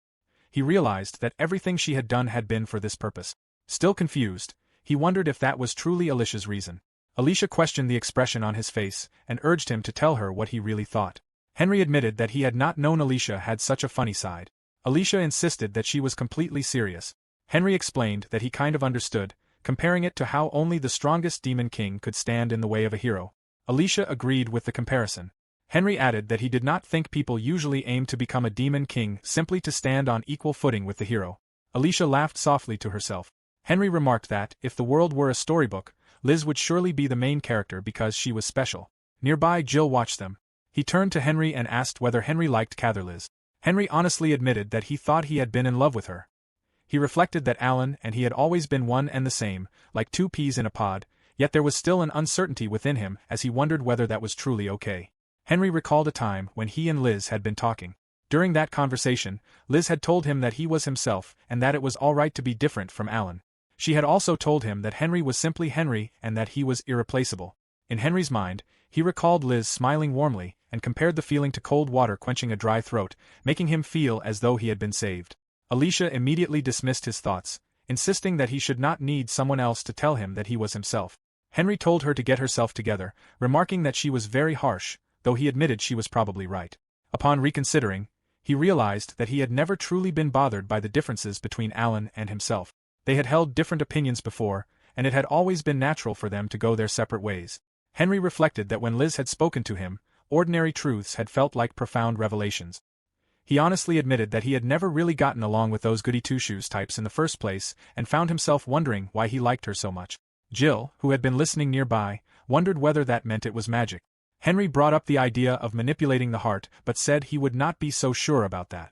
He realized that everything she had done had been for this purpose. Still confused, he wondered if that was truly Alicia's reason. Alicia questioned the expression on his face and urged him to tell her what he really thought. Henry admitted that he had not known Alicia had such a funny side. Alicia insisted that she was completely serious. Henry explained that he kind of understood, comparing it to how only the strongest demon king could stand in the way of a hero. Alicia agreed with the comparison. Henry added that he did not think people usually aim to become a demon king simply to stand on equal footing with the hero. Alicia laughed softly to herself. Henry remarked that, if the world were a storybook, Liz would surely be the main character because she was special. Nearby, Jill watched them. He turned to Henry and asked whether Henry liked Catherliz. Henry honestly admitted that he thought he had been in love with her. He reflected that Alan and he had always been one and the same, like two peas in a pod, yet there was still an uncertainty within him as he wondered whether that was truly okay. Henry recalled a time when he and Liz had been talking. During that conversation, Liz had told him that he was himself and that it was all right to be different from Alan. She had also told him that Henry was simply Henry and that he was irreplaceable. In Henry's mind, he recalled Liz smiling warmly and compared the feeling to cold water quenching a dry throat, making him feel as though he had been saved. Alicia immediately dismissed his thoughts, insisting that he should not need someone else to tell him that he was himself. Henry told her to get herself together, remarking that she was very harsh, though he admitted she was probably right. Upon reconsidering, he realized that he had never truly been bothered by the differences between Alan and himself. They had held different opinions before, and it had always been natural for them to go their separate ways. Henry reflected that when Liz had spoken to him, ordinary truths had felt like profound revelations. He honestly admitted that he had never really gotten along with those goody-two-shoes types in the first place and found himself wondering why he liked her so much. Jill, who had been listening nearby, wondered whether that meant it was magic. Henry brought up the idea of manipulating the heart but said he would not be so sure about that.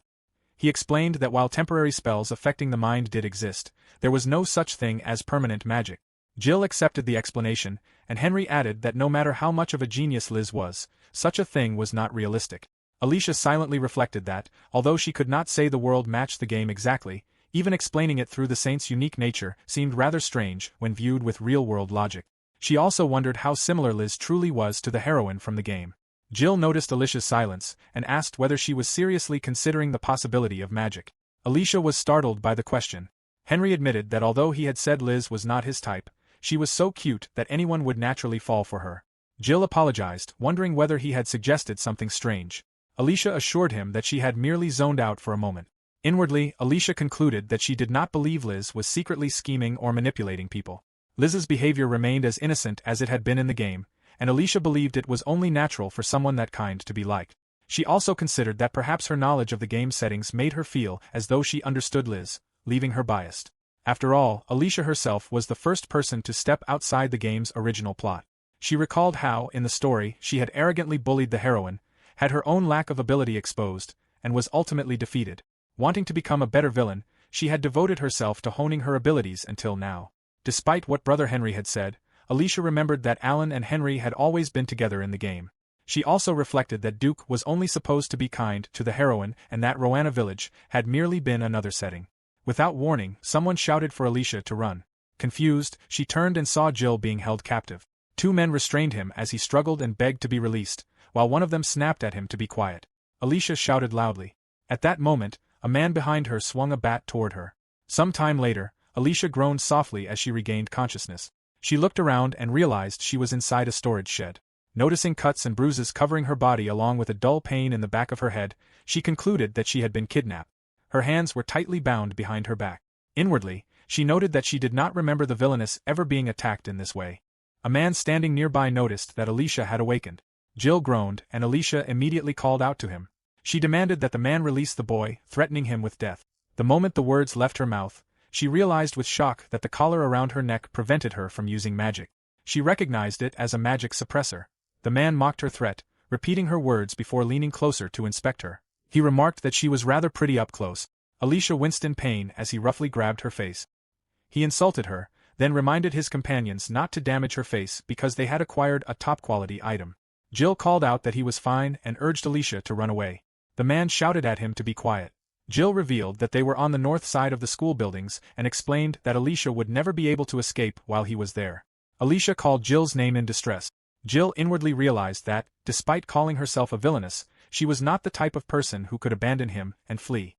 He explained that while temporary spells affecting the mind did exist, there was no such thing as permanent magic. Jill accepted the explanation, and Henry added that no matter how much of a genius Liz was, such a thing was not realistic. Alicia silently reflected that, although she could not say the world matched the game exactly, even explaining it through the saint's unique nature seemed rather strange when viewed with real-world logic. She also wondered how similar Liz truly was to the heroine from the game. Jill noticed Alicia's silence and asked whether she was seriously considering the possibility of magic. Alicia was startled by the question. Henry admitted that although he had said Liz was not his type, she was so cute that anyone would naturally fall for her. Jill apologized, wondering whether he had suggested something strange. Alicia assured him that she had merely zoned out for a moment. Inwardly, Alicia concluded that she did not believe Liz was secretly scheming or manipulating people. Liz's behavior remained as innocent as it had been in the game, and Alicia believed it was only natural for someone that kind to be liked. She also considered that perhaps her knowledge of the game settings made her feel as though she understood Liz, leaving her biased. After all, Alicia herself was the first person to step outside the game's original plot. She recalled how, in the story, she had arrogantly bullied the heroine, had her own lack of ability exposed, and was ultimately defeated. Wanting to become a better villain, she had devoted herself to honing her abilities until now. Despite what Brother Henry had said, Alicia remembered that Alan and Henry had always been together in the game. She also reflected that Duke was only supposed to be kind to the heroine and that Roanna Village had merely been another setting. Without warning, someone shouted for Alicia to run. Confused, she turned and saw Jill being held captive. Two men restrained him as he struggled and begged to be released, while one of them snapped at him to be quiet. Alicia shouted loudly. At that moment, a man behind her swung a bat toward her. Some time later, Alicia groaned softly as she regained consciousness. She looked around and realized she was inside a storage shed. Noticing cuts and bruises covering her body along with a dull pain in the back of her head, she concluded that she had been kidnapped. Her hands were tightly bound behind her back. Inwardly, she noted that she did not remember the Villainess ever being attacked in this way. A man standing nearby noticed that Alicia had awakened. Jill groaned, and Alicia immediately called out to him. She demanded that the man release the boy, threatening him with death. The moment the words left her mouth, she realized with shock that the collar around her neck prevented her from using magic. She recognized it as a magic suppressor. The man mocked her threat, repeating her words before leaning closer to inspect her. He remarked that she was rather pretty up close. Alicia winced in pain as he roughly grabbed her face. He insulted her, then reminded his companions not to damage her face because they had acquired a top-quality item. Jill called out that he was fine and urged Alicia to run away. The man shouted at him to be quiet. Jill revealed that they were on the north side of the school buildings and explained that Alicia would never be able to escape while he was there. Alicia called Jill's name in distress. Jill inwardly realized that, despite calling herself a villainess, she was not the type of person who could abandon him and flee.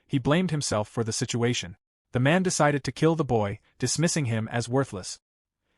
He blamed himself for the situation. The man decided to kill the boy, dismissing him as worthless.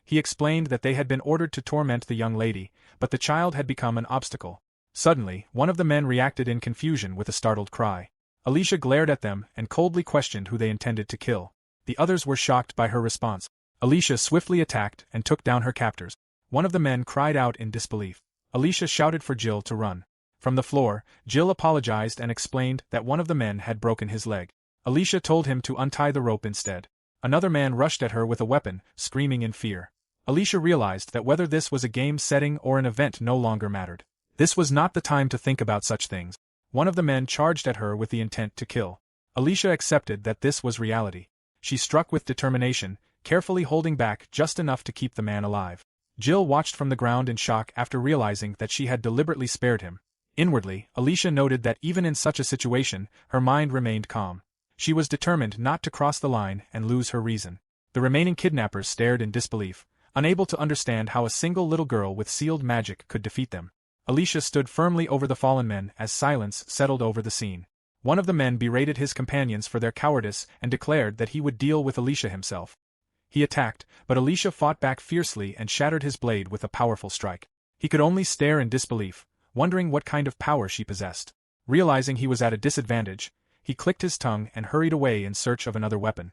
He explained that they had been ordered to torment the young lady, but the child had become an obstacle. Suddenly, one of the men reacted in confusion with a startled cry. Alicia glared at them and coldly questioned who they intended to kill. The others were shocked by her response. Alicia swiftly attacked and took down her captors. One of the men cried out in disbelief. Alicia shouted for Jill to run. From the floor, Jill apologized and explained that one of the men had broken his leg. Alicia told him to untie the rope instead. Another man rushed at her with a weapon, screaming in fear. Alicia realized that whether this was a game setting or an event no longer mattered. This was not the time to think about such things. One of the men charged at her with the intent to kill. Alicia accepted that this was reality. She struck with determination, carefully holding back just enough to keep the man alive. Jill watched from the ground in shock after realizing that she had deliberately spared him. Inwardly, Alicia noted that even in such a situation, her mind remained calm. She was determined not to cross the line and lose her reason. The remaining kidnappers stared in disbelief, unable to understand how a single little girl with sealed magic could defeat them. Alicia stood firmly over the fallen men as silence settled over the scene. One of the men berated his companions for their cowardice and declared that he would deal with Alicia himself. He attacked, but Alicia fought back fiercely and shattered his blade with a powerful strike. He could only stare in disbelief, wondering what kind of power she possessed. Realizing he was at a disadvantage, he clicked his tongue and hurried away in search of another weapon.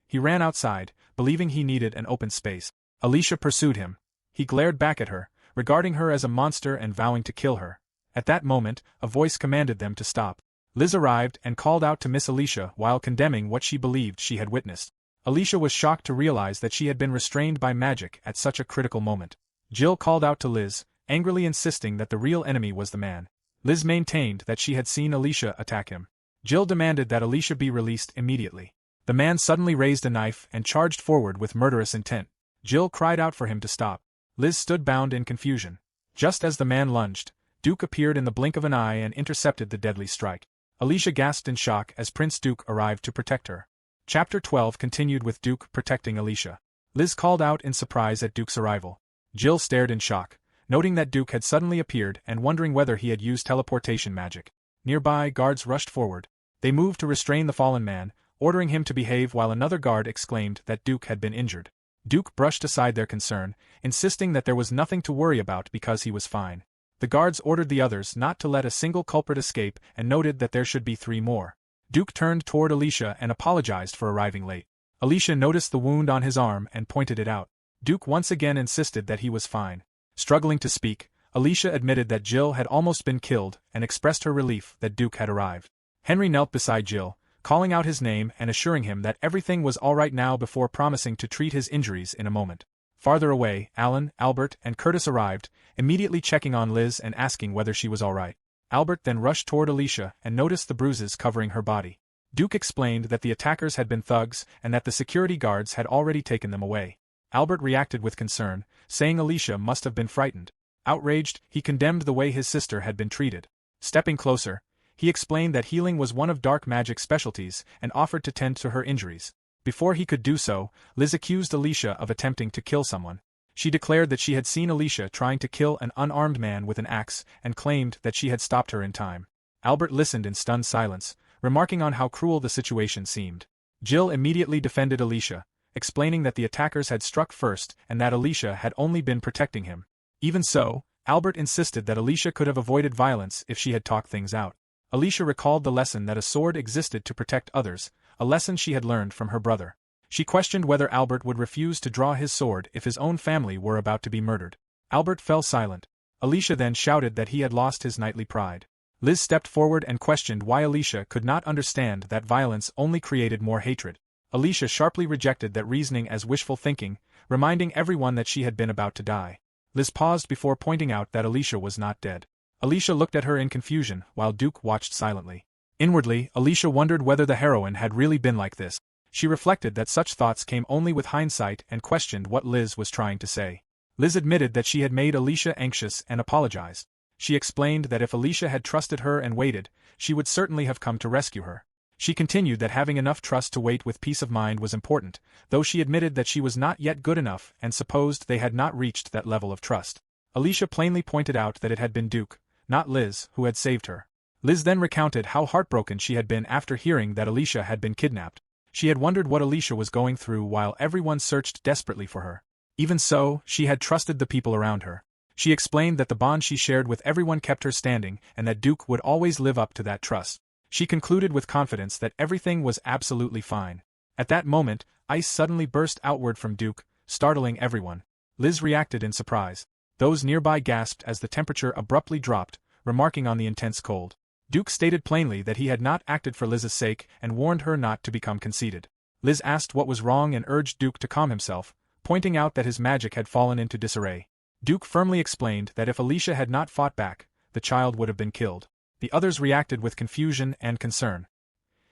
He ran outside, believing he needed an open space. Alicia pursued him. He glared back at her, regarding her as a monster and vowing to kill her. At that moment, a voice commanded them to stop. Liz arrived and called out to Miss Alicia while condemning what she believed she had witnessed. Alicia was shocked to realize that she had been restrained by magic at such a critical moment. Jill called out to Liz, angrily insisting that the real enemy was the man. Liz maintained that she had seen Alicia attack him. Jill demanded that Alicia be released immediately. The man suddenly raised a knife and charged forward with murderous intent. Jill cried out for him to stop. Liz stood bound in confusion. Just as the man lunged, Duke appeared in the blink of an eye and intercepted the deadly strike. Alicia gasped in shock as Prince Duke arrived to protect her. Chapter 12 continued with Duke protecting Alicia. Liz called out in surprise at Duke's arrival. Jill stared in shock, noting that Duke had suddenly appeared and wondering whether he had used teleportation magic. Nearby, guards rushed forward. They moved to restrain the fallen man, ordering him to behave while another guard exclaimed that Duke had been injured. Duke brushed aside their concern, insisting that there was nothing to worry about because he was fine. The guards ordered the others not to let a single culprit escape and noted that there should be 3 more. Duke turned toward Alicia and apologized for arriving late. Alicia noticed the wound on his arm and pointed it out. Duke once again insisted that he was fine. Struggling to speak, Alicia admitted that Jill had almost been killed and expressed her relief that Duke had arrived. Henry knelt beside Jill, calling out his name and assuring him that everything was all right now before promising to treat his injuries in a moment. Farther away, Alan, Albert, and Curtis arrived, immediately checking on Liz and asking whether she was all right. Albert then rushed toward Alicia and noticed the bruises covering her body. Duke explained that the attackers had been thugs and that the security guards had already taken them away. Albert reacted with concern, saying Alicia must have been frightened. Outraged, he condemned the way his sister had been treated. Stepping closer, he explained that healing was one of dark magic's specialties and offered to tend to her injuries. Before he could do so, Liz accused Alicia of attempting to kill someone. She declared that she had seen Alicia trying to kill an unarmed man with an axe and claimed that she had stopped her in time. Albert listened in stunned silence, remarking on how cruel the situation seemed. Jill immediately defended Alicia, explaining that the attackers had struck first and that Alicia had only been protecting him. Even so, Albert insisted that Alicia could have avoided violence if she had talked things out. Alicia recalled the lesson that a sword existed to protect others, a lesson she had learned from her brother. She questioned whether Albert would refuse to draw his sword if his own family were about to be murdered. Albert fell silent. Alicia then shouted that he had lost his knightly pride. Liz stepped forward and questioned why Alicia could not understand that violence only created more hatred. Alicia sharply rejected that reasoning as wishful thinking, reminding everyone that she had been about to die. Liz paused before pointing out that Alicia was not dead. Alicia looked at her in confusion, while Duke watched silently. Inwardly, Alicia wondered whether the heroine had really been like this. She reflected that such thoughts came only with hindsight and questioned what Liz was trying to say. Liz admitted that she had made Alicia anxious and apologized. She explained that if Alicia had trusted her and waited, she would certainly have come to rescue her. She continued that having enough trust to wait with peace of mind was important, though she admitted that she was not yet good enough and supposed they had not reached that level of trust. Alicia plainly pointed out that it had been Duke, not Liz, who had saved her. Liz then recounted how heartbroken she had been after hearing that Alicia had been kidnapped. She had wondered what Alicia was going through while everyone searched desperately for her. Even so, she had trusted the people around her. She explained that the bond she shared with everyone kept her standing and that Duke would always live up to that trust. She concluded with confidence that everything was absolutely fine. At that moment, ice suddenly burst outward from Duke, startling everyone. Liz reacted in surprise. Those nearby gasped as the temperature abruptly dropped, remarking on the intense cold. Duke stated plainly that he had not acted for Liz's sake and warned her not to become conceited. Liz asked what was wrong and urged Duke to calm himself, pointing out that his magic had fallen into disarray. Duke firmly explained that if Alicia had not fought back, the child would have been killed. The others reacted with confusion and concern.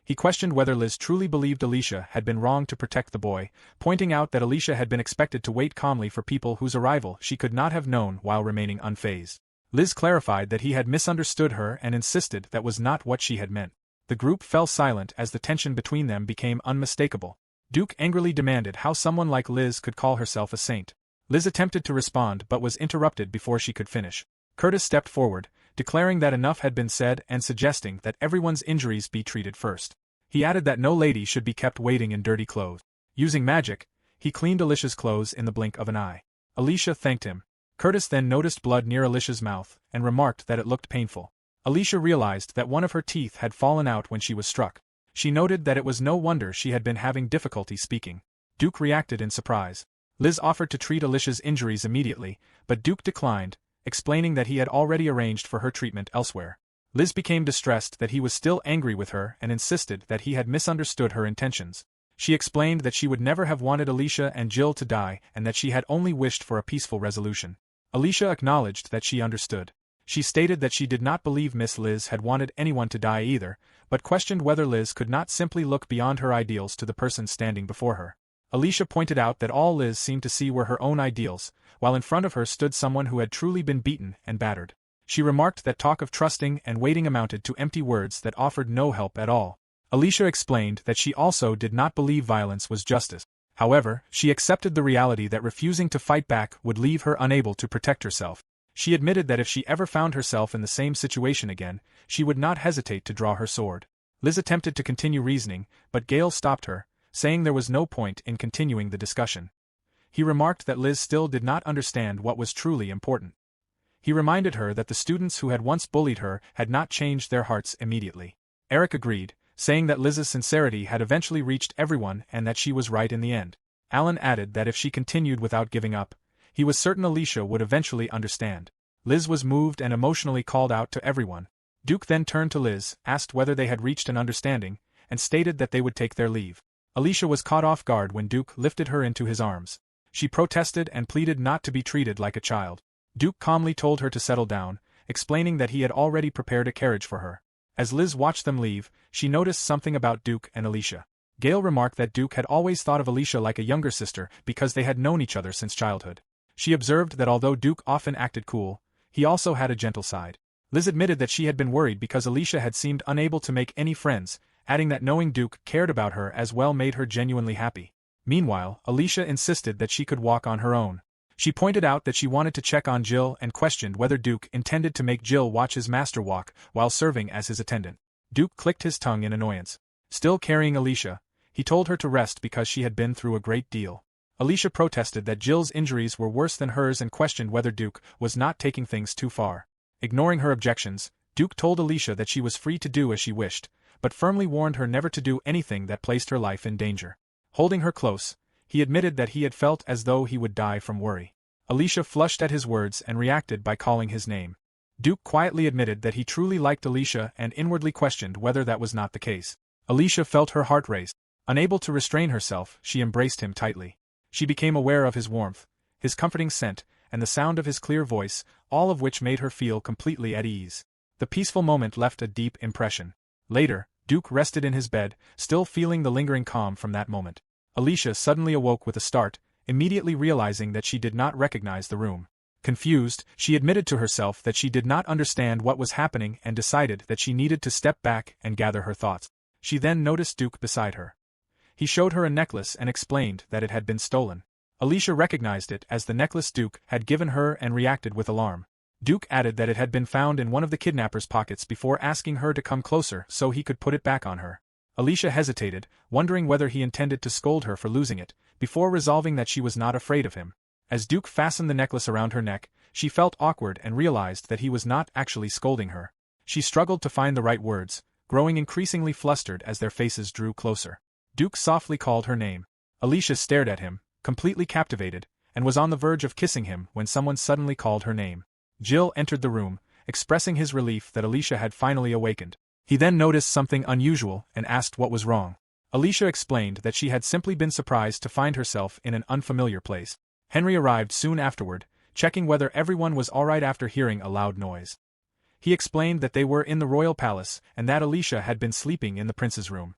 He questioned whether Liz truly believed Alicia had been wrong to protect the boy, pointing out that Alicia had been expected to wait calmly for people whose arrival she could not have known while remaining unfazed. Liz clarified that he had misunderstood her and insisted that was not what she had meant. The group fell silent as the tension between them became unmistakable. Duke angrily demanded how someone like Liz could call herself a saint. Liz attempted to respond but was interrupted before she could finish. Curtis stepped forward, declaring that enough had been said and suggesting that everyone's injuries be treated first. He added that no lady should be kept waiting in dirty clothes. Using magic, he cleaned Alicia's clothes in the blink of an eye. Alicia thanked him. Curtis then noticed blood near Alicia's mouth and remarked that it looked painful. Alicia realized that one of her teeth had fallen out when she was struck. She noted that it was no wonder she had been having difficulty speaking. Duke reacted in surprise. Liz offered to treat Alicia's injuries immediately, but Duke declined, explaining that he had already arranged for her treatment elsewhere. Liz became distressed that he was still angry with her and insisted that he had misunderstood her intentions. She explained that she would never have wanted Alicia and Jill to die and that she had only wished for a peaceful resolution. Alicia acknowledged that she understood. She stated that she did not believe Miss Liz had wanted anyone to die either, but questioned whether Liz could not simply look beyond her ideals to the person standing before her. Alicia pointed out that all Liz seemed to see were her own ideals, while in front of her stood someone who had truly been beaten and battered. She remarked that talk of trusting and waiting amounted to empty words that offered no help at all. Alicia explained that she also did not believe violence was justice. However, she accepted the reality that refusing to fight back would leave her unable to protect herself. She admitted that if she ever found herself in the same situation again, she would not hesitate to draw her sword. Liz attempted to continue reasoning, but Gale stopped her, saying there was no point in continuing the discussion. He remarked that Liz still did not understand what was truly important. He reminded her that the students who had once bullied her had not changed their hearts immediately. Eric agreed, saying that Liz's sincerity had eventually reached everyone and that she was right in the end. Alan added that if she continued without giving up, he was certain Alicia would eventually understand. Liz was moved and emotionally called out to everyone. Duke then turned to Liz, asked whether they had reached an understanding, and stated that they would take their leave. Alicia was caught off guard when Duke lifted her into his arms. She protested and pleaded not to be treated like a child. Duke calmly told her to settle down, explaining that he had already prepared a carriage for her. As Liz watched them leave, she noticed something about Duke and Alicia. Gale remarked that Duke had always thought of Alicia like a younger sister because they had known each other since childhood. She observed that although Duke often acted cool, he also had a gentle side. Liz admitted that she had been worried because Alicia had seemed unable to make any friends, adding that knowing Duke cared about her as well made her genuinely happy. Meanwhile, Alicia insisted that she could walk on her own. She pointed out that she wanted to check on Jill and questioned whether Duke intended to make Jill watch his master walk while serving as his attendant. Duke clicked his tongue in annoyance. Still carrying Alicia, he told her to rest because she had been through a great deal. Alicia protested that Jill's injuries were worse than hers and questioned whether Duke was not taking things too far. Ignoring her objections, Duke told Alicia that she was free to do as she wished, but firmly warned her never to do anything that placed her life in danger. Holding her close, he admitted that he had felt as though he would die from worry. Alicia flushed at his words and reacted by calling his name. Duke quietly admitted that he truly liked Alicia and inwardly questioned whether that was not the case. Alicia felt her heart race. Unable to restrain herself, she embraced him tightly. She became aware of his warmth, his comforting scent, and the sound of his clear voice, all of which made her feel completely at ease. The peaceful moment left a deep impression. Later, Duke rested in his bed, still feeling the lingering calm from that moment. Alicia suddenly awoke with a start, immediately realizing that she did not recognize the room. Confused, she admitted to herself that she did not understand what was happening and decided that she needed to step back and gather her thoughts. She then noticed Duke beside her. He showed her a necklace and explained that it had been stolen. Alicia recognized it as the necklace Duke had given her and reacted with alarm. Duke added that it had been found in one of the kidnapper's pockets before asking her to come closer so he could put it back on her. Alicia hesitated, wondering whether he intended to scold her for losing it, before resolving that she was not afraid of him. As Duke fastened the necklace around her neck, she felt awkward and realized that he was not actually scolding her. She struggled to find the right words, growing increasingly flustered as their faces drew closer. Duke softly called her name. Alicia stared at him, completely captivated, and was on the verge of kissing him when someone suddenly called her name. Jill entered the room, expressing his relief that Alicia had finally awakened. He then noticed something unusual and asked what was wrong. Alicia explained that she had simply been surprised to find herself in an unfamiliar place. Henry arrived soon afterward, checking whether everyone was alright after hearing a loud noise. He explained that they were in the royal palace and that Alicia had been sleeping in the prince's room.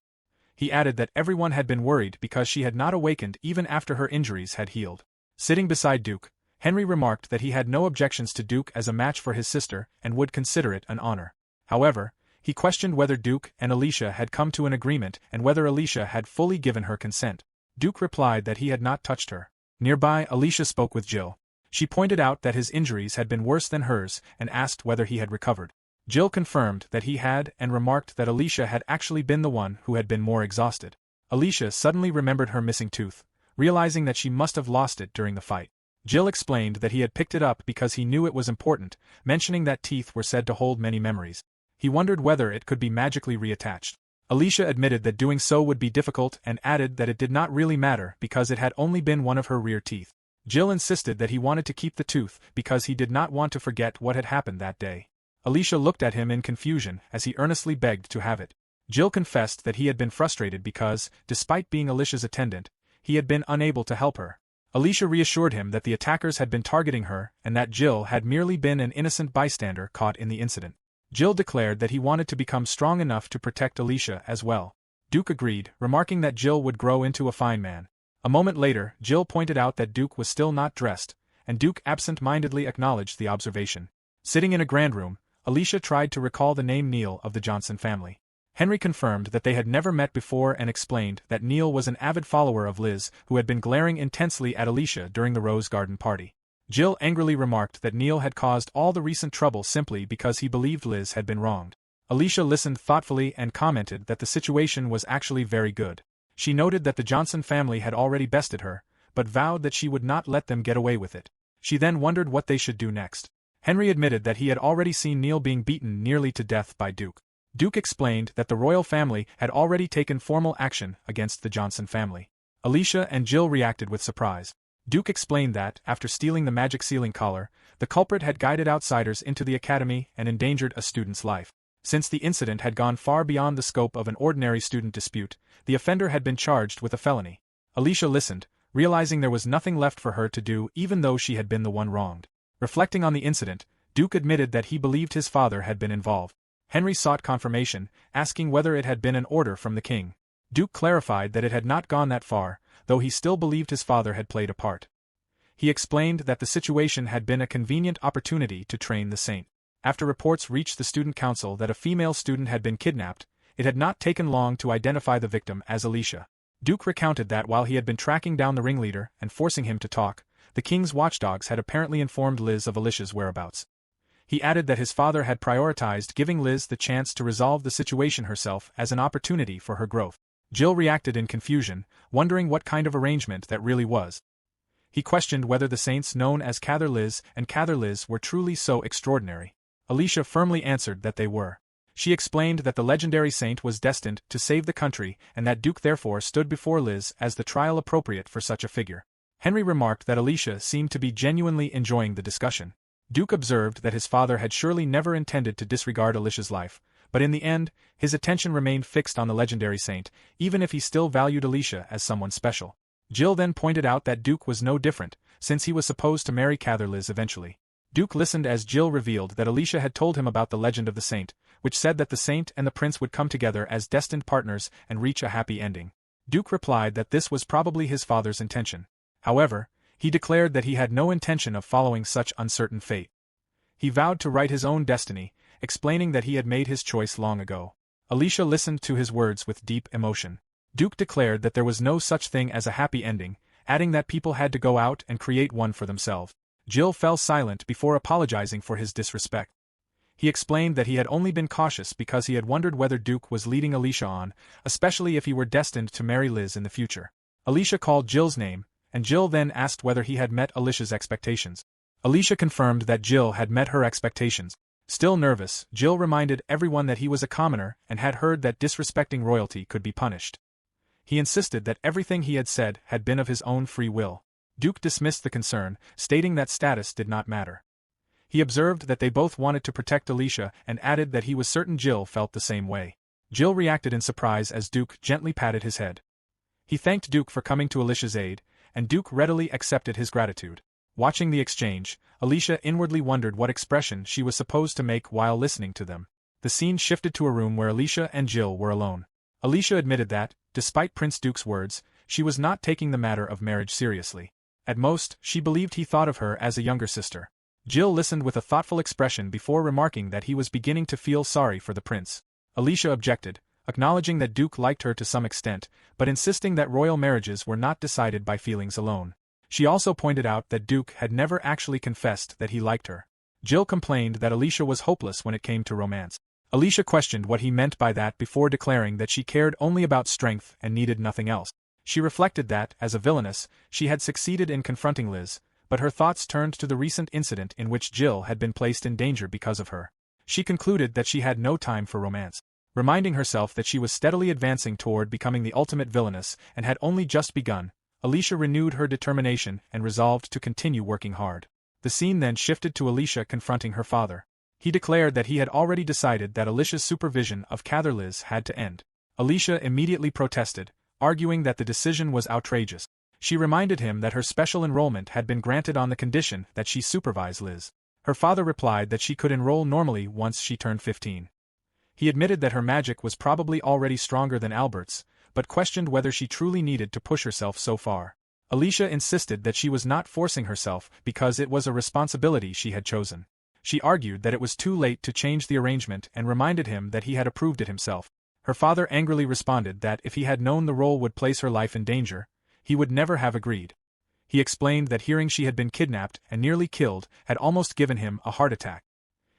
He added that everyone had been worried because she had not awakened even after her injuries had healed. Sitting beside Duke, Henry remarked that he had no objections to Duke as a match for his sister and would consider it an honor. However, he questioned whether Duke and Alicia had come to an agreement and whether Alicia had fully given her consent. Duke replied that he had not touched her. Nearby, Alicia spoke with Jill. She pointed out that his injuries had been worse than hers and asked whether he had recovered. Jill confirmed that he had and remarked that Alicia had actually been the one who had been more exhausted. Alicia suddenly remembered her missing tooth, realizing that she must have lost it during the fight. Jill explained that he had picked it up because he knew it was important, mentioning that teeth were said to hold many memories. He wondered whether it could be magically reattached. Alicia admitted that doing so would be difficult and added that it did not really matter because it had only been one of her rear teeth. Jill insisted that he wanted to keep the tooth because he did not want to forget what had happened that day. Alicia looked at him in confusion as he earnestly begged to have it. Jill confessed that he had been frustrated because, despite being Alicia's attendant, he had been unable to help her. Alicia reassured him that the attackers had been targeting her and that Jill had merely been an innocent bystander caught in the incident. Jill declared that he wanted to become strong enough to protect Alicia as well. Duke agreed, remarking that Jill would grow into a fine man. A moment later, Jill pointed out that Duke was still not dressed, and Duke absent-mindedly acknowledged the observation. Sitting in a grand room, Alicia tried to recall the name Neil of the Johnson family. Henry confirmed that they had never met before and explained that Neil was an avid follower of Liz who had been glaring intensely at Alicia during the Rose Garden party. Jill angrily remarked that Neil had caused all the recent trouble simply because he believed Liz had been wronged. Alicia listened thoughtfully and commented that the situation was actually very good. She noted that the Johnson family had already bested her, but vowed that she would not let them get away with it. She then wondered what they should do next. Henry admitted that he had already seen Neil being beaten nearly to death by Duke. Duke explained that the royal family had already taken formal action against the Johnson family. Alicia and Jill reacted with surprise. Duke explained that, after stealing the magic sealing collar, the culprit had guided outsiders into the academy and endangered a student's life. Since the incident had gone far beyond the scope of an ordinary student dispute, the offender had been charged with a felony. Alicia listened, realizing there was nothing left for her to do even though she had been the one wronged. Reflecting on the incident, Duke admitted that he believed his father had been involved. Henry sought confirmation, asking whether it had been an order from the king. Duke clarified that it had not gone that far, though he still believed his father had played a part. He explained that the situation had been a convenient opportunity to train the saint. After reports reached the student council that a female student had been kidnapped, it had not taken long to identify the victim as Alicia. Duke recounted that while he had been tracking down the ringleader and forcing him to talk, the king's watchdogs had apparently informed Liz of Alicia's whereabouts. He added that his father had prioritized giving Liz the chance to resolve the situation herself as an opportunity for her growth. Jill reacted in confusion, wondering what kind of arrangement that really was. He questioned whether the saints known as Cather Liz and Cather Liz were truly so extraordinary. Alicia firmly answered that they were. She explained that the legendary saint was destined to save the country and that Duke therefore stood before Liz as the trial appropriate for such a figure. Henry remarked that Alicia seemed to be genuinely enjoying the discussion. Duke observed that his father had surely never intended to disregard Alicia's life, but in the end, his attention remained fixed on the legendary saint, even if he still valued Alicia as someone special. Jill then pointed out that Duke was no different, since he was supposed to marry Cather Liz eventually. Duke listened as Jill revealed that Alicia had told him about the legend of the saint, which said that the saint and the prince would come together as destined partners and reach a happy ending. Duke replied that this was probably his father's intention. However, he declared that he had no intention of following such uncertain fate. He vowed to write his own destiny, explaining that he had made his choice long ago. Alicia listened to his words with deep emotion. Duke declared that there was no such thing as a happy ending, adding that people had to go out and create one for themselves. Jill fell silent before apologizing for his disrespect. He explained that he had only been cautious because he had wondered whether Duke was leading Alicia on, especially if he were destined to marry Liz in the future. Alicia called Jill's name, and Jill then asked whether he had met Alicia's expectations. Alicia confirmed that Jill had met her expectations. Still nervous, Jill reminded everyone that he was a commoner and had heard that disrespecting royalty could be punished. He insisted that everything he had said had been of his own free will. Duke dismissed the concern, stating that status did not matter. He observed that they both wanted to protect Alicia and added that he was certain Jill felt the same way. Jill reacted in surprise as Duke gently patted his head. He thanked Duke for coming to Alicia's aid, and Duke readily accepted his gratitude. Watching the exchange, Alicia inwardly wondered what expression she was supposed to make while listening to them. The scene shifted to a room where Alicia and Jill were alone. Alicia admitted that, despite Prince Duke's words, she was not taking the matter of marriage seriously. At most, she believed he thought of her as a younger sister. Jill listened with a thoughtful expression before remarking that he was beginning to feel sorry for the prince. Alicia objected, acknowledging that Duke liked her to some extent, but insisting that royal marriages were not decided by feelings alone. She also pointed out that Duke had never actually confessed that he liked her. Jill complained that Alicia was hopeless when it came to romance. Alicia questioned what he meant by that before declaring that she cared only about strength and needed nothing else. She reflected that, as a villainess, she had succeeded in confronting Liz, but her thoughts turned to the recent incident in which Jill had been placed in danger because of her. She concluded that she had no time for romance. Reminding herself that she was steadily advancing toward becoming the ultimate villainess and had only just begun, Alicia renewed her determination and resolved to continue working hard. The scene then shifted to Alicia confronting her father. He declared that he had already decided that Alicia's supervision of Liz had to end. Alicia immediately protested, arguing that the decision was outrageous. She reminded him that her special enrollment had been granted on the condition that she supervise Liz. Her father replied that she could enroll normally once she turned 15. He admitted that her magic was probably already stronger than Albert's, but questioned whether she truly needed to push herself so far. Alicia insisted that she was not forcing herself because it was a responsibility she had chosen. She argued that it was too late to change the arrangement and reminded him that he had approved it himself. Her father angrily responded that if he had known the role would place her life in danger, he would never have agreed. He explained that hearing she had been kidnapped and nearly killed had almost given him a heart attack.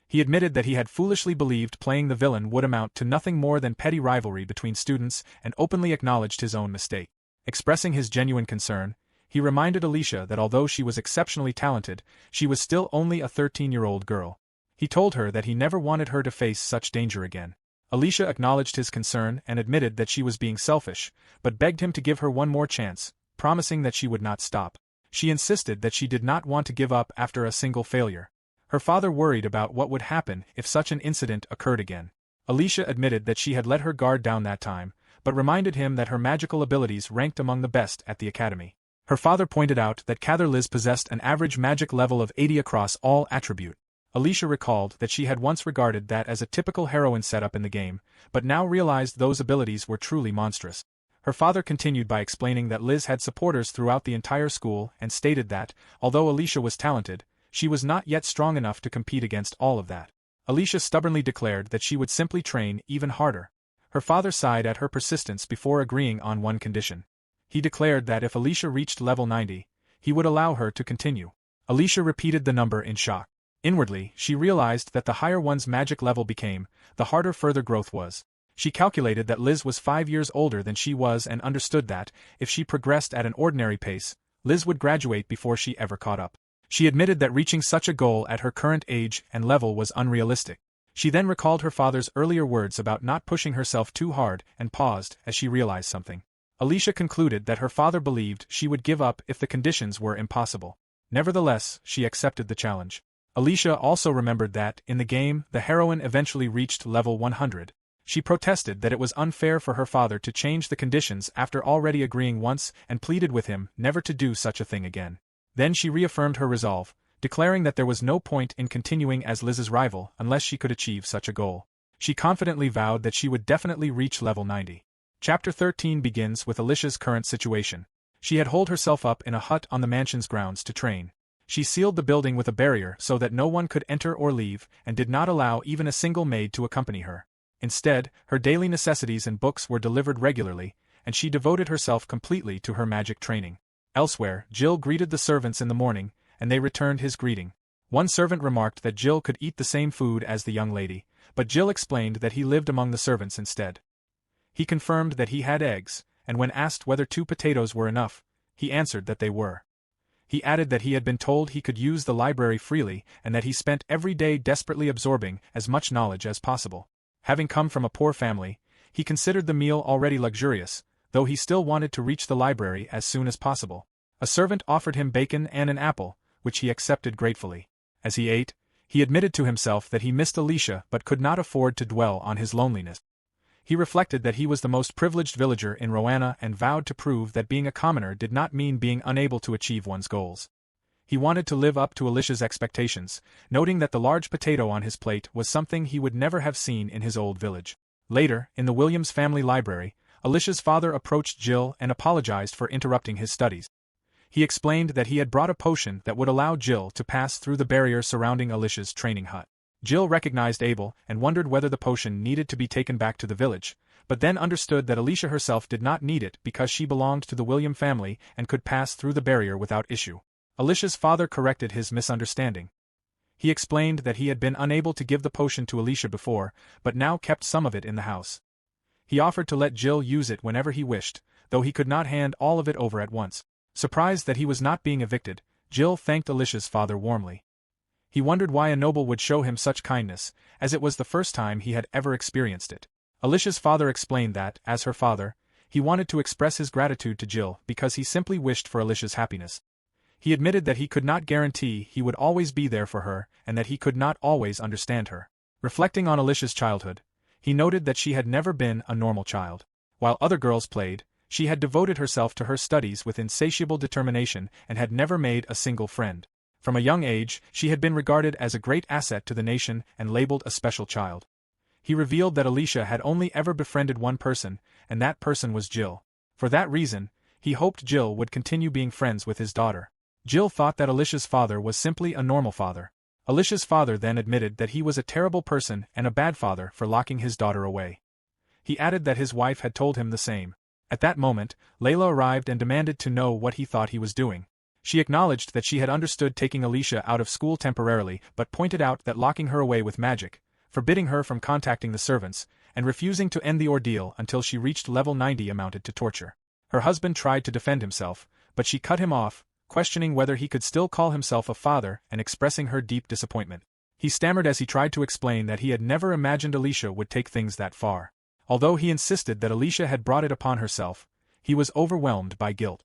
He admitted that he had foolishly believed playing the villain would amount to nothing more than petty rivalry between students and openly acknowledged his own mistake. Expressing his genuine concern, he reminded Alicia that although she was exceptionally talented, she was still only a 13-year-old girl. He told her that he never wanted her to face such danger again. Alicia acknowledged his concern and admitted that she was being selfish, but begged him to give her one more chance, promising that she would not stop. She insisted that she did not want to give up after a single failure. Her father worried about what would happen if such an incident occurred again. Alicia admitted that she had let her guard down that time, but reminded him that her magical abilities ranked among the best at the academy. Her father pointed out that Liz possessed an average magic level of 80 across all attributes. Alicia recalled that she had once regarded that as a typical heroine setup in the game, but now realized those abilities were truly monstrous. Her father continued by explaining that Liz had supporters throughout the entire school and stated that, although Alicia was talented, she was not yet strong enough to compete against all of that. Alicia stubbornly declared that she would simply train even harder. Her father sighed at her persistence before agreeing on one condition. He declared that if Alicia reached level 90, he would allow her to continue. Alicia repeated the number in shock. Inwardly, she realized that the higher one's magic level became, the harder further growth was. She calculated that Liz was 5 years older than she was and understood that, if she progressed at an ordinary pace, Liz would graduate before she ever caught up. She admitted that reaching such a goal at her current age and level was unrealistic. She then recalled her father's earlier words about not pushing herself too hard and paused as she realized something. Alicia concluded that her father believed she would give up if the conditions were impossible. Nevertheless, she accepted the challenge. Alicia also remembered that, in the game, the heroine eventually reached level 100. She protested that it was unfair for her father to change the conditions after already agreeing once and pleaded with him never to do such a thing again. Then she reaffirmed her resolve, declaring that there was no point in continuing as Liz's rival unless she could achieve such a goal. She confidently vowed that she would definitely reach level 90. Chapter 13 begins with Alicia's current situation. She had holed herself up in a hut on the mansion's grounds to train. She sealed the building with a barrier so that no one could enter or leave and did not allow even a single maid to accompany her. Instead, her daily necessities and books were delivered regularly, and she devoted herself completely to her magic training. Elsewhere, Jill greeted the servants in the morning, and they returned his greeting. One servant remarked that Jill could eat the same food as the young lady, but Jill explained that he lived among the servants instead. He confirmed that he had eggs, and when asked whether 2 potatoes were enough, he answered that they were. He added that he had been told he could use the library freely and that he spent every day desperately absorbing as much knowledge as possible. Having come from a poor family, he considered the meal already luxurious, though he still wanted to reach the library as soon as possible. A servant offered him bacon and an apple, which he accepted gratefully. As he ate, he admitted to himself that he missed Alicia but could not afford to dwell on his loneliness. He reflected that he was the most privileged villager in Roanna and vowed to prove that being a commoner did not mean being unable to achieve one's goals. He wanted to live up to Alicia's expectations, noting that the large potato on his plate was something he would never have seen in his old village. Later, in the Williams family library, Alicia's father approached Jill and apologized for interrupting his studies. He explained that he had brought a potion that would allow Jill to pass through the barrier surrounding Alicia's training hut. Jill recognized Abel and wondered whether the potion needed to be taken back to the village, but then understood that Alicia herself did not need it because she belonged to the William family and could pass through the barrier without issue. Alicia's father corrected his misunderstanding. He explained that he had been unable to give the potion to Alicia before, but now kept some of it in the house. He offered to let Jill use it whenever he wished, though he could not hand all of it over at once. Surprised that he was not being evicted, Jill thanked Alicia's father warmly. He wondered why a noble would show him such kindness, as it was the first time he had ever experienced it. Alicia's father explained that, as her father, he wanted to express his gratitude to Jill because he simply wished for Alicia's happiness. He admitted that he could not guarantee he would always be there for her and that he could not always understand her. Reflecting on Alicia's childhood, he noted that she had never been a normal child. While other girls played, she had devoted herself to her studies with insatiable determination and had never made a single friend. From a young age, she had been regarded as a great asset to the nation and labeled a special child. He revealed that Alicia had only ever befriended one person, and that person was Jill. For that reason, he hoped Jill would continue being friends with his daughter. Jill thought that Alicia's father was simply a normal father. Alicia's father then admitted that he was a terrible person and a bad father for locking his daughter away. He added that his wife had told him the same. At that moment, Layla arrived and demanded to know what he thought he was doing. She acknowledged that she had understood taking Alicia out of school temporarily but pointed out that locking her away with magic, forbidding her from contacting the servants, and refusing to end the ordeal until she reached level 90 amounted to torture. Her husband tried to defend himself, but she cut him off, questioning whether he could still call himself a father and expressing her deep disappointment. He stammered as he tried to explain that he had never imagined Alicia would take things that far. Although he insisted that Alicia had brought it upon herself, he was overwhelmed by guilt.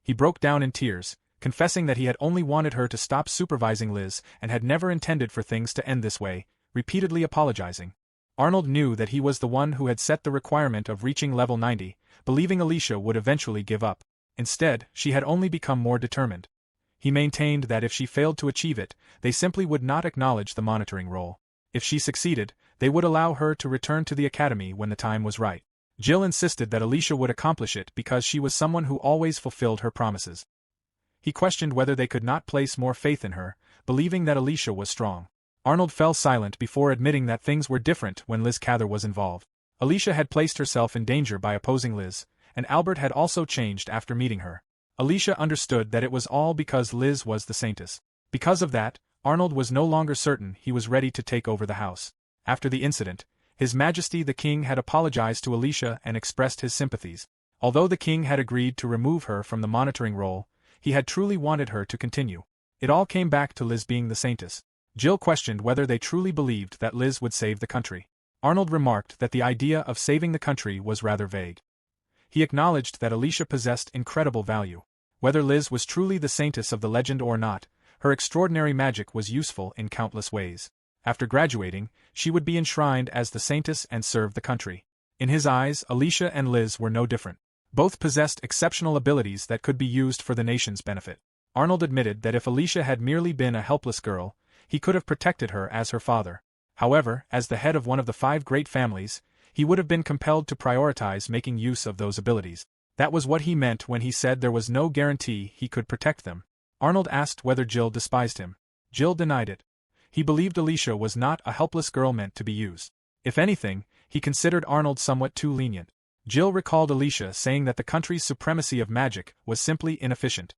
He broke down in tears, confessing that he had only wanted her to stop supervising Liz and had never intended for things to end this way, repeatedly apologizing. Arnold knew that he was the one who had set the requirement of reaching level 90, believing Alicia would eventually give up. Instead, she had only become more determined. He maintained that if she failed to achieve it, they simply would not acknowledge the monitoring role. If she succeeded, they would allow her to return to the academy when the time was right. Jill insisted that Alicia would accomplish it because she was someone who always fulfilled her promises. He questioned whether they could not place more faith in her, believing that Alicia was strong. Arnold fell silent before admitting that things were different when Liz Cather was involved. Alicia had placed herself in danger by opposing Liz, and Albert had also changed after meeting her. Alicia understood that it was all because Liz was the saintess. Because of that, Arnold was no longer certain he was ready to take over the house. After the incident, His Majesty the King had apologized to Alicia and expressed his sympathies. Although the king had agreed to remove her from the monitoring role, he had truly wanted her to continue. It all came back to Liz being the saintess. Jill questioned whether they truly believed that Liz would save the country. Arnold remarked that the idea of saving the country was rather vague. He acknowledged that Alicia possessed incredible value. Whether Liz was truly the saintess of the legend or not, her extraordinary magic was useful in countless ways. After graduating, she would be enshrined as the saintess and serve the country. In his eyes, Alicia and Liz were no different. Both possessed exceptional abilities that could be used for the nation's benefit. Arnold admitted that if Alicia had merely been a helpless girl, he could have protected her as her father. However, as the head of one of the 5 great families, he would have been compelled to prioritize making use of those abilities. That was what he meant when he said there was no guarantee he could protect them. Arnold asked whether Jill despised him. Jill denied it. He believed Alicia was not a helpless girl meant to be used. If anything, He considered Arnold somewhat too lenient. Jill recalled Alicia saying that the country's supremacy of magic was simply inefficient.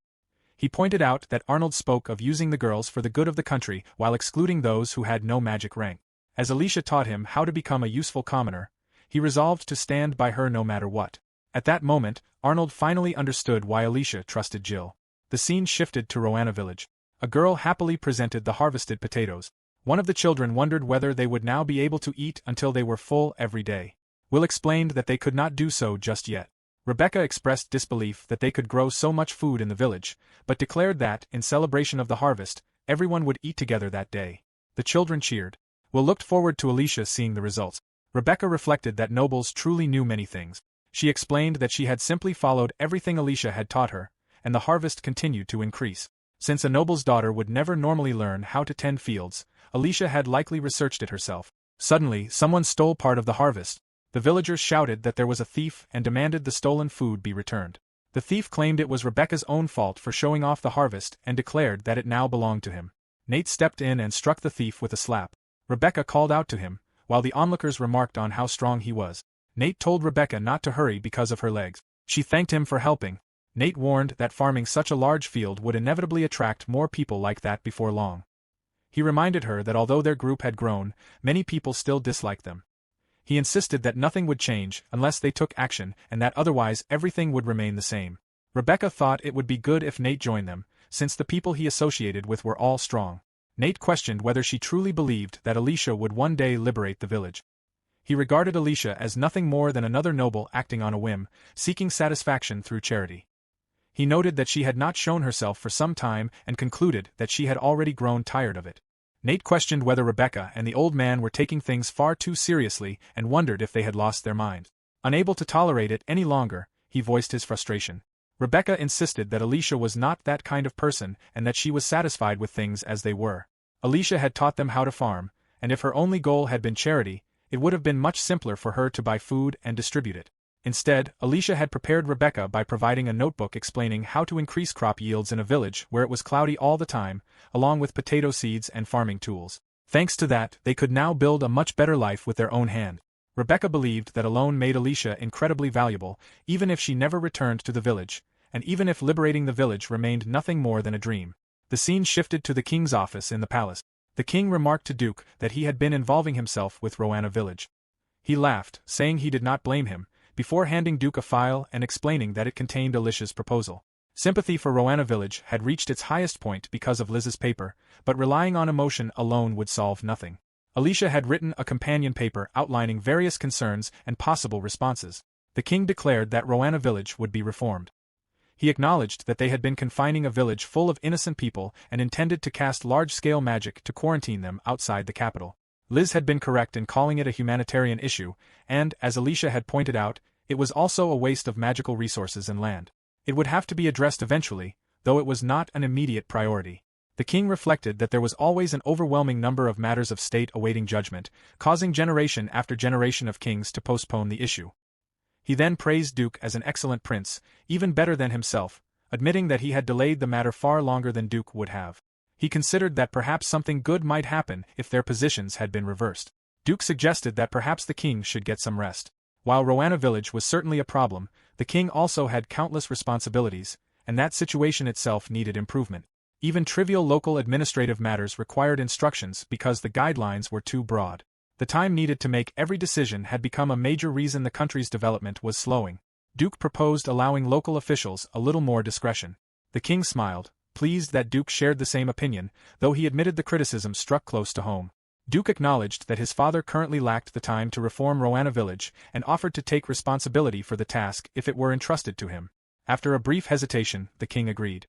He pointed out that Arnold spoke of using the girls for the good of the country while excluding those who had no magic rank. As Alicia taught him how to become a useful commoner, he resolved to stand by her no matter what. At that moment, Arnold finally understood why Alicia trusted Jill. The scene shifted to Roanna village. A girl happily presented the harvested potatoes. One of the children wondered whether they would now be able to eat until they were full every day. Will explained that they could not do so just yet. Rebecca expressed disbelief that they could grow so much food in the village, but declared that, in celebration of the harvest, everyone would eat together that day. The children cheered. Will looked forward to Alicia seeing the results. Rebecca reflected that nobles truly knew many things. She explained that she had simply followed everything Alicia had taught her, and the harvest continued to increase. Since a noble's daughter would never normally learn how to tend fields, Alicia had likely researched it herself. Suddenly, someone stole part of the harvest. The villagers shouted that there was a thief and demanded the stolen food be returned. The thief claimed it was Rebecca's own fault for showing off the harvest and declared that it now belonged to him. Nate stepped in and struck the thief with a slap. Rebecca called out to him, while the onlookers remarked on how strong he was. Nate told Rebecca not to hurry because of her legs. She thanked him for helping. Nate warned that farming such a large field would inevitably attract more people like that before long. He reminded her that although their group had grown, many people still disliked them. He insisted that nothing would change unless they took action and that otherwise everything would remain the same. Rebecca thought it would be good if Nate joined them, since the people he associated with were all strong. Nate questioned whether she truly believed that Alicia would one day liberate the village. He regarded Alicia as nothing more than another noble acting on a whim, seeking satisfaction through charity. He noted that she had not shown herself for some time and concluded that she had already grown tired of it. Nate questioned whether Rebecca and the old man were taking things far too seriously and wondered if they had lost their minds. Unable to tolerate it any longer, he voiced his frustration. Rebecca insisted that Alicia was not that kind of person and that she was satisfied with things as they were. Alicia had taught them how to farm, and if her only goal had been charity, it would have been much simpler for her to buy food and distribute it. Instead, Alicia had prepared Rebecca by providing a notebook explaining how to increase crop yields in a village where it was cloudy all the time, along with potato seeds and farming tools. Thanks to that, they could now build a much better life with their own hand. Rebecca believed that alone made Alicia incredibly valuable, even if she never returned to the village, and even if liberating the village remained nothing more than a dream. The scene shifted to the king's office in the palace. The king remarked to Duke that he had been involving himself with Roanna village. He laughed, saying he did not blame him, before handing Duke a file and explaining that it contained Alicia's proposal. Sympathy for Roanna village had reached its highest point because of Liz's paper, but relying on emotion alone would solve nothing. Alicia had written a companion paper outlining various concerns and possible responses. The king declared that Roanna village would be reformed. He acknowledged that they had been confining a village full of innocent people and intended to cast large-scale magic to quarantine them outside the capital. Liz had been correct in calling it a humanitarian issue, and, as Alicia had pointed out, it was also a waste of magical resources and land. It would have to be addressed eventually, though it was not an immediate priority. The king reflected that there was always an overwhelming number of matters of state awaiting judgment, causing generation after generation of kings to postpone the issue. He then praised Duke as an excellent prince, even better than himself, admitting that he had delayed the matter far longer than Duke would have. He considered that perhaps something good might happen if their positions had been reversed. Duke suggested that perhaps the king should get some rest. While Roanna village was certainly a problem, the king also had countless responsibilities, and that situation itself needed improvement. Even trivial local administrative matters required instructions because the guidelines were too broad. The time needed to make every decision had become a major reason the country's development was slowing. Duke proposed allowing local officials a little more discretion. The king smiled, pleased that Duke shared the same opinion, though he admitted the criticism struck close to home. Duke acknowledged that his father currently lacked the time to reform Roanna village and offered to take responsibility for the task if it were entrusted to him. After a brief hesitation, the king agreed.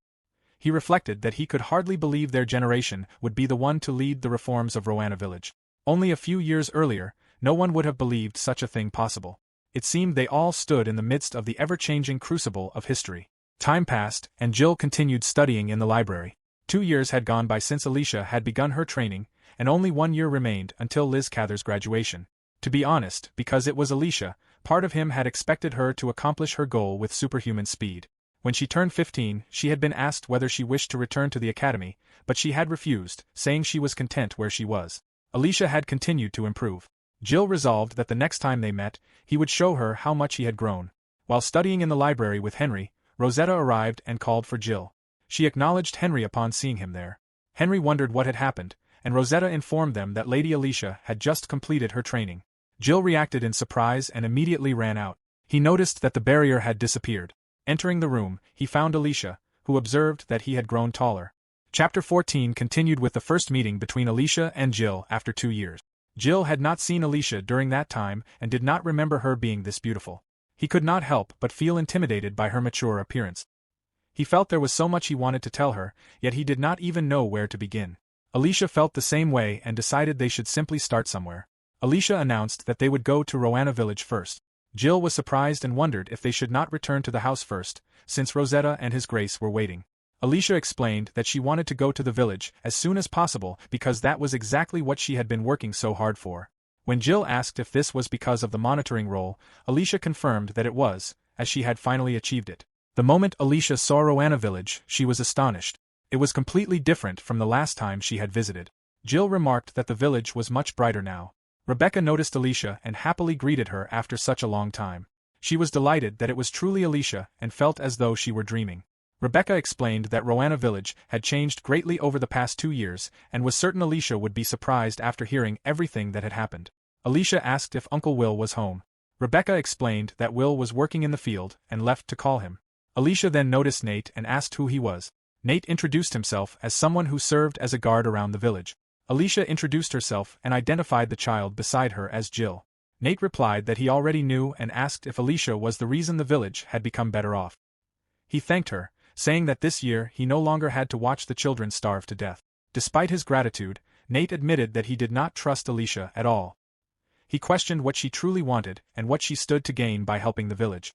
He reflected that he could hardly believe their generation would be the one to lead the reforms of Roanna village. Only a few years earlier, no one would have believed such a thing possible. It seemed they all stood in the midst of the ever-changing crucible of history. Time passed, and Jill continued studying in the library. 2 years had gone by since Alicia had begun her training, and only 1 year remained until Liz Cather's graduation. To be honest, because it was Alicia, part of him had expected her to accomplish her goal with superhuman speed. When she turned 15, she had been asked whether she wished to return to the academy, but she had refused, saying she was content where she was. Alicia had continued to improve. Jill resolved that the next time they met, he would show her how much he had grown. While studying in the library with Henry, Rosetta arrived and called for Jill. She acknowledged Henry upon seeing him there. Henry wondered what had happened, and Rosetta informed them that Lady Alicia had just completed her training. Jill reacted in surprise and immediately ran out. He noticed that the barrier had disappeared. Entering the room, he found Alicia, who observed that he had grown taller. Chapter 14 continued with the first meeting between Alicia and Jill after 2 years. Jill had not seen Alicia during that time and did not remember her being this beautiful. He could not help but feel intimidated by her mature appearance. He felt there was so much he wanted to tell her, yet he did not even know where to begin. Alicia felt the same way and decided they should simply start somewhere. Alicia announced that they would go to Roanna village first. Jill was surprised and wondered if they should not return to the house first, since Rosetta and His Grace were waiting. Alicia explained that she wanted to go to the village as soon as possible because that was exactly what she had been working so hard for. When Jill asked if this was because of the monitoring role, Alicia confirmed that it was, as she had finally achieved it. The moment Alicia saw Roanna village, she was astonished. It was completely different from the last time she had visited. Jill remarked that the village was much brighter now. Rebecca noticed Alicia and happily greeted her after such a long time. She was delighted that it was truly Alicia and felt as though she were dreaming. Rebecca explained that Roanna village had changed greatly over the past 2 years and was certain Alicia would be surprised after hearing everything that had happened. Alicia asked if Uncle Will was home. Rebecca explained that Will was working in the field and left to call him. Alicia then noticed Nate and asked who he was. Nate introduced himself as someone who served as a guard around the village. Alicia introduced herself and identified the child beside her as Jill. Nate replied that he already knew and asked if Alicia was the reason the village had become better off. He thanked her, saying that this year he no longer had to watch the children starve to death. Despite his gratitude, Nate admitted that he did not trust Alicia at all. He questioned what she truly wanted and what she stood to gain by helping the village.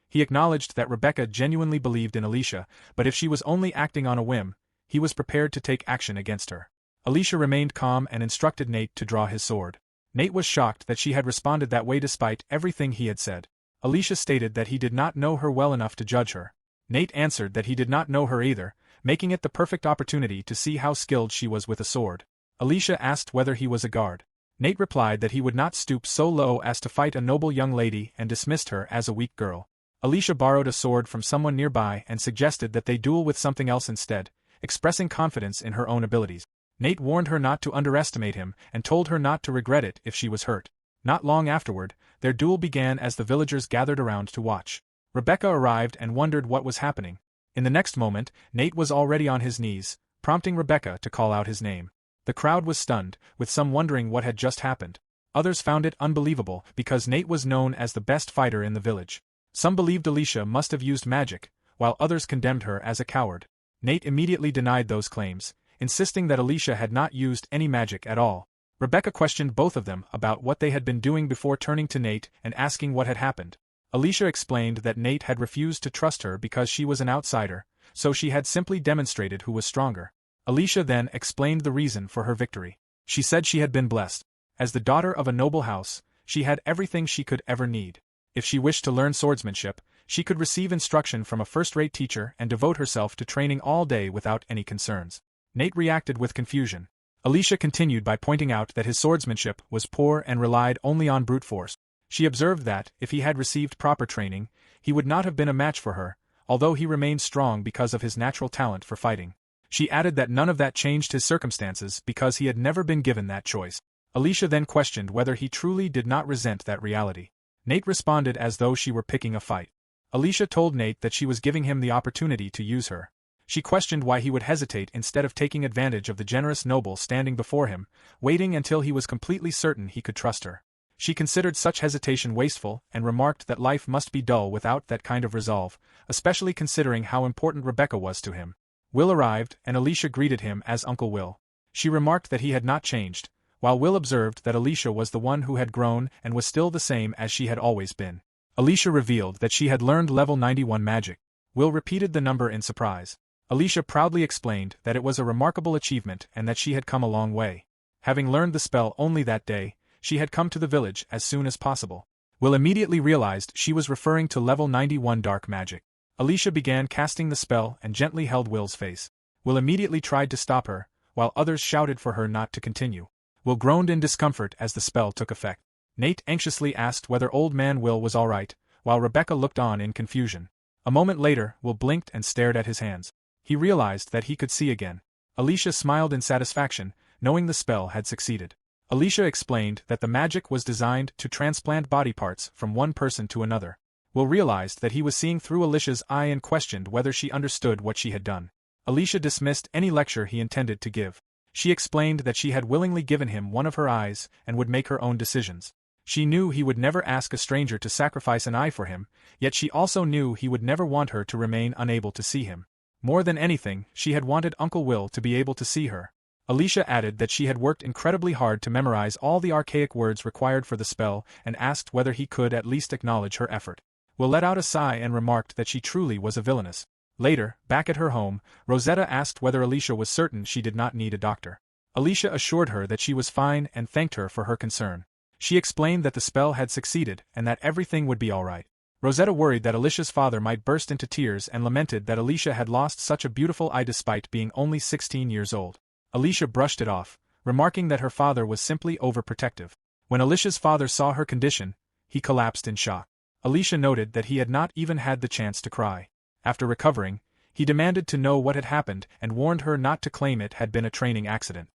He acknowledged that Rebecca genuinely believed in Alicia, but if she was only acting on a whim, he was prepared to take action against her. Alicia remained calm and instructed Nate to draw his sword. Nate was shocked that she had responded that way despite everything he had said. Alicia stated that he did not know her well enough to judge her. Nate answered that he did not know her either, making it the perfect opportunity to see how skilled she was with a sword. Alicia asked whether he was a guard. Nate replied that he would not stoop so low as to fight a noble young lady and dismissed her as a weak girl. Alicia borrowed a sword from someone nearby and suggested that they duel with something else instead, expressing confidence in her own abilities. Nate warned her not to underestimate him and told her not to regret it if she was hurt. Not long afterward, their duel began as the villagers gathered around to watch. Rebecca arrived and wondered what was happening. In the next moment, Nate was already on his knees, prompting Rebecca to call out his name. The crowd was stunned, with some wondering what had just happened. Others found it unbelievable because Nate was known as the best fighter in the village. Some believed Alicia must have used magic, while others condemned her as a coward. Nate immediately denied those claims, insisting that Alicia had not used any magic at all. Rebecca questioned both of them about what they had been doing before turning to Nate and asking what had happened. Alicia explained that Nate had refused to trust her because she was an outsider, so she had simply demonstrated who was stronger. Alicia then explained the reason for her victory. She said she had been blessed. As the daughter of a noble house, she had everything she could ever need. If she wished to learn swordsmanship, she could receive instruction from a first-rate teacher and devote herself to training all day without any concerns. Nate reacted with confusion. Alicia continued by pointing out that his swordsmanship was poor and relied only on brute force. She observed that, if he had received proper training, he would not have been a match for her, although he remained strong because of his natural talent for fighting. She added that none of that changed his circumstances because he had never been given that choice. Alicia then questioned whether he truly did not resent that reality. Nate responded as though she were picking a fight. Alicia told Nate that she was giving him the opportunity to use her. She questioned why he would hesitate instead of taking advantage of the generous noble standing before him, waiting until he was completely certain he could trust her. She considered such hesitation wasteful and remarked that life must be dull without that kind of resolve, especially considering how important Rebecca was to him. Will arrived and Alicia greeted him as Uncle Will. She remarked that he had not changed, while Will observed that Alicia was the one who had grown and was still the same as she had always been. Alicia revealed that she had learned level 91 magic. Will repeated the number in surprise. Alicia proudly explained that it was a remarkable achievement and that she had come a long way. Having learned the spell only that day, she had come to the village as soon as possible. Will immediately realized she was referring to level 91 dark magic. Alicia began casting the spell and gently held Will's face. Will immediately tried to stop her, while others shouted for her not to continue. Will groaned in discomfort as the spell took effect. Nate anxiously asked whether Old Man Will was alright, while Rebecca looked on in confusion. A moment later, Will blinked and stared at his hands. He realized that he could see again. Alicia smiled in satisfaction, knowing the spell had succeeded. Alicia explained that the magic was designed to transplant body parts from one person to another. Will realized that he was seeing through Alicia's eye and questioned whether she understood what she had done. Alicia dismissed any lecture he intended to give. She explained that she had willingly given him one of her eyes and would make her own decisions. She knew he would never ask a stranger to sacrifice an eye for him, yet she also knew he would never want her to remain unable to see him. More than anything, she had wanted Uncle Will to be able to see her. Alicia added that she had worked incredibly hard to memorize all the archaic words required for the spell and asked whether he could at least acknowledge her effort. Will let out a sigh and remarked that she truly was a villainess. Later, back at her home, Rosetta asked whether Alicia was certain she did not need a doctor. Alicia assured her that she was fine and thanked her for her concern. She explained that the spell had succeeded and that everything would be alright. Rosetta worried that Alicia's father might burst into tears and lamented that Alicia had lost such a beautiful eye despite being only 16 years old. Alicia brushed it off, remarking that her father was simply overprotective. When Alicia's father saw her condition, he collapsed in shock. Alicia noted that he had not even had the chance to cry. After recovering, he demanded to know what had happened and warned her not to claim it had been a training accident.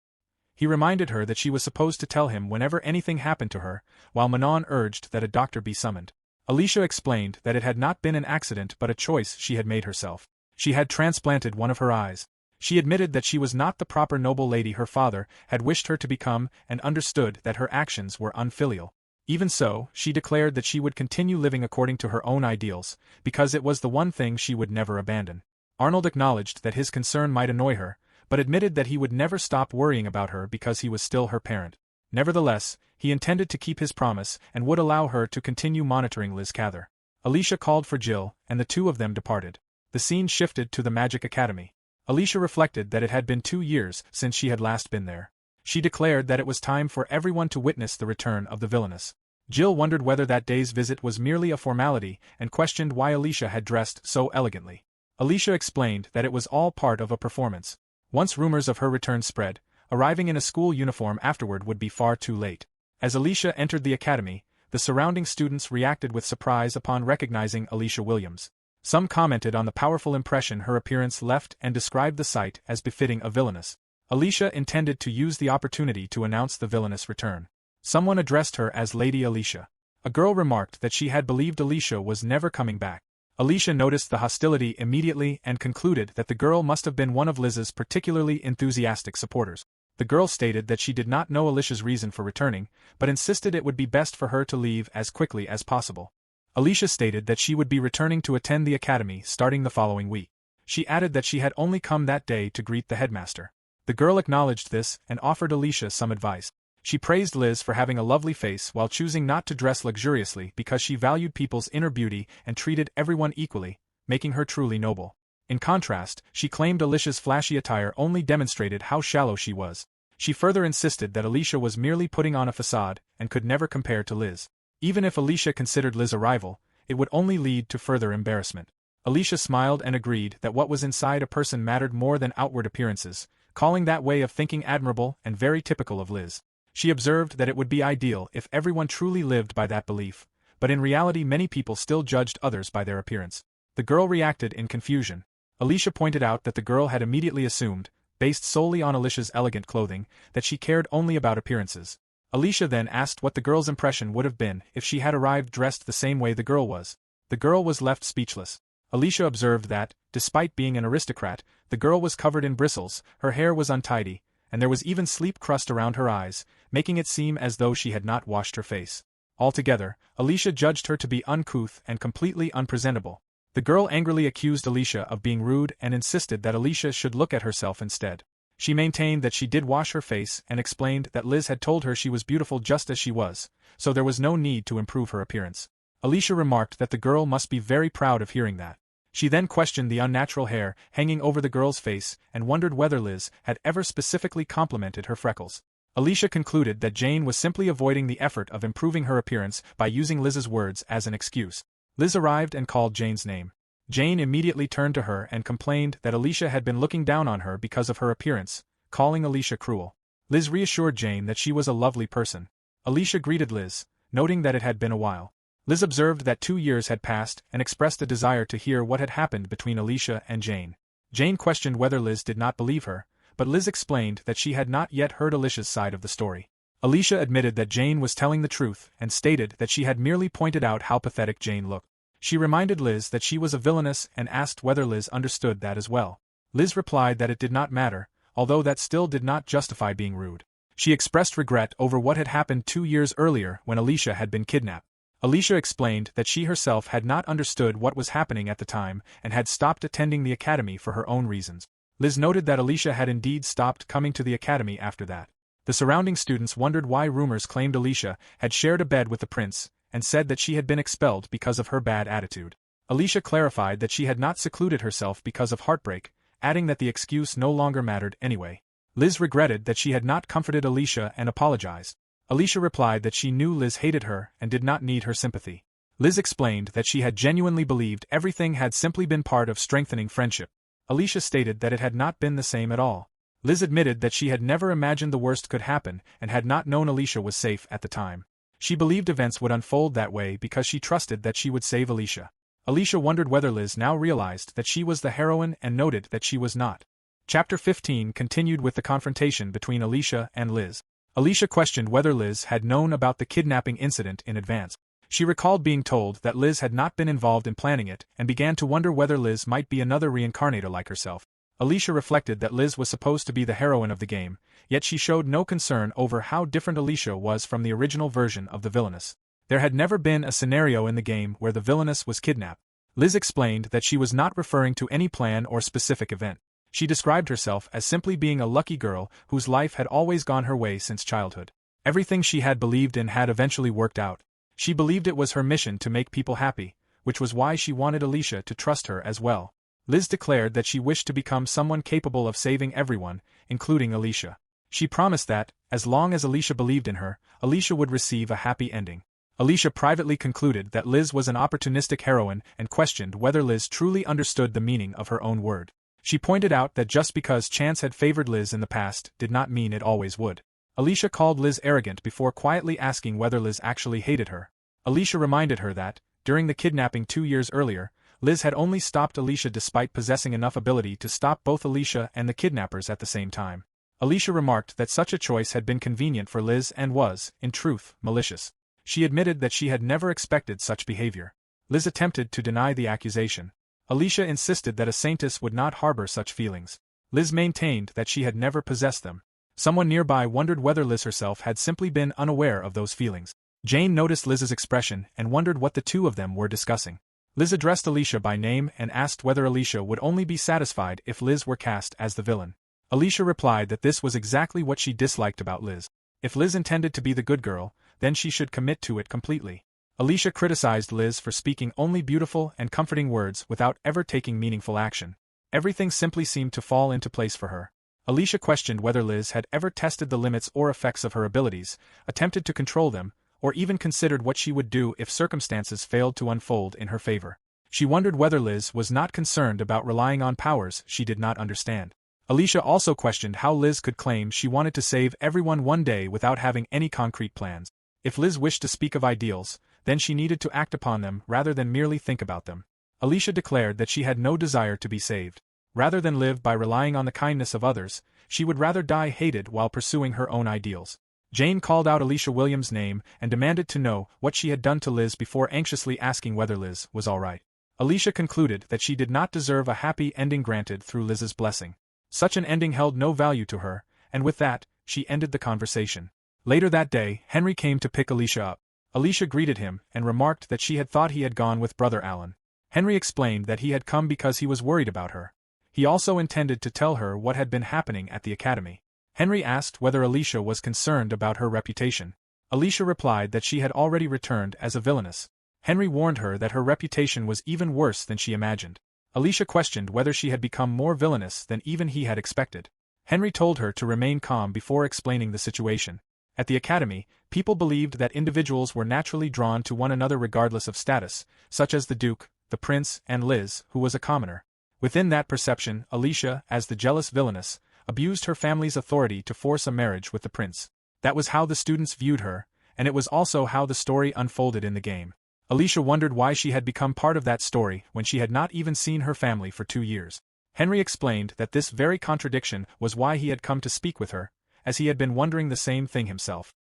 He reminded her that she was supposed to tell him whenever anything happened to her, while Manon urged that a doctor be summoned. Alicia explained that it had not been an accident but a choice she had made herself. She had transplanted one of her eyes. She admitted that she was not the proper noble lady her father had wished her to become and understood that her actions were unfilial. Even so, she declared that she would continue living according to her own ideals, because it was the one thing she would never abandon. Arnold acknowledged that his concern might annoy her, but admitted that he would never stop worrying about her because he was still her parent. Nevertheless, he intended to keep his promise and would allow her to continue monitoring Liz Cather. Alicia called for Jill, and the two of them departed. The scene shifted to the Magic Academy. Alicia reflected that it had been 2 years since she had last been there. She declared that it was time for everyone to witness the return of the Villainess. Jill wondered whether that day's visit was merely a formality and questioned why Alicia had dressed so elegantly. Alicia explained that it was all part of a performance. Once rumors of her return spread, arriving in a school uniform afterward would be far too late. As Alicia entered the academy, the surrounding students reacted with surprise upon recognizing Alicia Williams. Some commented on the powerful impression her appearance left and described the sight as befitting a villainess. Alicia intended to use the opportunity to announce the villainous return. Someone addressed her as Lady Alicia. A girl remarked that she had believed Alicia was never coming back. Alicia noticed the hostility immediately and concluded that the girl must have been one of Liz's particularly enthusiastic supporters. The girl stated that she did not know Alicia's reason for returning, but insisted it would be best for her to leave as quickly as possible. Alicia stated that she would be returning to attend the academy starting the following week. She added that she had only come that day to greet the headmaster. The girl acknowledged this and offered Alicia some advice. She praised Liz for having a lovely face while choosing not to dress luxuriously because she valued people's inner beauty and treated everyone equally, making her truly noble. In contrast, she claimed Alicia's flashy attire only demonstrated how shallow she was. She further insisted that Alicia was merely putting on a facade and could never compare to Liz. Even if Alicia considered Liz a rival, it would only lead to further embarrassment. Alicia smiled and agreed that what was inside a person mattered more than outward appearances, calling that way of thinking admirable and very typical of Liz. She observed that it would be ideal if everyone truly lived by that belief, but in reality many people still judged others by their appearance. The girl reacted in confusion. Alicia pointed out that the girl had immediately assumed, based solely on Alicia's elegant clothing, that she cared only about appearances. Alicia then asked what the girl's impression would have been if she had arrived dressed the same way the girl was. The girl was left speechless. Alicia observed that, despite being an aristocrat, the girl was covered in bristles, her hair was untidy, and there was even sleep crust around her eyes, making it seem as though she had not washed her face. Altogether, Alicia judged her to be uncouth and completely unpresentable. The girl angrily accused Alicia of being rude and insisted that Alicia should look at herself instead. She maintained that she did wash her face and explained that Liz had told her she was beautiful just as she was, so there was no need to improve her appearance. Alicia remarked that the girl must be very proud of hearing that. She then questioned the unnatural hair hanging over the girl's face and wondered whether Liz had ever specifically complimented her freckles. Alicia concluded that Jane was simply avoiding the effort of improving her appearance by using Liz's words as an excuse. Liz arrived and called Jane's name. Jane immediately turned to her and complained that Alicia had been looking down on her because of her appearance, calling Alicia cruel. Liz reassured Jane that she was a lovely person. Alicia greeted Liz, noting that it had been a while. Liz observed that 2 years had passed and expressed a desire to hear what had happened between Alicia and Jane. Jane questioned whether Liz did not believe her, but Liz explained that she had not yet heard Alicia's side of the story. Alicia admitted that Jane was telling the truth and stated that she had merely pointed out how pathetic Jane looked. She reminded Liz that she was a villainess and asked whether Liz understood that as well. Liz replied that it did not matter, although that still did not justify being rude. She expressed regret over what had happened 2 years earlier when Alicia had been kidnapped. Alicia explained that she herself had not understood what was happening at the time and had stopped attending the academy for her own reasons. Liz noted that Alicia had indeed stopped coming to the academy after that. The surrounding students wondered why rumors claimed Alicia had shared a bed with the prince, and said that she had been expelled because of her bad attitude. Alicia clarified that she had not secluded herself because of heartbreak, adding that the excuse no longer mattered anyway. Liz regretted that she had not comforted Alicia and apologized. Alicia replied that she knew Liz hated her and did not need her sympathy. Liz explained that she had genuinely believed everything had simply been part of strengthening friendship. Alicia stated that it had not been the same at all. Liz admitted that she had never imagined the worst could happen and had not known Alicia was safe at the time. She believed events would unfold that way because she trusted that she would save Alicia. Alicia wondered whether Liz now realized that she was the heroine and noted that she was not. Chapter 15 continued with the confrontation between Alicia and Liz. Alicia questioned whether Liz had known about the kidnapping incident in advance. She recalled being told that Liz had not been involved in planning it and began to wonder whether Liz might be another reincarnator like herself. Alicia reflected that Liz was supposed to be the heroine of the game, yet she showed no concern over how different Alicia was from the original version of the Villainess. There had never been a scenario in the game where the Villainess was kidnapped. Liz explained that she was not referring to any plan or specific event. She described herself as simply being a lucky girl whose life had always gone her way since childhood. Everything she had believed in had eventually worked out. She believed it was her mission to make people happy, which was why she wanted Alicia to trust her as well. Liz declared that she wished to become someone capable of saving everyone, including Alicia. She promised that, as long as Alicia believed in her, Alicia would receive a happy ending. Alicia privately concluded that Liz was an opportunistic heroine and questioned whether Liz truly understood the meaning of her own word. She pointed out that just because chance had favored Liz in the past did not mean it always would. Alicia called Liz arrogant before quietly asking whether Liz actually hated her. Alicia reminded her that, during the kidnapping 2 years earlier, Liz had only stopped Alicia despite possessing enough ability to stop both Alicia and the kidnappers at the same time. Alicia remarked that such a choice had been convenient for Liz and was, in truth, malicious. She admitted that she had never expected such behavior. Liz attempted to deny the accusation. Alicia insisted that a saintess would not harbor such feelings. Liz maintained that she had never possessed them. Someone nearby wondered whether Liz herself had simply been unaware of those feelings. Jane noticed Liz's expression and wondered what the two of them were discussing. Liz addressed Alicia by name and asked whether Alicia would only be satisfied if Liz were cast as the villain. Alicia replied that this was exactly what she disliked about Liz. If Liz intended to be the good girl, then she should commit to it completely. Alicia criticized Liz for speaking only beautiful and comforting words without ever taking meaningful action. Everything simply seemed to fall into place for her. Alicia questioned whether Liz had ever tested the limits or effects of her abilities, attempted to control them, or even considered what she would do if circumstances failed to unfold in her favor. She wondered whether Liz was not concerned about relying on powers she did not understand. Alicia also questioned how Liz could claim she wanted to save everyone one day without having any concrete plans. If Liz wished to speak of ideals, then she needed to act upon them rather than merely think about them. Alicia declared that she had no desire to be saved. Rather than live by relying on the kindness of others, she would rather die hated while pursuing her own ideals. Jane called out Alicia Williams' name and demanded to know what she had done to Liz before anxiously asking whether Liz was all right. Alicia concluded that she did not deserve a happy ending granted through Liz's blessing. Such an ending held no value to her, and with that, she ended the conversation. Later that day, Henry came to pick Alicia up. Alicia greeted him and remarked that she had thought he had gone with Brother Alan. Henry explained that he had come because he was worried about her. He also intended to tell her what had been happening at the academy. Henry asked whether Alicia was concerned about her reputation. Alicia replied that she had already returned as a villainess. Henry warned her that her reputation was even worse than she imagined. Alicia questioned whether she had become more villainous than even he had expected. Henry told her to remain calm before explaining the situation. At the academy, people believed that individuals were naturally drawn to one another regardless of status, such as the Duke, the Prince, and Liz, who was a commoner. Within that perception, Alicia, as the jealous villainess, abused her family's authority to force a marriage with the prince. That was how the students viewed her, and it was also how the story unfolded in the game. Alicia wondered why she had become part of that story when she had not even seen her family for 2 years. Henry explained that this very contradiction was why he had come to speak with her, as he had been wondering the same thing himself.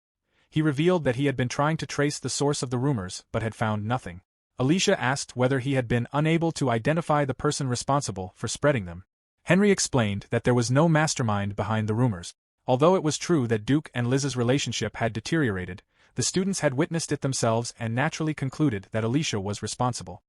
He revealed that he had been trying to trace the source of the rumors but had found nothing. Alicia asked whether he had been unable to identify the person responsible for spreading them. Henry explained that there was no mastermind behind the rumors. Although it was true that Duke and Liz's relationship had deteriorated, the students had witnessed it themselves and naturally concluded that Alicia was responsible.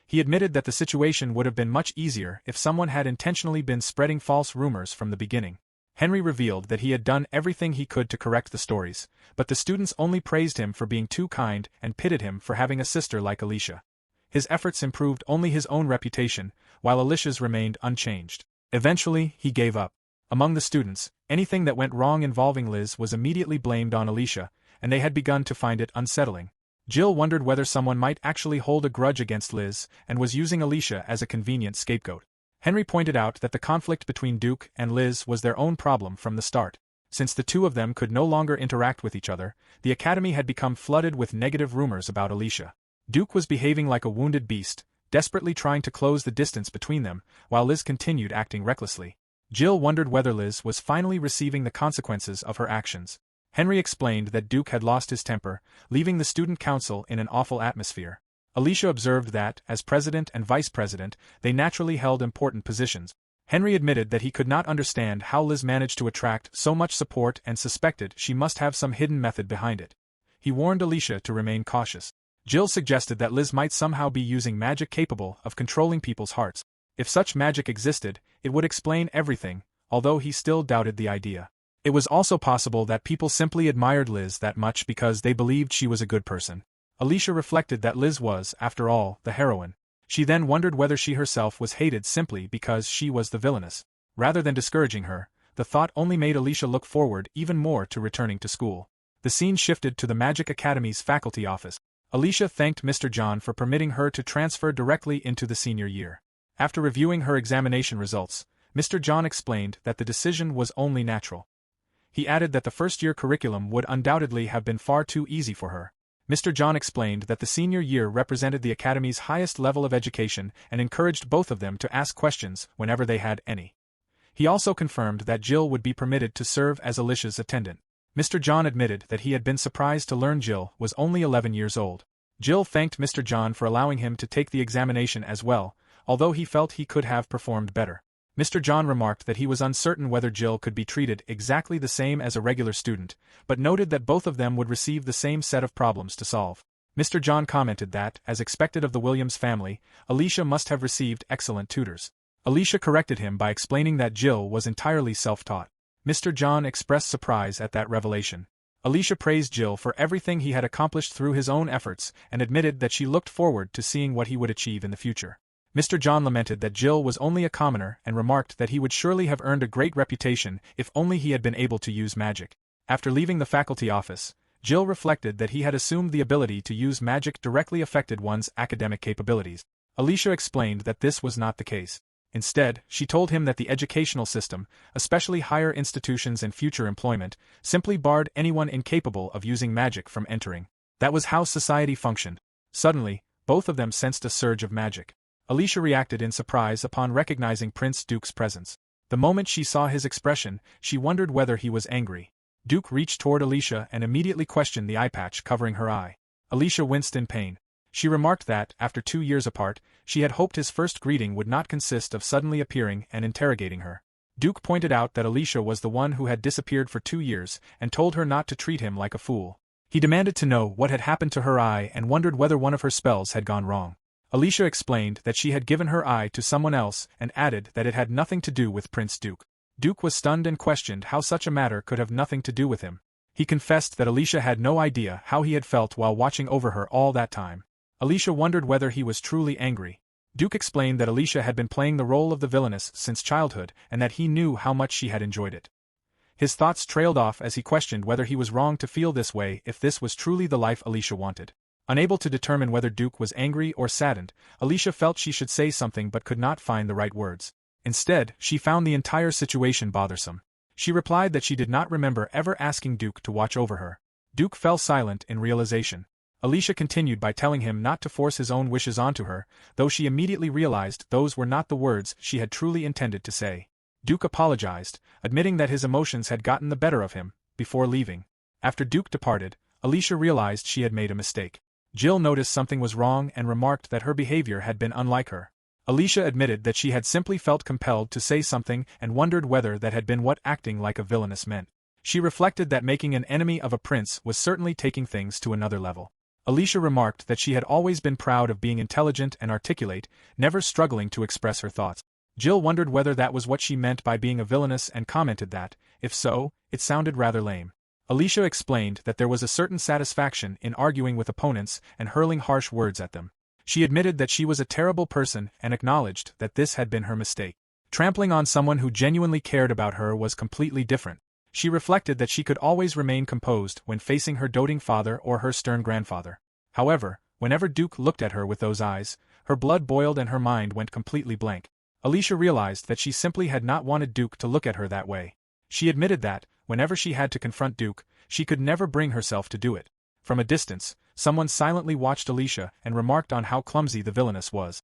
He admitted that the situation would have been much easier if someone had intentionally been spreading false rumors from the beginning. Henry revealed that he had done everything he could to correct the stories, but the students only praised him for being too kind and pitted him for having a sister like Alicia. His efforts improved only his own reputation, while Alicia's remained unchanged. Eventually, he gave up. Among the students, anything that went wrong involving Liz was immediately blamed on Alicia, and they had begun to find it unsettling. Jill wondered whether someone might actually hold a grudge against Liz and was using Alicia as a convenient scapegoat. Henry pointed out that the conflict between Duke and Liz was their own problem from the start. Since the two of them could no longer interact with each other, the academy had become flooded with negative rumors about Alicia. Duke was behaving like a wounded beast, desperately trying to close the distance between them, while Liz continued acting recklessly. Jill wondered whether Liz was finally receiving the consequences of her actions. Henry explained that Duke had lost his temper, leaving the student council in an awful atmosphere. Alicia observed that, as president and vice president, they naturally held important positions. Henry admitted that he could not understand how Liz managed to attract so much support and suspected she must have some hidden method behind it. He warned Alicia to remain cautious. Jill suggested that Liz might somehow be using magic capable of controlling people's hearts. If such magic existed, it would explain everything, although he still doubted the idea. It was also possible that people simply admired Liz that much because they believed she was a good person. Alicia reflected that Liz was, after all, the heroine. She then wondered whether she herself was hated simply because she was the villainess. Rather than discouraging her, the thought only made Alicia look forward even more to returning to school. The scene shifted to the Magic Academy's faculty office. Alicia thanked Mr. John for permitting her to transfer directly into the senior year. After reviewing her examination results, Mr. John explained that the decision was only natural. He added that the first-year curriculum would undoubtedly have been far too easy for her. Mr. John explained that the senior year represented the Academy's highest level of education and encouraged both of them to ask questions whenever they had any. He also confirmed that Jill would be permitted to serve as Alicia's attendant. Mr. John admitted that he had been surprised to learn Jill was only 11 years old. Jill thanked Mr. John for allowing him to take the examination as well, although he felt he could have performed better. Mr. John remarked that he was uncertain whether Jill could be treated exactly the same as a regular student, but noted that both of them would receive the same set of problems to solve. Mr. John commented that, as expected of the Williams family, Alicia must have received excellent tutors. Alicia corrected him by explaining that Jill was entirely self-taught. Mr. John expressed surprise at that revelation. Alicia praised Jill for everything he had accomplished through his own efforts and admitted that she looked forward to seeing what he would achieve in the future. Mr. John lamented that Jill was only a commoner and remarked that he would surely have earned a great reputation if only he had been able to use magic. After leaving the faculty office, Jill reflected that he had assumed the ability to use magic directly affected one's academic capabilities. Alicia explained that this was not the case. Instead, she told him that the educational system, especially higher institutions and future employment, simply barred anyone incapable of using magic from entering. That was how society functioned. Suddenly, both of them sensed a surge of magic. Alicia reacted in surprise upon recognizing Prince Duke's presence. The moment she saw his expression, she wondered whether he was angry. Duke reached toward Alicia and immediately questioned the eye patch covering her eye. Alicia winced in pain. She remarked that, after 2 years apart, she had hoped his first greeting would not consist of suddenly appearing and interrogating her. Duke pointed out that Alicia was the one who had disappeared for 2 years and told her not to treat him like a fool. He demanded to know what had happened to her eye and wondered whether one of her spells had gone wrong. Alicia explained that she had given her eye to someone else and added that it had nothing to do with Prince Duke. Duke was stunned and questioned how such a matter could have nothing to do with him. He confessed that Alicia had no idea how he had felt while watching over her all that time. Alicia wondered whether he was truly angry. Duke explained that Alicia had been playing the role of the villainess since childhood and that he knew how much she had enjoyed it. His thoughts trailed off as he questioned whether he was wrong to feel this way if this was truly the life Alicia wanted. Unable to determine whether Duke was angry or saddened, Alicia felt she should say something but could not find the right words. Instead, she found the entire situation bothersome. She replied that she did not remember ever asking Duke to watch over her. Duke fell silent in realization. Alicia continued by telling him not to force his own wishes onto her, though she immediately realized those were not the words she had truly intended to say. Duke apologized, admitting that his emotions had gotten the better of him, before leaving. After Duke departed, Alicia realized she had made a mistake. Jill noticed something was wrong and remarked that her behavior had been unlike her. Alicia admitted that she had simply felt compelled to say something and wondered whether that had been what acting like a villainess meant. She reflected that making an enemy of a prince was certainly taking things to another level. Alicia remarked that she had always been proud of being intelligent and articulate, never struggling to express her thoughts. Jill wondered whether that was what she meant by being a villainess and commented that, if so, it sounded rather lame. Alicia explained that there was a certain satisfaction in arguing with opponents and hurling harsh words at them. She admitted that she was a terrible person and acknowledged that this had been her mistake. Trampling on someone who genuinely cared about her was completely different. She reflected that she could always remain composed when facing her doting father or her stern grandfather. However, whenever Duke looked at her with those eyes, her blood boiled and her mind went completely blank. Alicia realized that she simply had not wanted Duke to look at her that way. She admitted that, whenever she had to confront Duke, she could never bring herself to do it. From a distance, someone silently watched Alicia and remarked on how clumsy the villainess was.